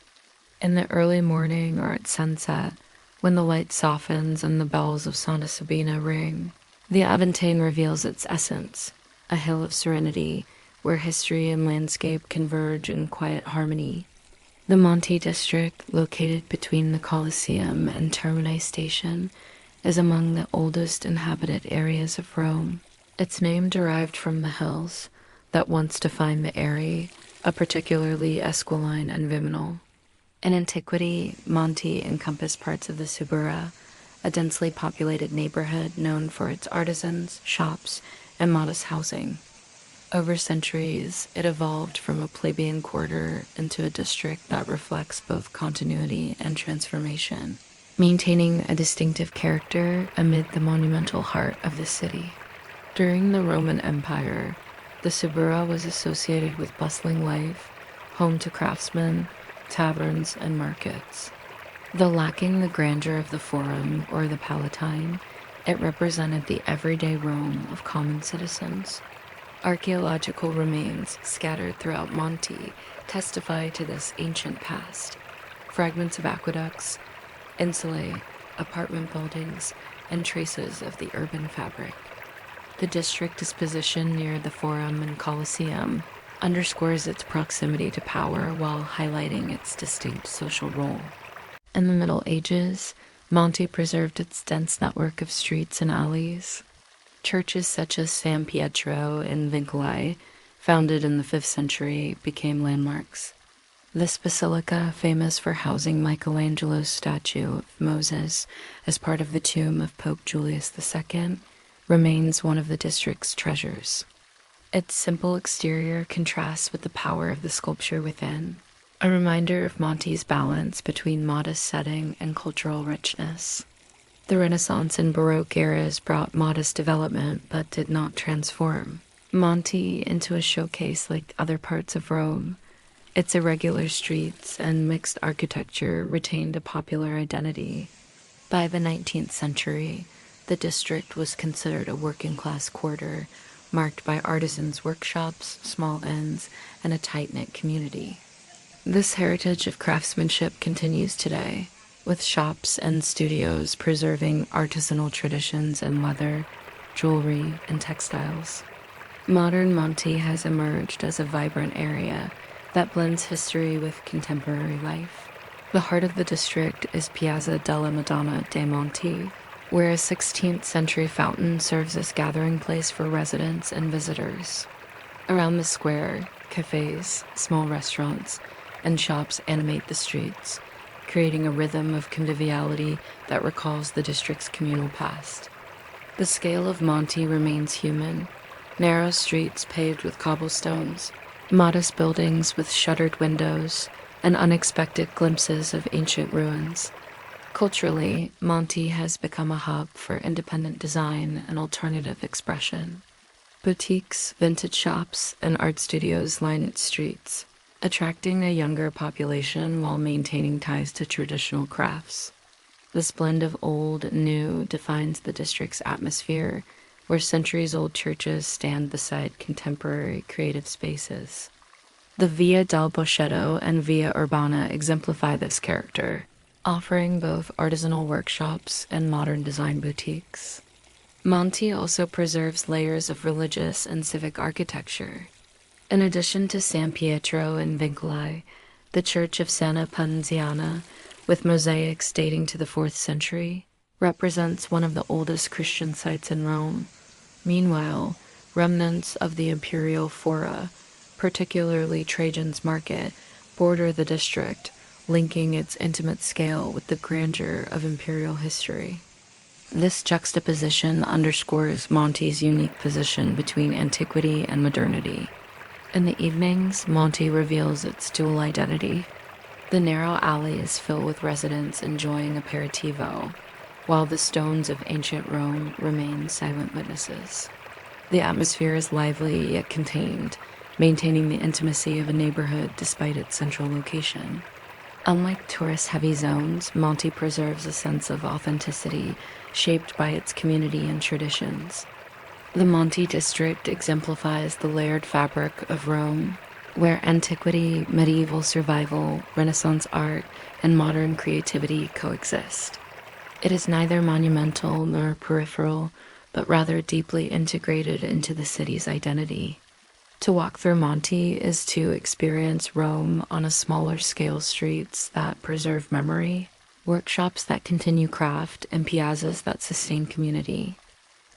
In the early morning or at sunset, when the light softens and the bells of Santa Sabina ring, the Aventine reveals its essence, a hill of serenity where history and landscape converge in quiet harmony. The Monte district, located between the Colosseum and Termini Station, is among the oldest inhabited areas of Rome. Its name derived from the hills that once defined the area, a particularly Esquiline and Viminal. In antiquity, Monte encompassed parts of the Suburra, a densely populated neighborhood known for its artisans, shops, and modest housing. Over centuries, it evolved from a plebeian quarter into a district that reflects both continuity and transformation, maintaining a distinctive character amid the monumental heart of the city. During the Roman Empire, the Suburra was associated with bustling life, home to craftsmen, taverns, and markets. Though lacking the grandeur of the Forum or the Palatine, it represented the everyday Rome of common citizens. Archaeological remains scattered throughout Monte testify to this ancient past. Fragments of aqueducts, insulae, apartment buildings, and traces of the urban fabric. The district is positioned near the Forum and Colosseum, underscores its proximity to power while highlighting its distinct social role. In the Middle Ages, Monte preserved its dense network of streets and alleys. Churches such as San Pietro in Vincoli, founded in the 5th century, became landmarks. This basilica, famous for housing Michelangelo's statue of Moses as part of the tomb of Pope Julius II, remains one of the district's treasures. Its simple exterior contrasts with the power of the sculpture within, a reminder of Monte's balance between modest setting and cultural richness. The Renaissance and Baroque eras brought modest development but did not transform Monte into a showcase like other parts of Rome. Its irregular streets and mixed architecture retained a popular identity. By the 19th century, the district was considered a working-class quarter, marked by artisans' workshops, small inns, and a tight-knit community. This heritage of craftsmanship continues today, with shops and studios preserving artisanal traditions in leather, jewelry, and textiles. Modern Monte has emerged as a vibrant area that blends history with contemporary life. The heart of the district is Piazza della Madonna dei Monti, where a 16th century fountain serves as gathering place for residents and visitors. Around the square, cafes, small restaurants, and shops animate the streets, creating a rhythm of conviviality that recalls the district's communal past. The scale of Monte remains human: narrow streets paved with cobblestones, modest buildings with shuttered windows, and unexpected glimpses of ancient ruins. Culturally, Monte has become a hub for independent design and alternative expression. Boutiques, vintage shops, and art studios line its streets, attracting a younger population while maintaining ties to traditional crafts. This blend of old and new defines the district's atmosphere, where centuries-old churches stand beside contemporary creative spaces. The Via del Boschetto and Via Urbana exemplify this character, offering both artisanal workshops and modern design boutiques. Monte also preserves layers of religious and civic architecture. In addition to San Pietro and Vincoli, the Church of Santa Panziana, with mosaics dating to the 4th century, represents one of the oldest Christian sites in Rome. Meanwhile, remnants of the Imperial Fora, particularly Trajan's Market, border the district, linking its intimate scale with the grandeur of imperial history. This juxtaposition underscores Monte's unique position between antiquity and modernity. In the evenings, Monte reveals its dual identity. The narrow alleys fill with residents enjoying aperitivo, while the stones of ancient Rome remain silent witnesses. The atmosphere is lively yet contained, maintaining the intimacy of a neighborhood despite its central location. Unlike tourist-heavy zones, Monte preserves a sense of authenticity shaped by its community and traditions. The Monte district exemplifies the layered fabric of Rome, where antiquity, medieval survival, Renaissance art, and modern creativity coexist. It is neither monumental nor peripheral, but rather deeply integrated into the city's identity. To walk through Monte is to experience Rome on a smaller scale, streets that preserve memory, workshops that continue craft, and piazzas that sustain community.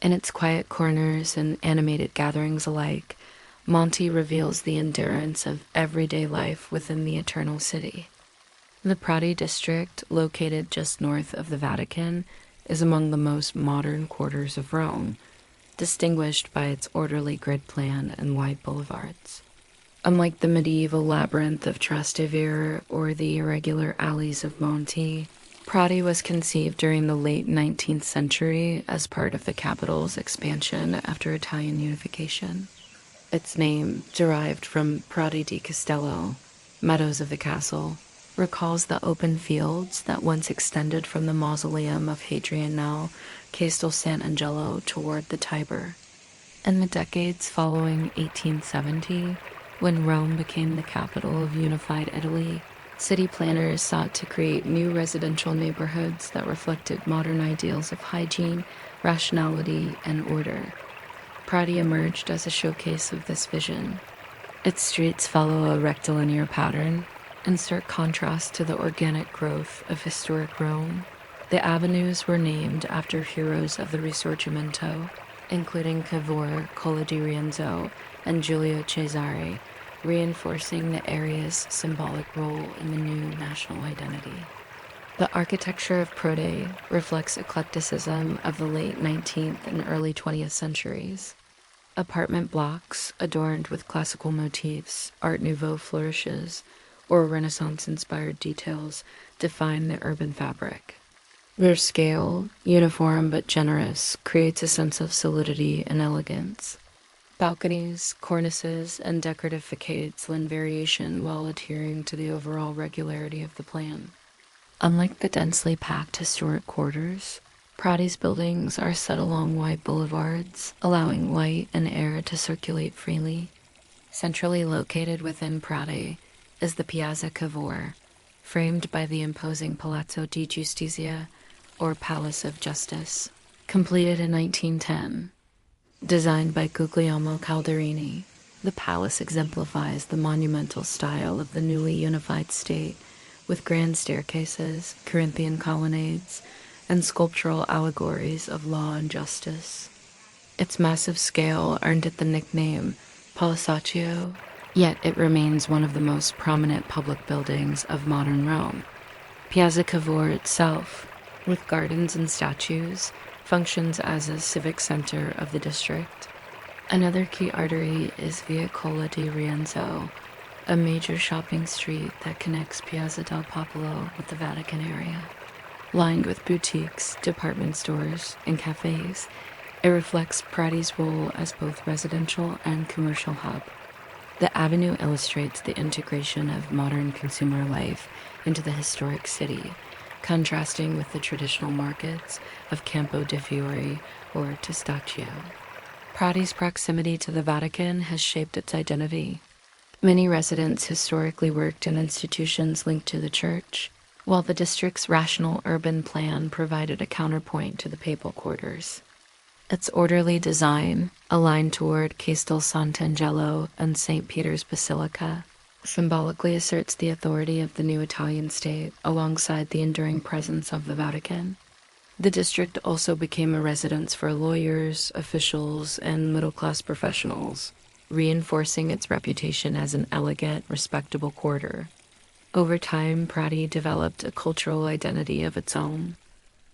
In its quiet corners and animated gatherings alike, Monte reveals the endurance of everyday life within the eternal city. The Prati district, located just north of the Vatican, is among the most modern quarters of Rome, distinguished by its orderly grid plan and wide boulevards. Unlike the medieval labyrinth of Trastevere or the irregular alleys of Monte, Prati was conceived during the late 19th century as part of the capital's expansion after Italian unification. Its name, derived from Prati di Castello, meadows of the castle, recalls the open fields that once extended from the mausoleum of Hadrian, now Castel Sant'Angelo, toward the Tiber. In the decades following 1870, when Rome became the capital of unified Italy, city planners sought to create new residential neighborhoods that reflected modern ideals of hygiene, rationality, and order. Prati emerged as a showcase of this vision. Its streets follow a rectilinear pattern, in stark contrast to the organic growth of historic Rome. The avenues were named after heroes of the Risorgimento, including Cavour, Cola di Rienzo, and Giulio Cesare, reinforcing the area's symbolic role in the new national identity. The architecture of Prati reflects eclecticism of the late 19th and early 20th centuries. Apartment blocks adorned with classical motifs, Art Nouveau flourishes, or Renaissance-inspired details define the urban fabric. Their scale, uniform but generous, creates a sense of solidity and elegance. Balconies, cornices, and decorative facades lend variation while adhering to the overall regularity of the plan. Unlike the densely packed historic quarters, Prati's buildings are set along wide boulevards, allowing light and air to circulate freely. Centrally located within Prati is the Piazza Cavour, framed by the imposing Palazzo di Giustizia, or Palace of Justice, completed in 1910. Designed by Guglielmo Calderini, the palace exemplifies the monumental style of the newly unified state, with grand staircases, Corinthian colonnades, and sculptural allegories of law and justice. Its massive scale earned it the nickname Palazzaccio, yet it remains one of the most prominent public buildings of modern Rome. Piazza Cavour itself, with gardens and statues, functions as a civic center of the district. Another key artery is Via Cola di Rienzo, a major shopping street that connects Piazza del Popolo with the Vatican area. Lined with boutiques, department stores, and cafes, it reflects Prati's role as both residential and commercial hub. The avenue illustrates the integration of modern consumer life into the historic city, contrasting with the traditional markets of Campo de Fiori or Testaccio. Prati's proximity to the Vatican has shaped its identity. Many residents historically worked in institutions linked to the church, while the district's rational urban plan provided a counterpoint to the papal quarters. Its orderly design, aligned toward Castel Sant'Angelo and St. Peter's Basilica, symbolically asserts the authority of the new Italian state alongside the enduring presence of the Vatican. The district also became a residence for lawyers, officials, and middle-class professionals, reinforcing its reputation as an elegant, respectable quarter. Over time, Prati developed a cultural identity of its own.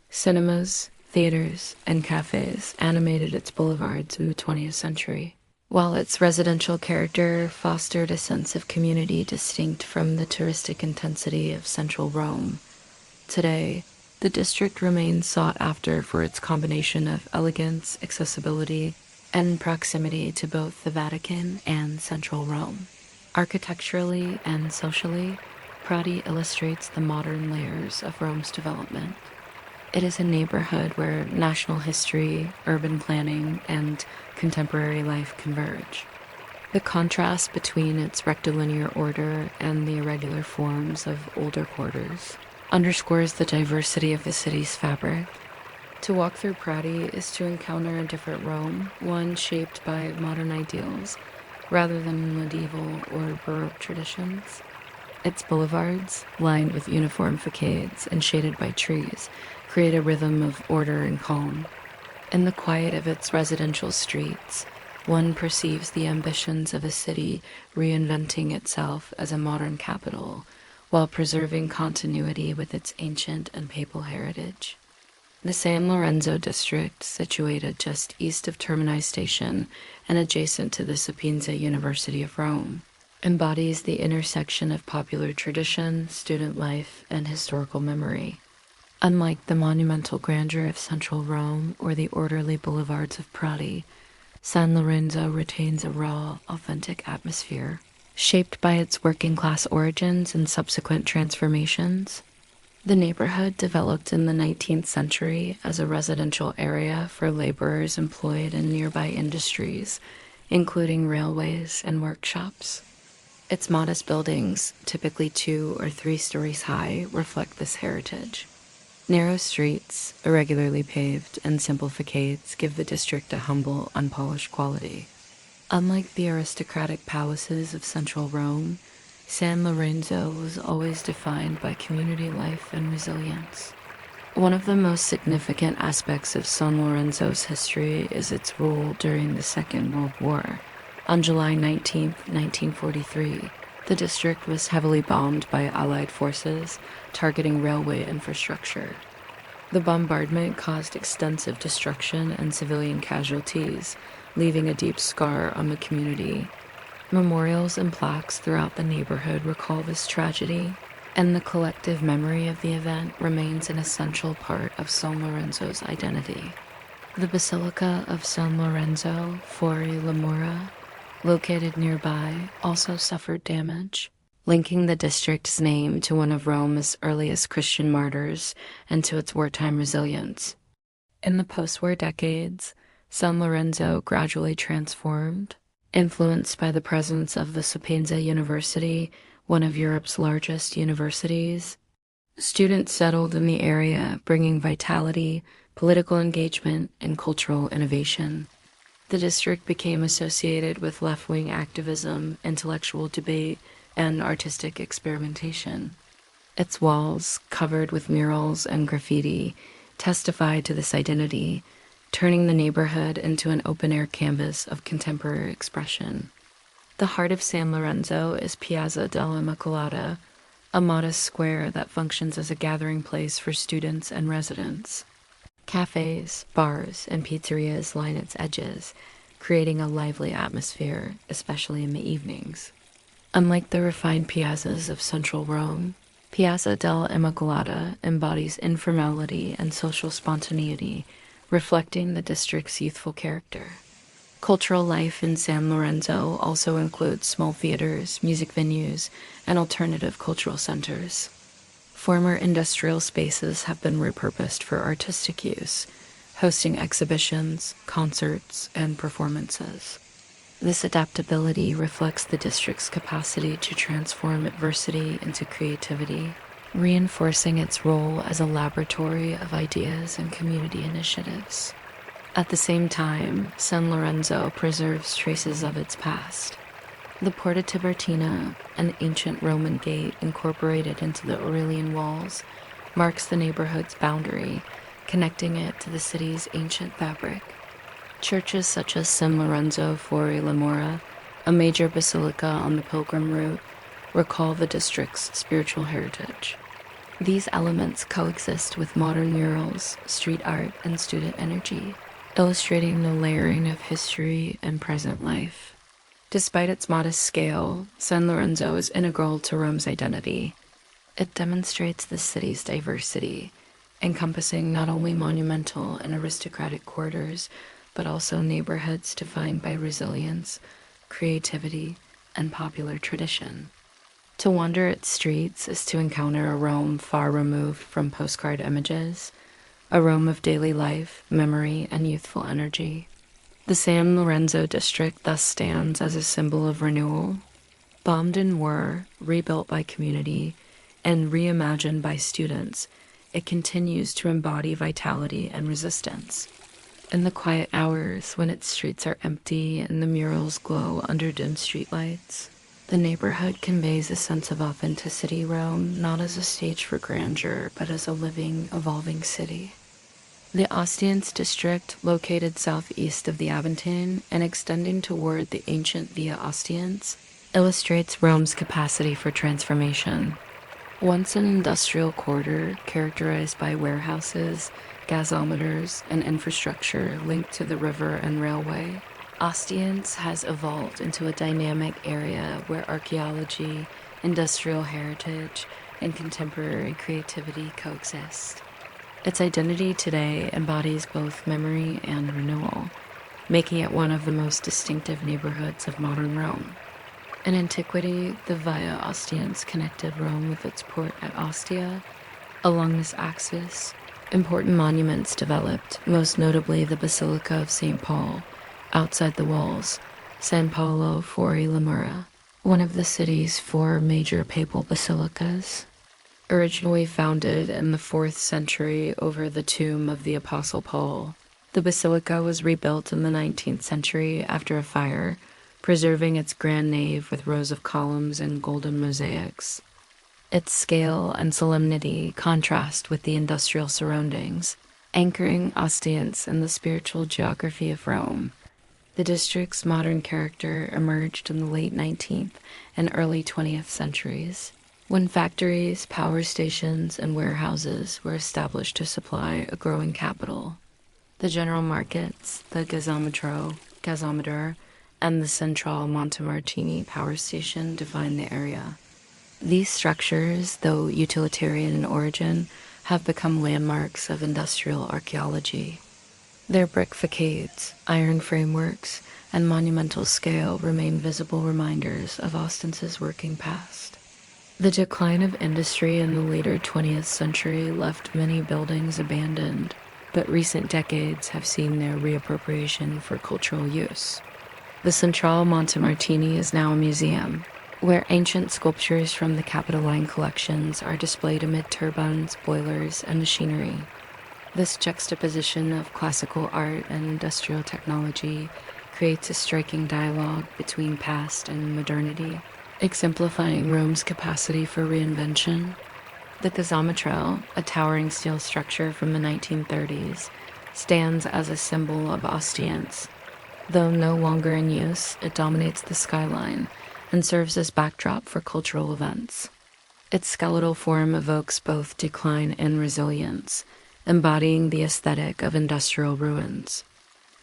Cinemas, theaters, and cafes animated its boulevards in the 20th century, while its residential character fostered a sense of community distinct from the touristic intensity of central Rome. Today, the district remains sought after for its combination of elegance, accessibility, and proximity to both the Vatican and central Rome. Architecturally and socially, Prati illustrates the modern layers of Rome's development. It is a neighborhood where national history, urban planning, and contemporary life converge. The contrast between its rectilinear order and the irregular forms of older quarters underscores the diversity of the city's fabric. To walk through Prati is to encounter a different Rome, one shaped by modern ideals, rather than medieval or Baroque traditions. Its boulevards, lined with uniform facades and shaded by trees, create a rhythm of order and calm. In the quiet of its residential streets, one perceives the ambitions of a city reinventing itself as a modern capital, while preserving continuity with its ancient and papal heritage. The San Lorenzo district, situated just east of Termini Station and adjacent to the Sapienza University of Rome, embodies the intersection of popular tradition, student life, and historical memory. Unlike the monumental grandeur of central Rome or the orderly boulevards of Prati, San Lorenzo retains a raw, authentic atmosphere, shaped by its working-class origins and subsequent transformations. The neighborhood developed in the 19th century as a residential area for laborers employed in nearby industries, including railways and workshops. Its modest buildings, typically 2 or 3 stories high, reflect this heritage. Narrow streets, irregularly paved, and simple facades give the district a humble, unpolished quality. Unlike the aristocratic palaces of central Rome, San Lorenzo was always defined by community life and resilience. One of the most significant aspects of San Lorenzo's history is its rule during the Second World War. On July 19, 1943, the district was heavily bombed by Allied forces, targeting railway infrastructure. The bombardment caused extensive destruction and civilian casualties, leaving a deep scar on the community. Memorials and plaques throughout the neighborhood recall this tragedy, and the collective memory of the event remains an essential part of San Lorenzo's identity. The Basilica of San Lorenzo fuori le mura, located nearby, also suffered damage, linking the district's name to one of Rome's earliest Christian martyrs and to its wartime resilience. In the post-war decades, San Lorenzo gradually transformed, influenced by the presence of the Sapienza University, one of Europe's largest universities. Students settled in the area, bringing vitality, political engagement, and cultural innovation. The district became associated with left-wing activism, intellectual debate, and artistic experimentation. Its walls, covered with murals and graffiti, testified to this identity, turning the neighborhood into an open-air canvas of contemporary expression. The heart of San Lorenzo is Piazza della Immacolata, a modest square that functions as a gathering place for students and residents. Cafes, bars, and pizzerias line its edges, creating a lively atmosphere, especially in the evenings. Unlike the refined piazzas of central Rome, Piazza della Immacolata embodies informality and social spontaneity, reflecting the district's youthful character. Cultural life in San Lorenzo also includes small theaters, music venues, and alternative cultural centers. Former industrial spaces have been repurposed for artistic use, hosting exhibitions, concerts, and performances. This adaptability reflects the district's capacity to transform adversity into creativity, reinforcing its role as a laboratory of ideas and community initiatives. At the same time, San Lorenzo preserves traces of its past. The Porta Tiburtina, an ancient Roman gate incorporated into the Aurelian walls, marks the neighborhood's boundary, connecting it to the city's ancient fabric. Churches such as San Lorenzo fuori le mura, a major basilica on the pilgrim route, recall the district's spiritual heritage. These elements coexist with modern murals, street art, and student energy, illustrating the layering of history and present life. Despite its modest scale, San Lorenzo is integral to Rome's identity. It demonstrates the city's diversity, encompassing not only monumental and aristocratic quarters, but also neighborhoods defined by resilience, creativity, and popular tradition. To wander its streets is to encounter a Rome far removed from postcard images, a Rome of daily life, memory, and youthful energy. The San Lorenzo district thus stands as a symbol of renewal. Bombed in war, rebuilt by community, and reimagined by students, it continues to embody vitality and resistance. In the quiet hours when its streets are empty and the murals glow under dim streetlights, the neighborhood conveys a sense of authenticity Rome, not as a stage for grandeur, but as a living, evolving city. The Ostiense district, located southeast of the Aventine and extending toward the ancient Via Ostiense, illustrates Rome's capacity for transformation. Once an industrial quarter characterized by warehouses, gasometers, and infrastructure linked to the river and railway, Ostiense has evolved into a dynamic area where archaeology, industrial heritage, and contemporary creativity coexist. Its identity today embodies both memory and renewal, making it one of the most distinctive neighborhoods of modern Rome. In antiquity, the Via Ostiense connected Rome with its port at Ostia. Along this axis, important monuments developed, most notably the Basilica of St. Paul, outside the walls, San Paolo fuori le mura, one of the city's 4 major papal basilicas. Originally founded in the 4th century over the tomb of the Apostle Paul, the basilica was rebuilt in the 19th century after a fire, preserving its grand nave with rows of columns and golden mosaics. Its scale and solemnity contrast with the industrial surroundings, anchoring Ostiense in the spiritual geography of Rome. The district's modern character emerged in the late 19th and early 20th centuries, when factories, power stations, and warehouses were established to supply a growing capital. The general markets, the gasometer, and the Central Montemartini power station define the area. These structures, though utilitarian in origin, have become landmarks of industrial archaeology. Their brick facades, iron frameworks, and monumental scale remain visible reminders of Ostiense's working past. The decline of industry in the later 20th century left many buildings abandoned, but recent decades have seen their reappropriation for cultural use. The Central Montemartini is now a museum, where ancient sculptures from the Capitoline collections are displayed amid turbines, boilers, and machinery. This juxtaposition of classical art and industrial technology creates a striking dialogue between past and modernity, exemplifying Rome's capacity for reinvention. The gasometer, a towering steel structure from the 1930s, stands as a symbol of Ostiense. Though no longer in use, it dominates the skyline and serves as backdrop for cultural events. Its skeletal form evokes both decline and resilience, embodying the aesthetic of industrial ruins.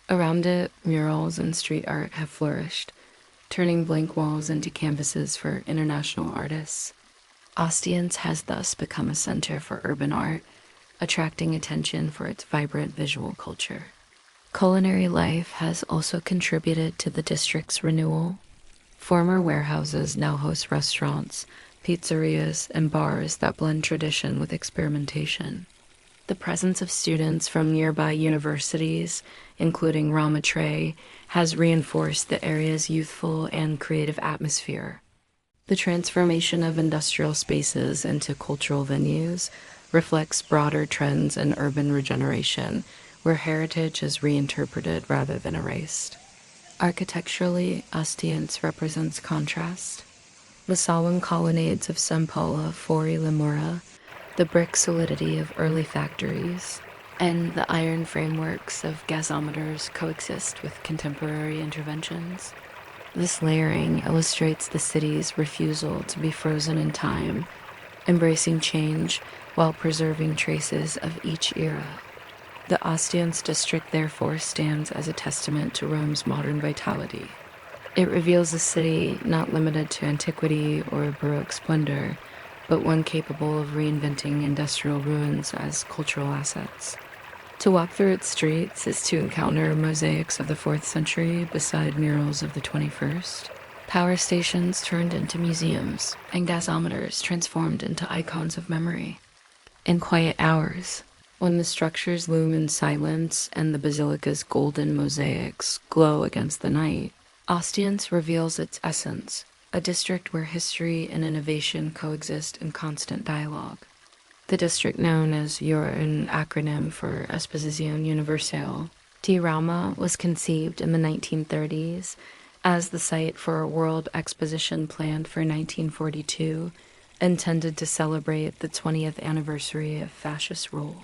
Around it, murals and street art have flourished, turning blank walls into canvases for international artists. Ostiense has thus become a center for urban art, attracting attention for its vibrant visual culture. Culinary life has also contributed to the district's renewal. Former warehouses now host restaurants, pizzerias, and bars that blend tradition with experimentation. The presence of students from nearby universities, including Rama Tre, has reinforced the area's youthful and creative atmosphere. The transformation of industrial spaces into cultural venues reflects broader trends in urban regeneration, where heritage is reinterpreted rather than erased. Architecturally, Ostiense represents contrast. The solemn colonnades of San Paolo fuori le mura, the brick solidity of early factories, and the iron frameworks of gasometers coexist with contemporary interventions. This layering illustrates the city's refusal to be frozen in time, embracing change while preserving traces of each era. The Ostiense district therefore stands as a testament to Rome's modern vitality. It reveals a city not limited to antiquity or Baroque splendor, but one capable of reinventing industrial ruins as cultural assets. To walk through its streets is to encounter mosaics of the 4th century beside murals of the 21st, power stations turned into museums, and gasometers transformed into icons of memory. In quiet hours, when the structures loom in silence and the basilica's golden mosaics glow against the night, Ostiense reveals its essence, a district where history and innovation coexist in constant dialogue. The district known as an acronym for Exposition Universelle, Rama was conceived in the 1930s as the site for a world exposition planned for 1942, intended to celebrate the 20th anniversary of fascist rule.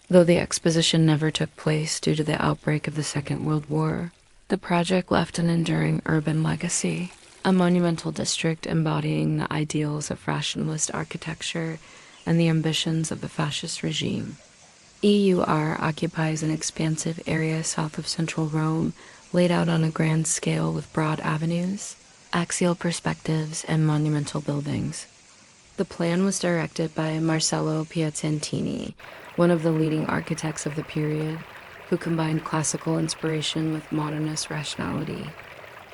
Though the exposition never took place due to the outbreak of the Second World War, the project left an enduring urban legacy, a monumental district embodying the ideals of rationalist architecture and the ambitions of the fascist regime. EUR occupies an expansive area south of central Rome, laid out on a grand scale with broad avenues, axial perspectives, and monumental buildings. The plan was directed by Marcello Piacentini, one of the leading architects of the period, who combined classical inspiration with modernist rationality.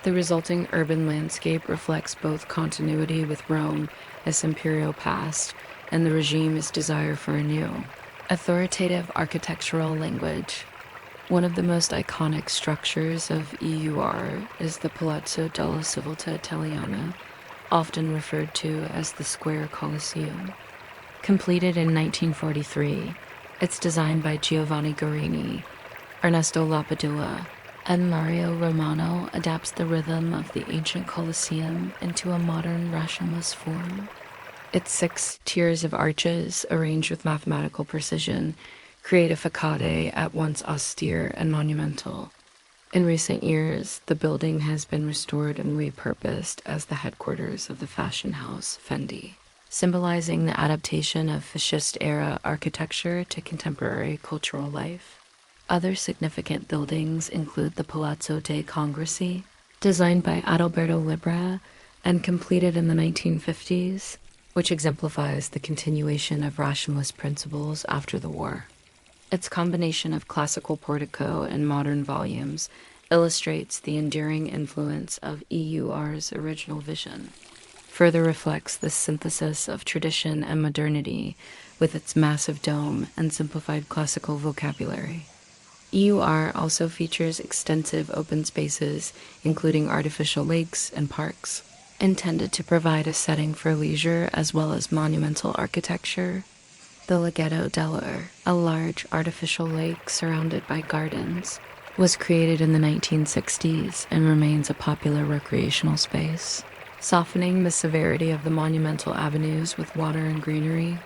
The resulting urban landscape reflects both continuity with Rome, its imperial past, and the regime's desire for a new, authoritative architectural language. One of the most iconic structures of EUR is the Palazzo della Civiltà Italiana, often referred to as the Square Colosseum. Completed in 1943, it's designed by Giovanni Guarini, Ernesto Lapadula, and Mario Romano adapts the rhythm of the ancient Colosseum into a modern rationalist form. Its 6 tiers of arches, arranged with mathematical precision, create a facade at once austere and monumental. In recent years, the building has been restored and repurposed as the headquarters of the fashion house Fendi, symbolizing the adaptation of fascist-era architecture to contemporary cultural life. Other significant buildings include the Palazzo dei Congressi, designed by Adalberto Libra and completed in the 1950s, which exemplifies the continuation of rationalist principles after the war. Its combination of classical portico and modern volumes illustrates the enduring influence of EUR's original vision, further reflects the synthesis of tradition and modernity with its massive dome and simplified classical vocabulary. EUR also features extensive open spaces, including artificial lakes and parks, intended to provide a setting for leisure as well as monumental architecture. The Laghetto della, a large artificial lake surrounded by gardens, was created in the 1960s and remains a popular recreational space, softening the severity of the monumental avenues with water and greenery.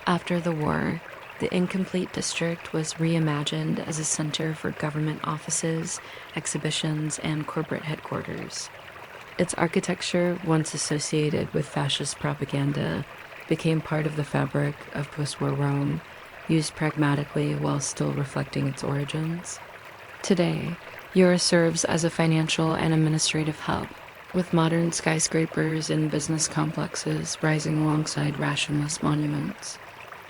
After the war, the incomplete district was reimagined as a center for government offices, exhibitions, and corporate headquarters. Its architecture, once associated with fascist propaganda, became part of the fabric of post-war Rome, used pragmatically while still reflecting its origins. Today, Eura serves as a financial and administrative hub, with modern skyscrapers and business complexes rising alongside rationalist monuments.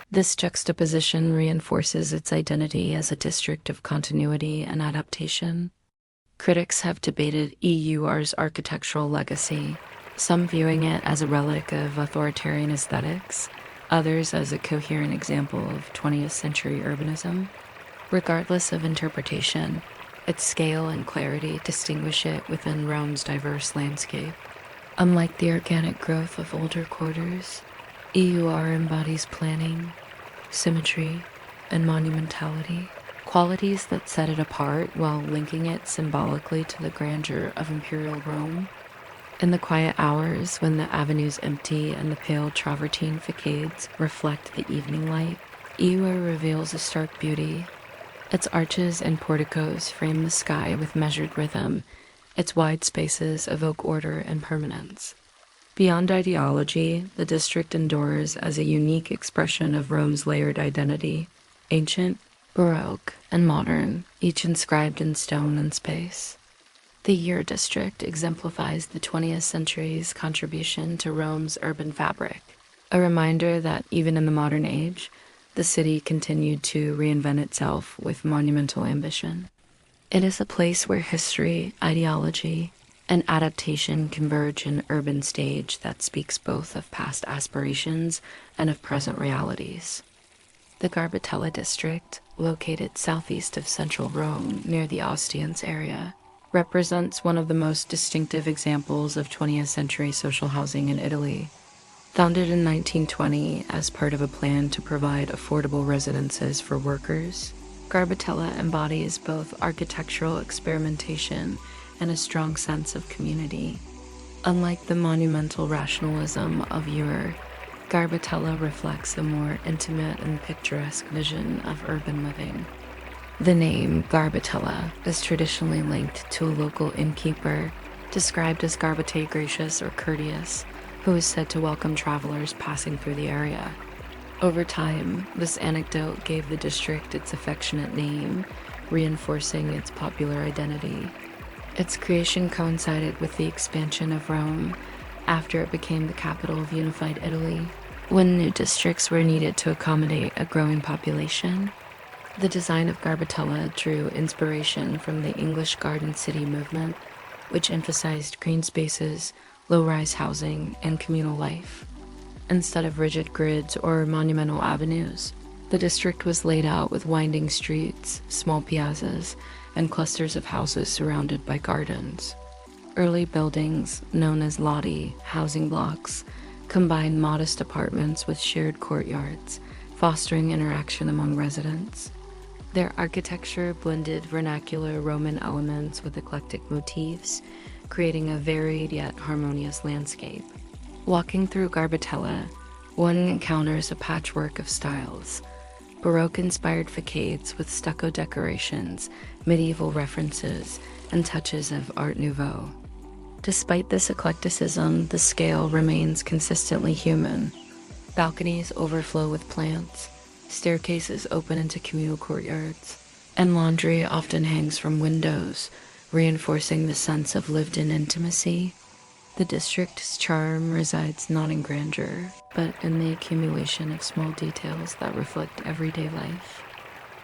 This juxtaposition reinforces its identity as a district of continuity and adaptation. Critics have debated EUR's architectural legacy, some viewing it as a relic of authoritarian aesthetics, others as a coherent example of 20th century urbanism. Regardless of interpretation, its scale and clarity distinguish it within Rome's diverse landscape. Unlike the organic growth of older quarters, EUR embodies planning, symmetry, and monumentality, qualities that set it apart while linking it symbolically to the grandeur of Imperial Rome. In the quiet hours when the avenues empty and the pale travertine facades reflect the evening light, EUR reveals a stark beauty. Its arches and porticos frame the sky with measured rhythm. Its wide spaces evoke order and permanence. Beyond ideology, the district endures as a unique expression of Rome's layered identity, ancient, Baroque, and modern, each inscribed in stone and space. The Ur district exemplifies the 20th century's contribution to Rome's urban fabric, a reminder that even in the modern age, the city continued to reinvent itself with monumental ambition. It is a place where history, ideology, and adaptation converge in an urban stage that speaks both of past aspirations and of present realities. The Garbatella district, located southeast of central Rome near the Ostiense area, represents one of the most distinctive examples of 20th century social housing in Italy. Founded in 1920 as part of a plan to provide affordable residences for workers, Garbatella embodies both architectural experimentation and a strong sense of community. Unlike the monumental rationalism of yore, Garbatella reflects a more intimate and picturesque vision of urban living. The name Garbatella is traditionally linked to a local innkeeper, described as Garbate gracious or courteous, who is said to welcome travelers passing through the area. Over time, this anecdote gave the district its affectionate name, reinforcing its popular identity. Its creation coincided with the expansion of Rome after it became the capital of unified Italy. When new districts were needed to accommodate a growing population, the design of Garbatella drew inspiration from the English Garden City movement, which emphasized green spaces, low-rise housing, and communal life. Instead of rigid grids or monumental avenues, the district was laid out with winding streets, small piazzas, and clusters of houses surrounded by gardens. Early buildings, known as lodi, housing blocks, combined modest apartments with shared courtyards, fostering interaction among residents. Their architecture blended vernacular Roman elements with eclectic motifs, creating a varied yet harmonious landscape. Walking through Garbatella, one encounters a patchwork of styles: Baroque-inspired facades with stucco decorations, medieval references, and touches of Art Nouveau. Despite this eclecticism, the scale remains consistently human. Balconies overflow with plants, staircases open into communal courtyards, and laundry often hangs from windows, reinforcing the sense of lived-in intimacy. The district's charm resides not in grandeur, but in the accumulation of small details that reflect everyday life.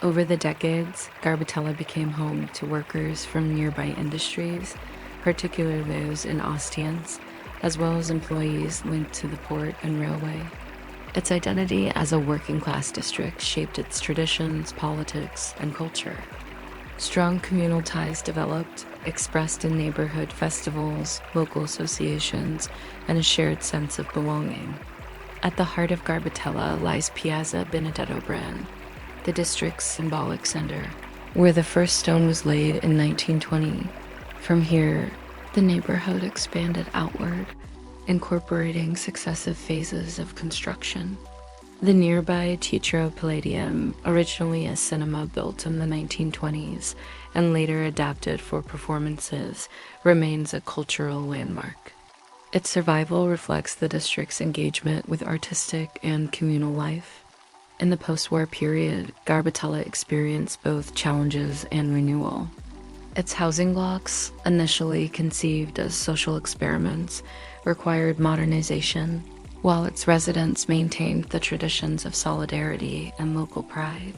Over the decades, Garbatella became home to workers from nearby industries, particularly those in Ostiense, as well as employees linked to the port and railway. Its identity as a working-class district shaped its traditions, politics, and culture. Strong communal ties developed, expressed in neighborhood festivals, local associations, and a shared sense of belonging. At the heart of Garbatella lies Piazza Benedetto Bran, the district's symbolic center, where the first stone was laid in 1920. From here, the neighborhood expanded outward, incorporating successive phases of construction. The nearby Teatro Palladium, originally a cinema built in the 1920s and later adapted for performances, remains a cultural landmark. Its survival reflects the district's engagement with artistic and communal life. In the post-war period, Garbatella experienced both challenges and renewal. Its housing blocks, initially conceived as social experiments, required modernization, while its residents maintained the traditions of solidarity and local pride.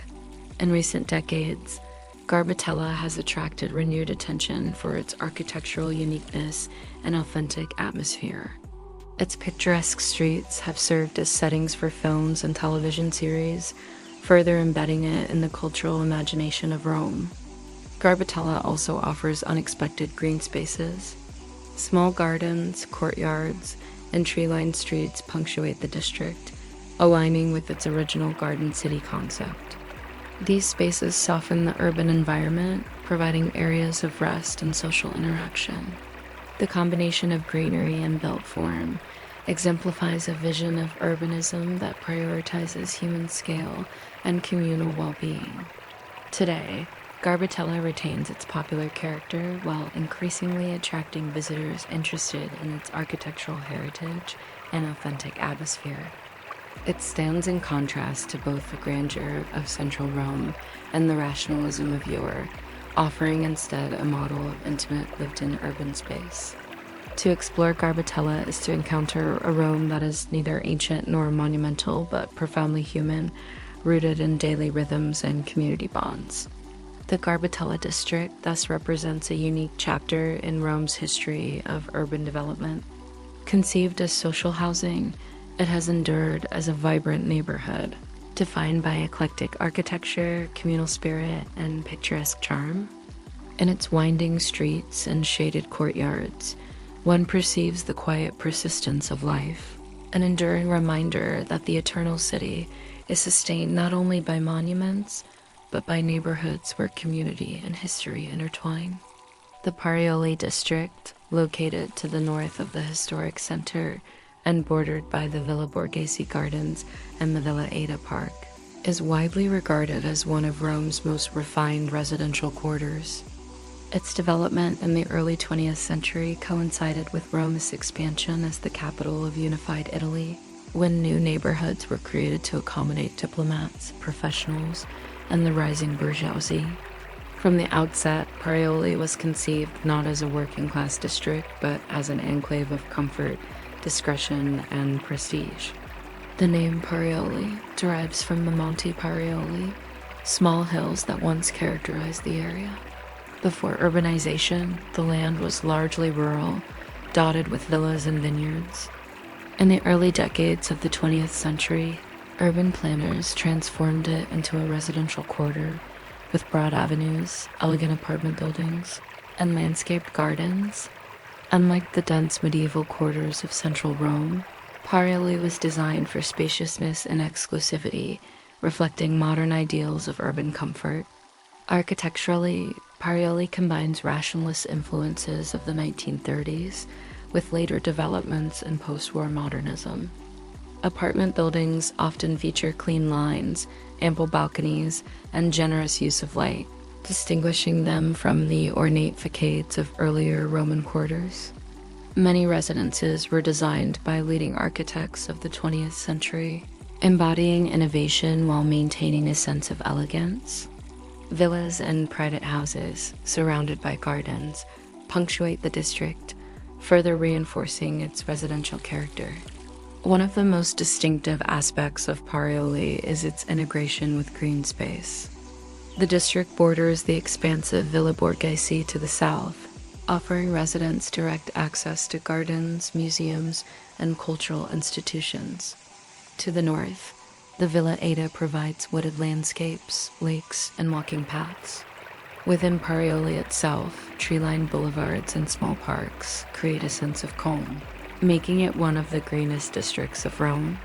In recent decades, Garbatella has attracted renewed attention for its architectural uniqueness and authentic atmosphere. Its picturesque streets have served as settings for films and television series, further embedding it in the cultural imagination of Rome. Garbatella also offers unexpected green spaces. Small gardens, courtyards, and tree-lined streets punctuate the district, aligning with its original Garden City concept. These spaces soften the urban environment, providing areas of rest and social interaction. The combination of greenery and built form exemplifies a vision of urbanism that prioritizes human scale and communal well-being. Today, Garbatella retains its popular character while increasingly attracting visitors interested in its architectural heritage and authentic atmosphere. It stands in contrast to both the grandeur of central Rome and the rationalism of yore, offering instead a model of intimate lived-in urban space. To explore Garbatella is to encounter a Rome that is neither ancient nor monumental, but profoundly human, rooted in daily rhythms and community bonds. The Garbatella district thus represents a unique chapter in Rome's history of urban development. Conceived as social housing, it has endured as a vibrant neighborhood, defined by eclectic architecture, communal spirit, and picturesque charm. In its winding streets and shaded courtyards, one perceives the quiet persistence of life, an enduring reminder that the eternal city is sustained not only by monuments, but by neighborhoods where community and history intertwine. The Parioli district, located to the north of the historic center and bordered by the Villa Borghese Gardens and the Villa Ada Park, is widely regarded as one of Rome's most refined residential quarters. Its development in the early 20th century coincided with Rome's expansion as the capital of unified Italy, when new neighborhoods were created to accommodate diplomats, professionals, and the rising bourgeoisie. From the outset, Parioli was conceived not as a working-class district, but as an enclave of comfort, discretion, and prestige. The name Parioli derives from the Monte Parioli, small hills that once characterized the area. Before urbanization, the land was largely rural, dotted with villas and vineyards. In the early decades of the 20th century, urban planners transformed it into a residential quarter with broad avenues, elegant apartment buildings, and landscaped gardens. Unlike the dense medieval quarters of central Rome, Parioli was designed for spaciousness and exclusivity, reflecting modern ideals of urban comfort. Architecturally, Parioli combines rationalist influences of the 1930s with later developments in post-war modernism. Apartment buildings often feature clean lines, ample balconies, and generous use of light, distinguishing them from the ornate facades of earlier Roman quarters. Many residences were designed by leading architects of the 20th century, embodying innovation while maintaining a sense of elegance. Villas and private houses, surrounded by gardens, punctuate the district, further reinforcing its residential character. One of the most distinctive aspects of Parioli is its integration with green space. The district borders the expansive Villa Borghese to the south, offering residents direct access to gardens, museums, and cultural institutions. To the north, the Villa Ada provides wooded landscapes, lakes, and walking paths. Within Parioli itself, tree-lined boulevards and small parks create a sense of calm, making it one of the greenest districts of Rome.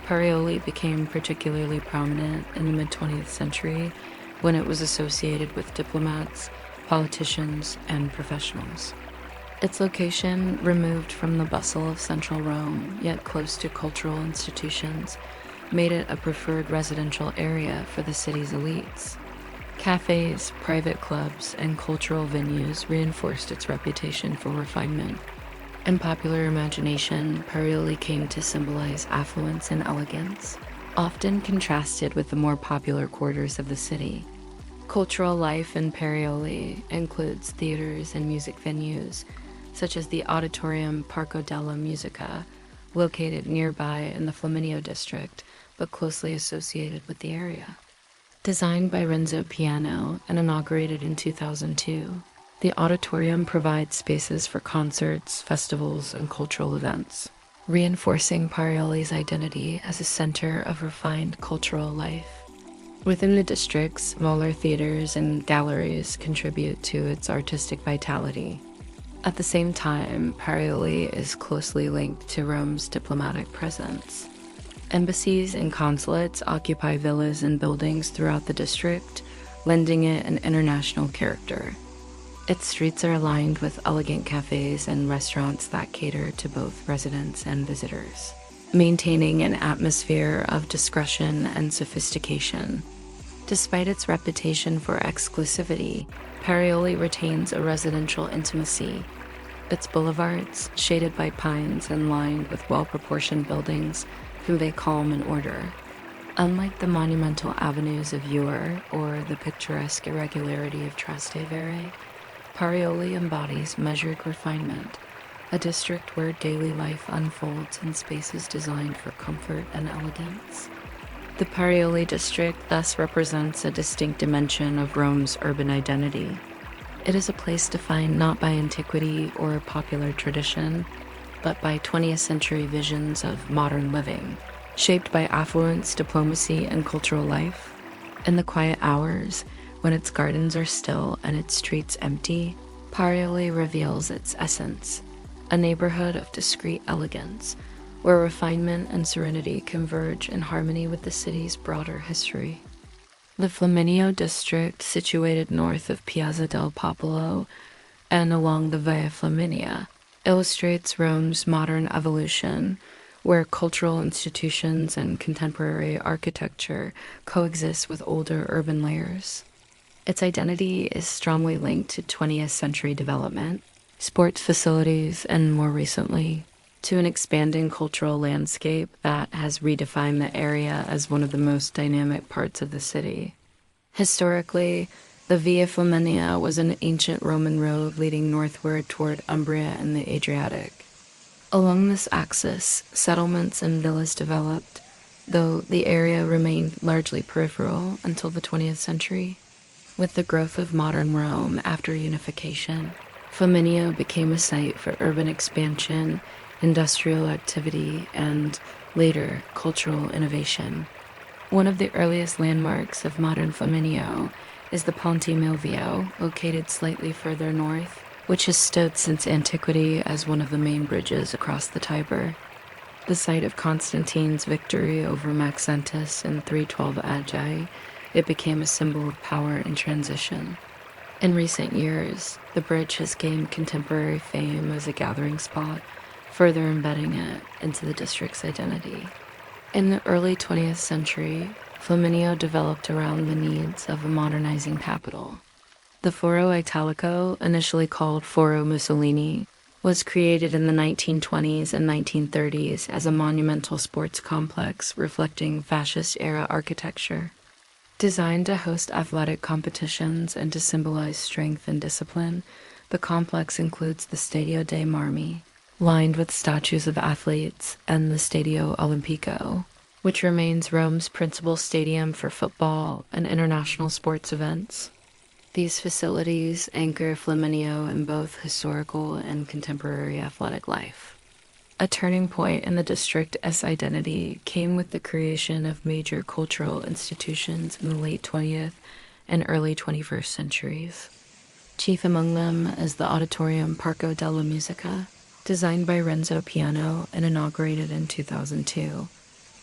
Parioli became particularly prominent in the mid-20th century when it was associated with diplomats, politicians, and professionals. Its location, removed from the bustle of central Rome, yet close to cultural institutions, made it a preferred residential area for the city's elites. Cafes, private clubs, and cultural venues reinforced its reputation for refinement. In popular imagination, Parioli came to symbolize affluence and elegance, often contrasted with the more popular quarters of the city. Cultural life in Parioli includes theaters and music venues, such as the Auditorium Parco della Musica, located nearby in the Flaminio district, but closely associated with the area. Designed by Renzo Piano and inaugurated in 2002, the auditorium provides spaces for concerts, festivals, and cultural events, reinforcing Parioli's identity as a center of refined cultural life. Within the district, smaller theaters and galleries contribute to its artistic vitality. At the same time, Parioli is closely linked to Rome's diplomatic presence. Embassies and consulates occupy villas and buildings throughout the district, lending it an international character. Its streets are lined with elegant cafes and restaurants that cater to both residents and visitors, maintaining an atmosphere of discretion and sophistication. Despite its reputation for exclusivity, Parioli retains a residential intimacy. Its boulevards, shaded by pines and lined with well-proportioned buildings, convey calm and order. Unlike the monumental avenues of yore or the picturesque irregularity of Trastevere, Parioli embodies measured refinement, a district where daily life unfolds in spaces designed for comfort and elegance. The Parioli district thus represents a distinct dimension of Rome's urban identity. It is a place defined not by antiquity or popular tradition, but by 20th century visions of modern living, shaped by affluence, diplomacy, and cultural life. In the quiet hours, when its gardens are still and its streets empty, Parioli reveals its essence, a neighborhood of discreet elegance, where refinement and serenity converge in harmony with the city's broader history. The Flaminio district, situated north of Piazza del Popolo and along the Via Flaminia, illustrates Rome's modern evolution, where cultural institutions and contemporary architecture coexist with older urban layers. Its identity is strongly linked to 20th century development, sports facilities, and more recently, to an expanding cultural landscape that has redefined the area as one of the most dynamic parts of the city. Historically, the Via Flaminia was an ancient Roman road leading northward toward Umbria and the Adriatic. Along this axis, settlements and villas developed, though the area remained largely peripheral until the 20th century. With the growth of modern Rome after unification, Flaminio became a site for urban expansion, industrial activity, and, later, cultural innovation. One of the earliest landmarks of modern Flaminio is the Ponte Milvio, located slightly further north, which has stood since antiquity as one of the main bridges across the Tiber. The site of Constantine's victory over Maxentus in 312 AD, it became a symbol of power and transition. In recent years, the bridge has gained contemporary fame as a gathering spot, further embedding it into the district's identity. In the early 20th century, Flaminio developed around the needs of a modernizing capital. The Foro Italico, initially called Foro Mussolini, was created in the 1920s and 1930s as a monumental sports complex reflecting fascist-era architecture. Designed to host athletic competitions and to symbolize strength and discipline, the complex includes the Stadio dei Marmi, lined with statues of athletes, and the Stadio Olimpico, which remains Rome's principal stadium for football and international sports events. These facilities anchor Flaminio in both historical and contemporary athletic life. A turning point in the district's identity came with the creation of major cultural institutions in the late 20th and early 21st centuries. Chief among them is the Auditorium Parco della Musica, designed by Renzo Piano and inaugurated in 2002,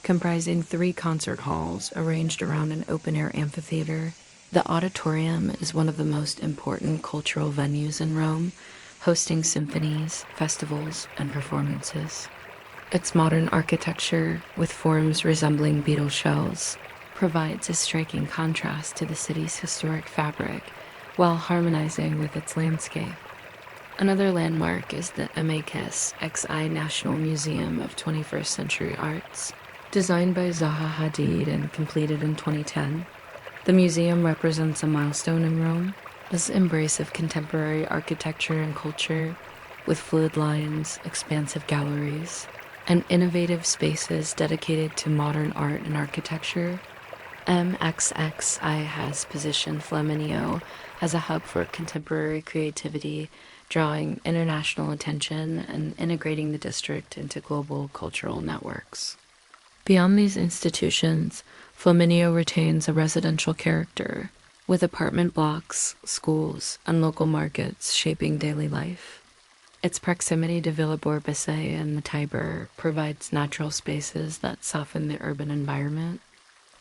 comprising 3 concert halls arranged around an open-air amphitheater. The auditorium is one of the most important cultural venues in Rome, hosting symphonies, festivals, and performances. Its modern architecture, with forms resembling beetle shells, provides a striking contrast to the city's historic fabric, while harmonizing with its landscape. Another landmark is the Amicus XI National Museum of 21st Century Arts, designed by Zaha Hadid and completed in 2010. The museum represents a milestone in Rome, this embrace of contemporary architecture and culture, with fluid lines, expansive galleries, and innovative spaces dedicated to modern art and architecture. MXXI has positioned Flaminio as a hub for contemporary creativity, drawing international attention and integrating the district into global cultural networks. Beyond these institutions, Flaminio retains a residential character, with apartment blocks, schools, and local markets shaping daily life. Its proximity to Villa Borghese and the Tiber provides natural spaces that soften the urban environment.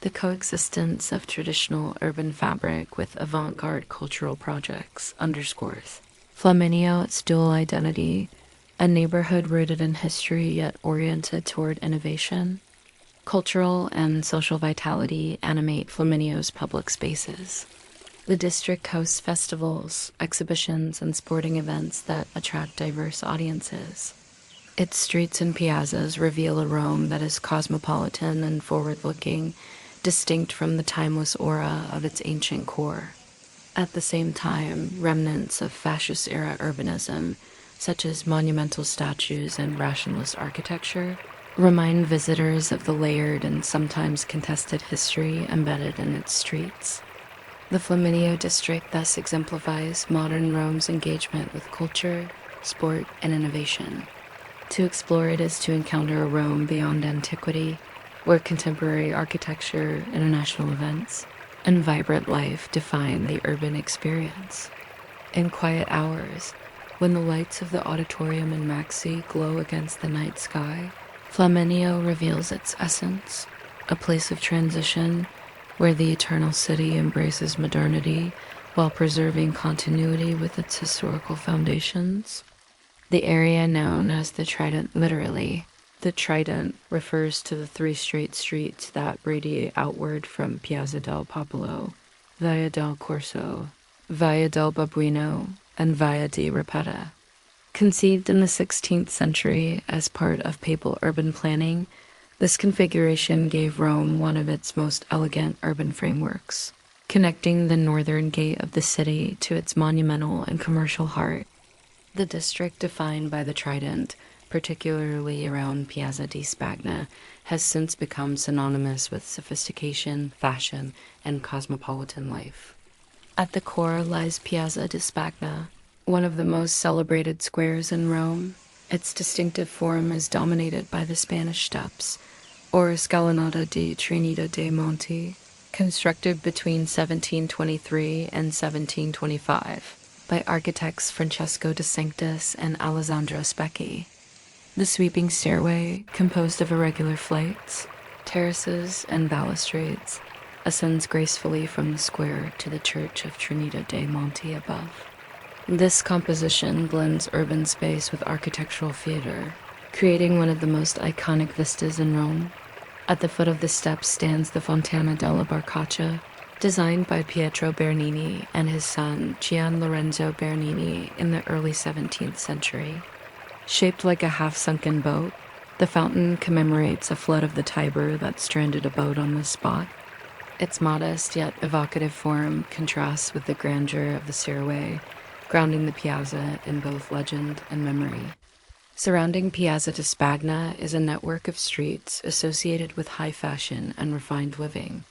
The coexistence of traditional urban fabric with avant-garde cultural projects underscores Flaminio's dual identity, a neighborhood rooted in history yet oriented toward innovation. Cultural and social vitality animate Flaminio's public spaces. The district hosts festivals, exhibitions, and sporting events that attract diverse audiences. Its streets and piazzas reveal a Rome that is cosmopolitan and forward-looking, distinct from the timeless aura of its ancient core. At the same time, remnants of fascist-era urbanism, such as monumental statues and rationalist architecture, remind visitors of the layered and sometimes contested history embedded in its streets. The Flaminio district thus exemplifies modern Rome's engagement with culture, sport, and innovation. To explore it is to encounter a Rome beyond antiquity, where contemporary architecture, international events, and vibrant life define the urban experience. In quiet hours, when the lights of the auditorium and Maxi glow against the night sky, Flaminio reveals its essence, a place of transition, where the eternal city embraces modernity while preserving continuity with its historical foundations. The area known as the Trident, literally, the Trident refers to the three straight streets that radiate outward from Piazza del Popolo, Via del Corso, Via del Babuino, and Via di Ripetta. Conceived in the 16th century as part of papal urban planning, this configuration gave Rome one of its most elegant urban frameworks, connecting the northern gate of the city to its monumental and commercial heart. The district defined by the Trident, particularly around Piazza di Spagna, has since become synonymous with sophistication, fashion, and cosmopolitan life. At the core lies Piazza di Spagna, one of the most celebrated squares in Rome. Its distinctive form is dominated by the Spanish Steps, or Scalinata di Trinita dei Monti, constructed between 1723 and 1725 by architects Francesco de Sanctis and Alessandro Specchi. The sweeping stairway, composed of irregular flights, terraces, and balustrades, ascends gracefully from the square to the Church of Trinita dei Monti above. This composition blends urban space with architectural theater, creating one of the most iconic vistas in Rome. At the foot of the steps stands the Fontana della Barcaccia, designed by Pietro Bernini and his son Gian Lorenzo Bernini in the early 17th century. Shaped like a half-sunken boat, the fountain commemorates a flood of the Tiber that stranded a boat on this spot. Its modest yet evocative form contrasts with the grandeur of the stairway, grounding the piazza in both legend and memory. Surrounding Piazza di Spagna is a network of streets associated with high fashion and refined living.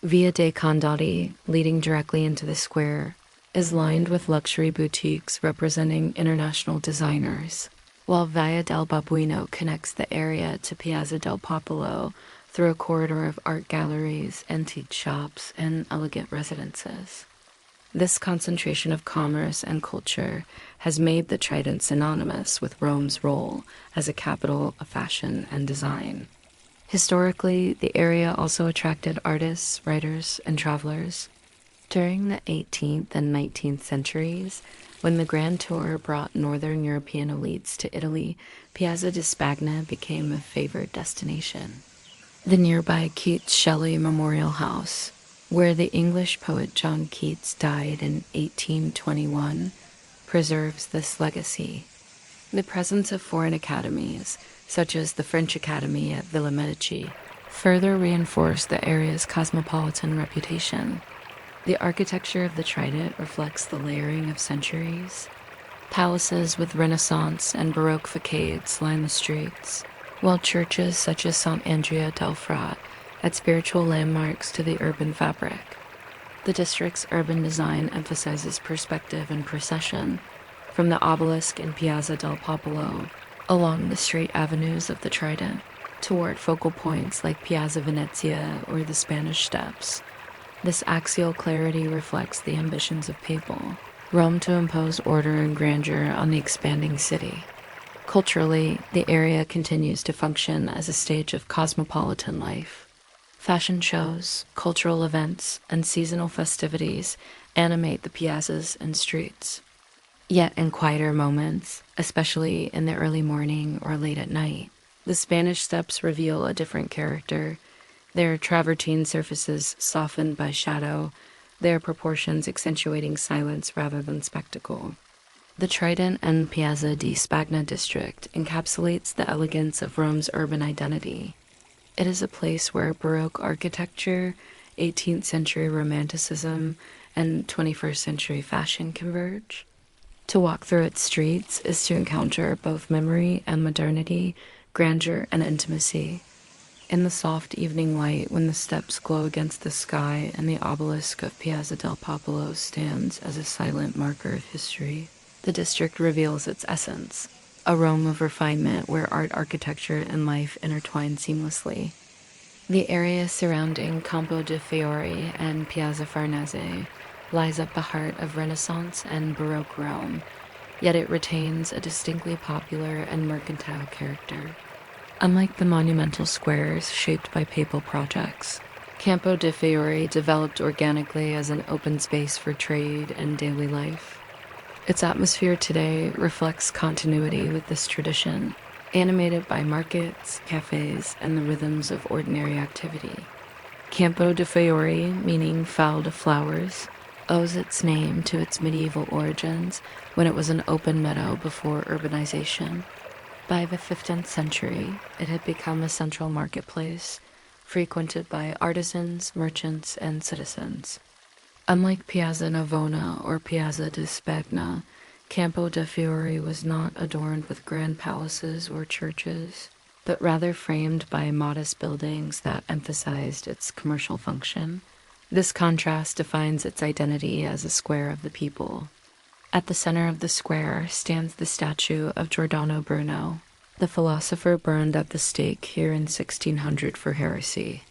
Via dei Condotti, leading directly into the square, is lined with luxury boutiques representing international designers, while Via del Babuino connects the area to Piazza del Popolo through a corridor of art galleries, antique shops, and elegant residences. This concentration of commerce and culture has made the Trident synonymous with Rome's role as a capital of fashion and design. Historically, the area also attracted artists, writers, and travelers. During the 18th and 19th centuries, when the Grand Tour brought Northern European elites to Italy, Piazza di Spagna became a favored destination. The nearby Keats Shelley Memorial House, where the English poet John Keats died in 1821, preserves this legacy. The presence of foreign academies, such as the French Academy at Villa Medici, further reinforced the area's cosmopolitan reputation. The architecture of the Trident reflects the layering of centuries. Palaces with Renaissance and Baroque facades line the streets, while churches such as Sant'Andrea del Frate add spiritual landmarks to the urban fabric. The district's urban design emphasizes perspective and procession, from the obelisk in Piazza del Popolo, along the straight avenues of the Trident, toward focal points like Piazza Venezia or the Spanish Steps. This axial clarity reflects the ambitions of papal Rome to impose order and grandeur on the expanding city. Culturally, the area continues to function as a stage of cosmopolitan life. Fashion shows, cultural events, and seasonal festivities animate the piazzas and streets. Yet in quieter moments, especially in the early morning or late at night, the Spanish Steps reveal a different character. Their travertine surfaces softened by shadow, their proportions accentuating silence rather than spectacle. The Trident and Piazza di Spagna district encapsulates the elegance of Rome's urban identity. It is a place where Baroque architecture, 18th century Romanticism, and 21st century fashion converge. To walk through its streets is to encounter both memory and modernity, grandeur and intimacy. In the soft evening light, when the steps glow against the sky and the obelisk of Piazza del Popolo stands as a silent marker of history, the district reveals its essence, a Rome of refinement where art, architecture, and life intertwine seamlessly. The area surrounding Campo de Fiori and Piazza Farnese lies at the heart of Renaissance and Baroque Rome, yet it retains a distinctly popular and mercantile character. Unlike the monumental squares shaped by papal projects, Campo de' Fiori developed organically as an open space for trade and daily life. Its atmosphere today reflects continuity with this tradition, animated by markets, cafes, and the rhythms of ordinary activity. Campo de' Fiori, meaning Field of Flowers, owes its name to its medieval origins when it was an open meadow before urbanization. By the 15th century, it had become a central marketplace, frequented by artisans, merchants, and citizens. Unlike Piazza Navona or Piazza di Spagna, Campo de' Fiori was not adorned with grand palaces or churches, but rather framed by modest buildings that emphasized its commercial function. This contrast defines its identity as a square of the people. At the center of the square stands the statue of Giordano Bruno, the philosopher burned at the stake here in 1600 for heresy.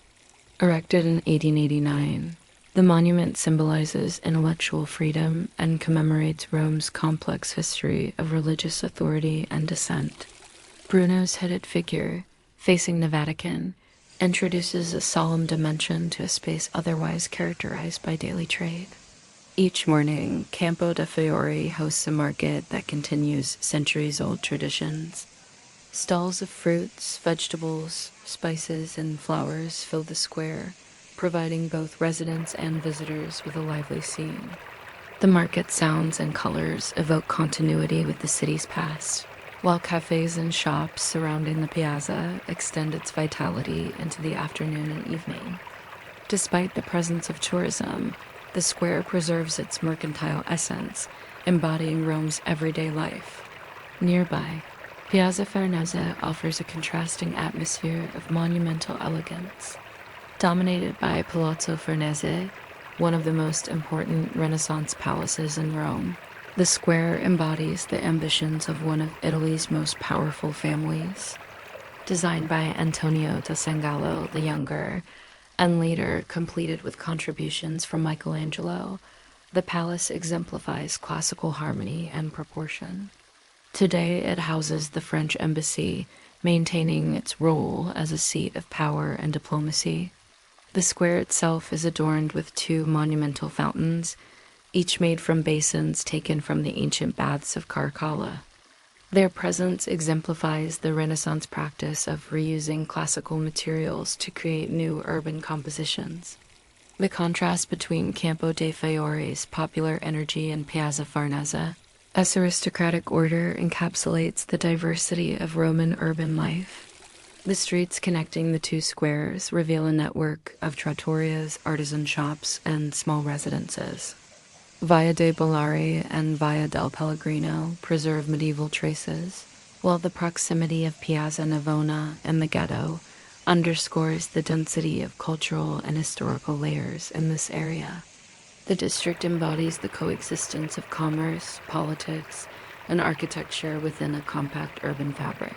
Erected in 1889, the monument symbolizes intellectual freedom and commemorates Rome's complex history of religious authority and dissent. Bruno's hooded figure, facing the Vatican, introduces a solemn dimension to a space otherwise characterized by daily trade. Each morning, Campo de' Fiori hosts a market that continues centuries-old traditions. Stalls of fruits, vegetables, spices, and flowers fill the square, providing both residents and visitors with a lively scene. The market sounds and colors evoke continuity with the city's past, while cafes and shops surrounding the piazza extend its vitality into the afternoon and evening. Despite the presence of tourism, the square preserves its mercantile essence, embodying Rome's everyday life. Nearby, Piazza Farnese offers a contrasting atmosphere of monumental elegance. Dominated by Palazzo Farnese, one of the most important Renaissance palaces in Rome, the square embodies the ambitions of one of Italy's most powerful families. Designed by Antonio da San Gallo the Younger, and later completed with contributions from Michelangelo, the palace exemplifies classical harmony and proportion. Today it houses the French embassy, maintaining its role as a seat of power and diplomacy. The square itself is adorned with two monumental fountains, each made from basins taken from the ancient baths of Caracalla. Their presence exemplifies the Renaissance practice of reusing classical materials to create new urban compositions. The contrast between Campo de' Fiori's popular energy and Piazza Farnese, as aristocratic order, encapsulates the diversity of Roman urban life. The streets connecting the two squares reveal a network of trattorias, artisan shops, and small residences. Via dei Bolari and Via del Pellegrino preserve medieval traces, while the proximity of Piazza Navona and the ghetto underscores the density of cultural and historical layers in this area. The district embodies the coexistence of commerce, politics, and architecture within a compact urban fabric.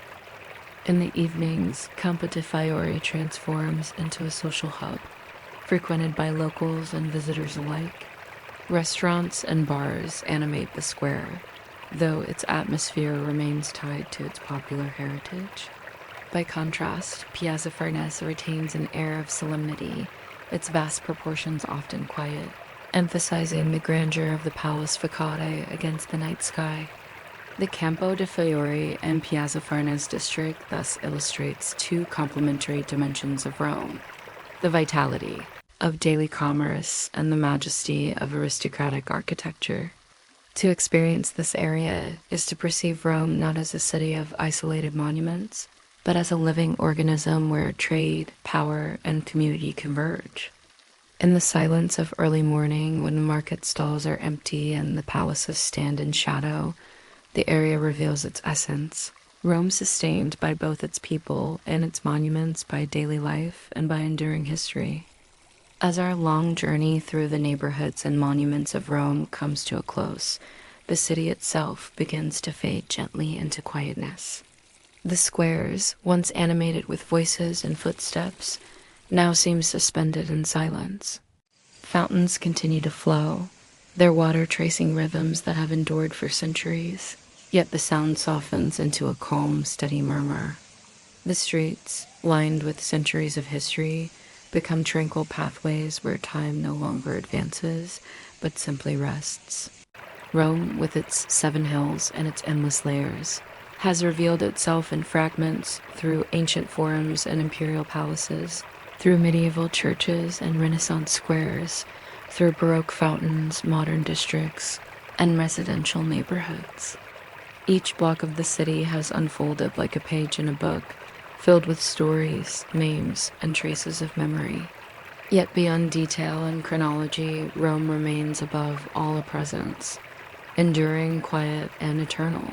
In the evenings, Campo de' Fiori transforms into a social hub, frequented by locals and visitors alike. Restaurants and bars animate the square, though its atmosphere remains tied to its popular heritage. By contrast, Piazza Farnese retains an air of solemnity, its vast proportions often quiet, emphasizing the grandeur of the Palace Facade against the night sky. The Campo de' Fiori and Piazza Farnese district thus illustrates two complementary dimensions of Rome: the vitality of daily commerce and the majesty of aristocratic architecture. To experience this area is to perceive Rome not as a city of isolated monuments, but as a living organism where trade, power, and community converge. In the silence of early morning, when the market stalls are empty and the palaces stand in shadow, the area reveals its essence. Rome sustained by both its people and its monuments, by daily life and by enduring history. As our long journey through the neighborhoods and monuments of Rome comes to a close, the city itself begins to fade gently into quietness. The squares, once animated with voices and footsteps, now seem suspended in silence. Fountains continue to flow, their water tracing rhythms that have endured for centuries, yet the sound softens into a calm, steady murmur. The streets, lined with centuries of history, become tranquil pathways where time no longer advances, but simply rests. Rome, with its 7 hills and its endless layers, has revealed itself in fragments through ancient forums and imperial palaces, through medieval churches and Renaissance squares, through Baroque fountains, modern districts, and residential neighborhoods. Each block of the city has unfolded like a page in a book, filled with stories, names, and traces of memory. Yet beyond detail and chronology, Rome remains above all a presence, enduring, quiet, and eternal.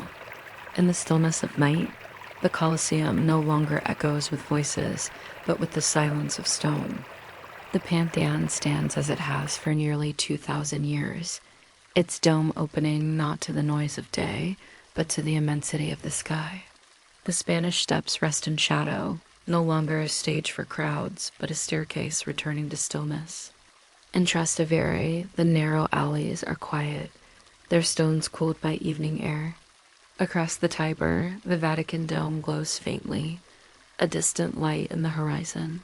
In the stillness of night, the Colosseum no longer echoes with voices, but with the silence of stone. The Pantheon stands as it has for nearly 2,000 years, its dome opening not to the noise of day, but to the immensity of the sky. The Spanish steps rest in shadow, no longer a stage for crowds, but a staircase returning to stillness. In Trastevere, the narrow alleys are quiet, their stones cooled by evening air. Across the Tiber, the Vatican dome glows faintly, a distant light in the horizon.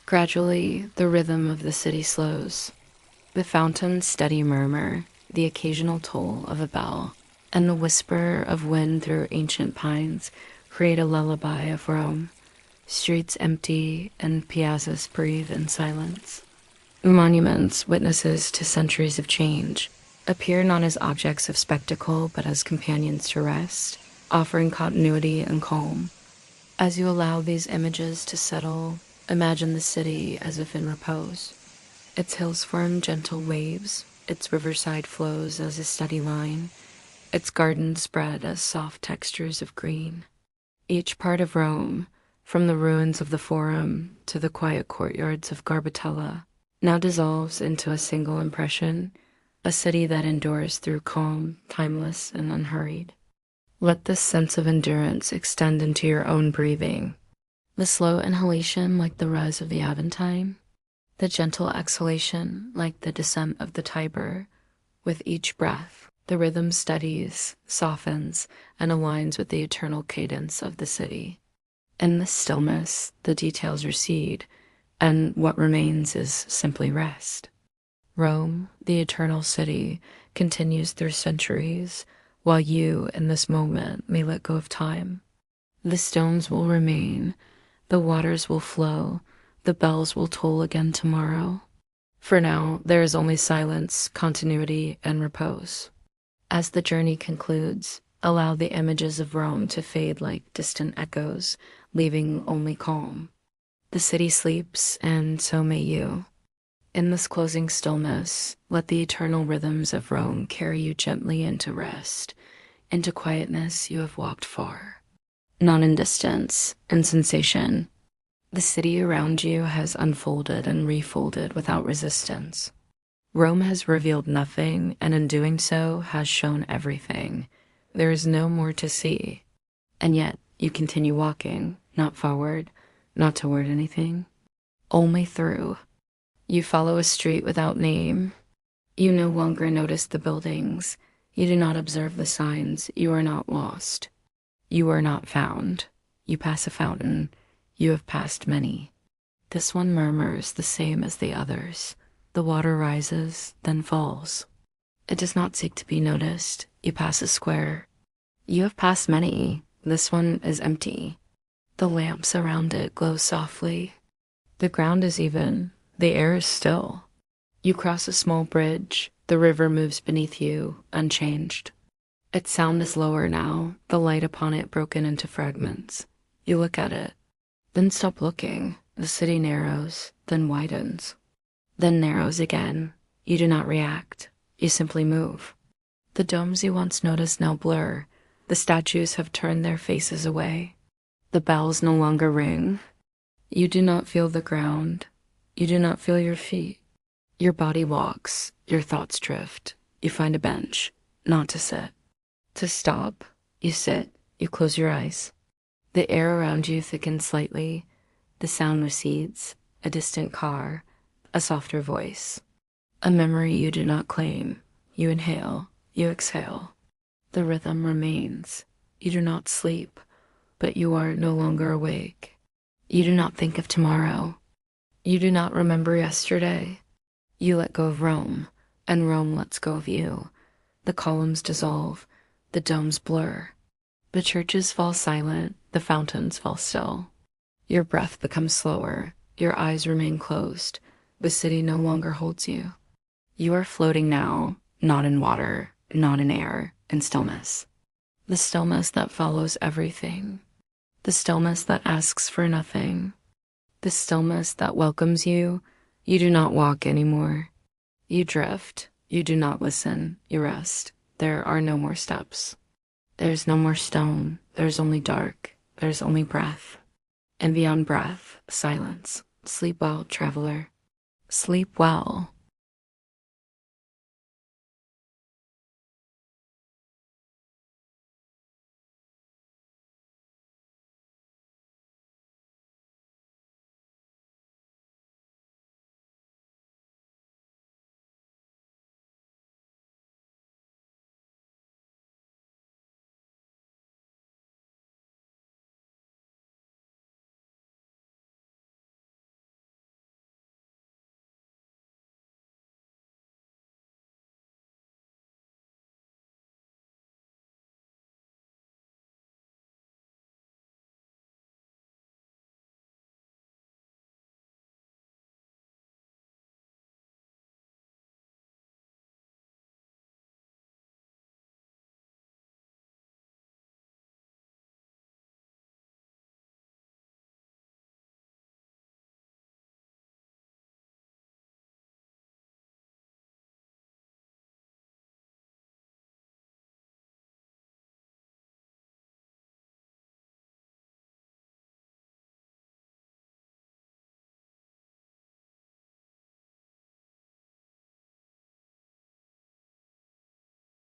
Gradually, the rhythm of the city slows. The fountain's steady murmur, the occasional toll of a bell, and the whisper of wind through ancient pines create a lullaby of Rome. Streets empty and piazzas breathe in silence. Monuments, witnesses to centuries of change, appear not as objects of spectacle but as companions to rest, offering continuity and calm. As you allow these images to settle, imagine the city as if in repose. Its hills form gentle waves, its riverside flows as a steady line, its gardens spread as soft textures of green. Each part of Rome, from the ruins of the Forum to the quiet courtyards of Garbatella, now dissolves into a single impression, a city that endures through calm, timeless, and unhurried. Let this sense of endurance extend into your own breathing. The slow inhalation like the rise of the Aventine, the gentle exhalation like the descent of the Tiber. With each breath, the rhythm steadies, softens, and aligns with the eternal cadence of the city. In this stillness, the details recede, and what remains is simply rest. Rome, the eternal city, continues through centuries, while you, in this moment, may let go of time. The stones will remain, the waters will flow, the bells will toll again tomorrow. For now, there is only silence, continuity, and repose. As the journey concludes, allow the images of Rome to fade like distant echoes, leaving only calm. The city sleeps, and so may you. In this closing stillness, let the eternal rhythms of Rome carry you gently into rest, into quietness you have walked far. Not in distance, in sensation. The city around you has unfolded and refolded without resistance. Rome has revealed nothing, and in doing so has shown everything. There is no more to see. And yet, you continue walking, not forward, not toward anything, only through. You follow a street without name. You no longer notice the buildings. You do not observe the signs. You are not lost. You are not found. You pass a fountain. You have passed many. This one murmurs the same as the others. The water rises, then falls. It does not seek to be noticed. You pass a square. You have passed many. This one is empty. The lamps around it glow softly. The ground is even. The air is still. You cross a small bridge. The river moves beneath you, unchanged. Its sound is lower now, the light upon it broken into fragments. You look at it, then stop looking. The city narrows, then widens, then narrows again. You do not react. You simply move. The domes you once noticed now blur. The statues have turned their faces away. The bells no longer ring. You do not feel the ground. You do not feel your feet. Your body walks. Your thoughts drift. You find a bench, not to sit. To stop, you sit. You close your eyes. The air around you thickens slightly. The sound recedes. A distant car. A softer voice. A memory you do not claim. You inhale. You exhale. The rhythm remains. You do not sleep, but you are no longer awake. You do not think of tomorrow. You do not remember yesterday. You let go of Rome, and Rome lets go of you. The columns dissolve, the domes blur. The churches fall silent, the fountains fall still. Your breath becomes slower, your eyes remain closed. The city no longer holds you. You are floating now, not in water, not in air, in stillness. The stillness that follows everything. The stillness that asks for nothing. The stillness that welcomes you. You do not walk anymore. You drift. You do not listen. You rest. There are no more steps. There's no more stone. There's only dark. There's only breath. And beyond breath, silence. Sleep well, traveler. Sleep well.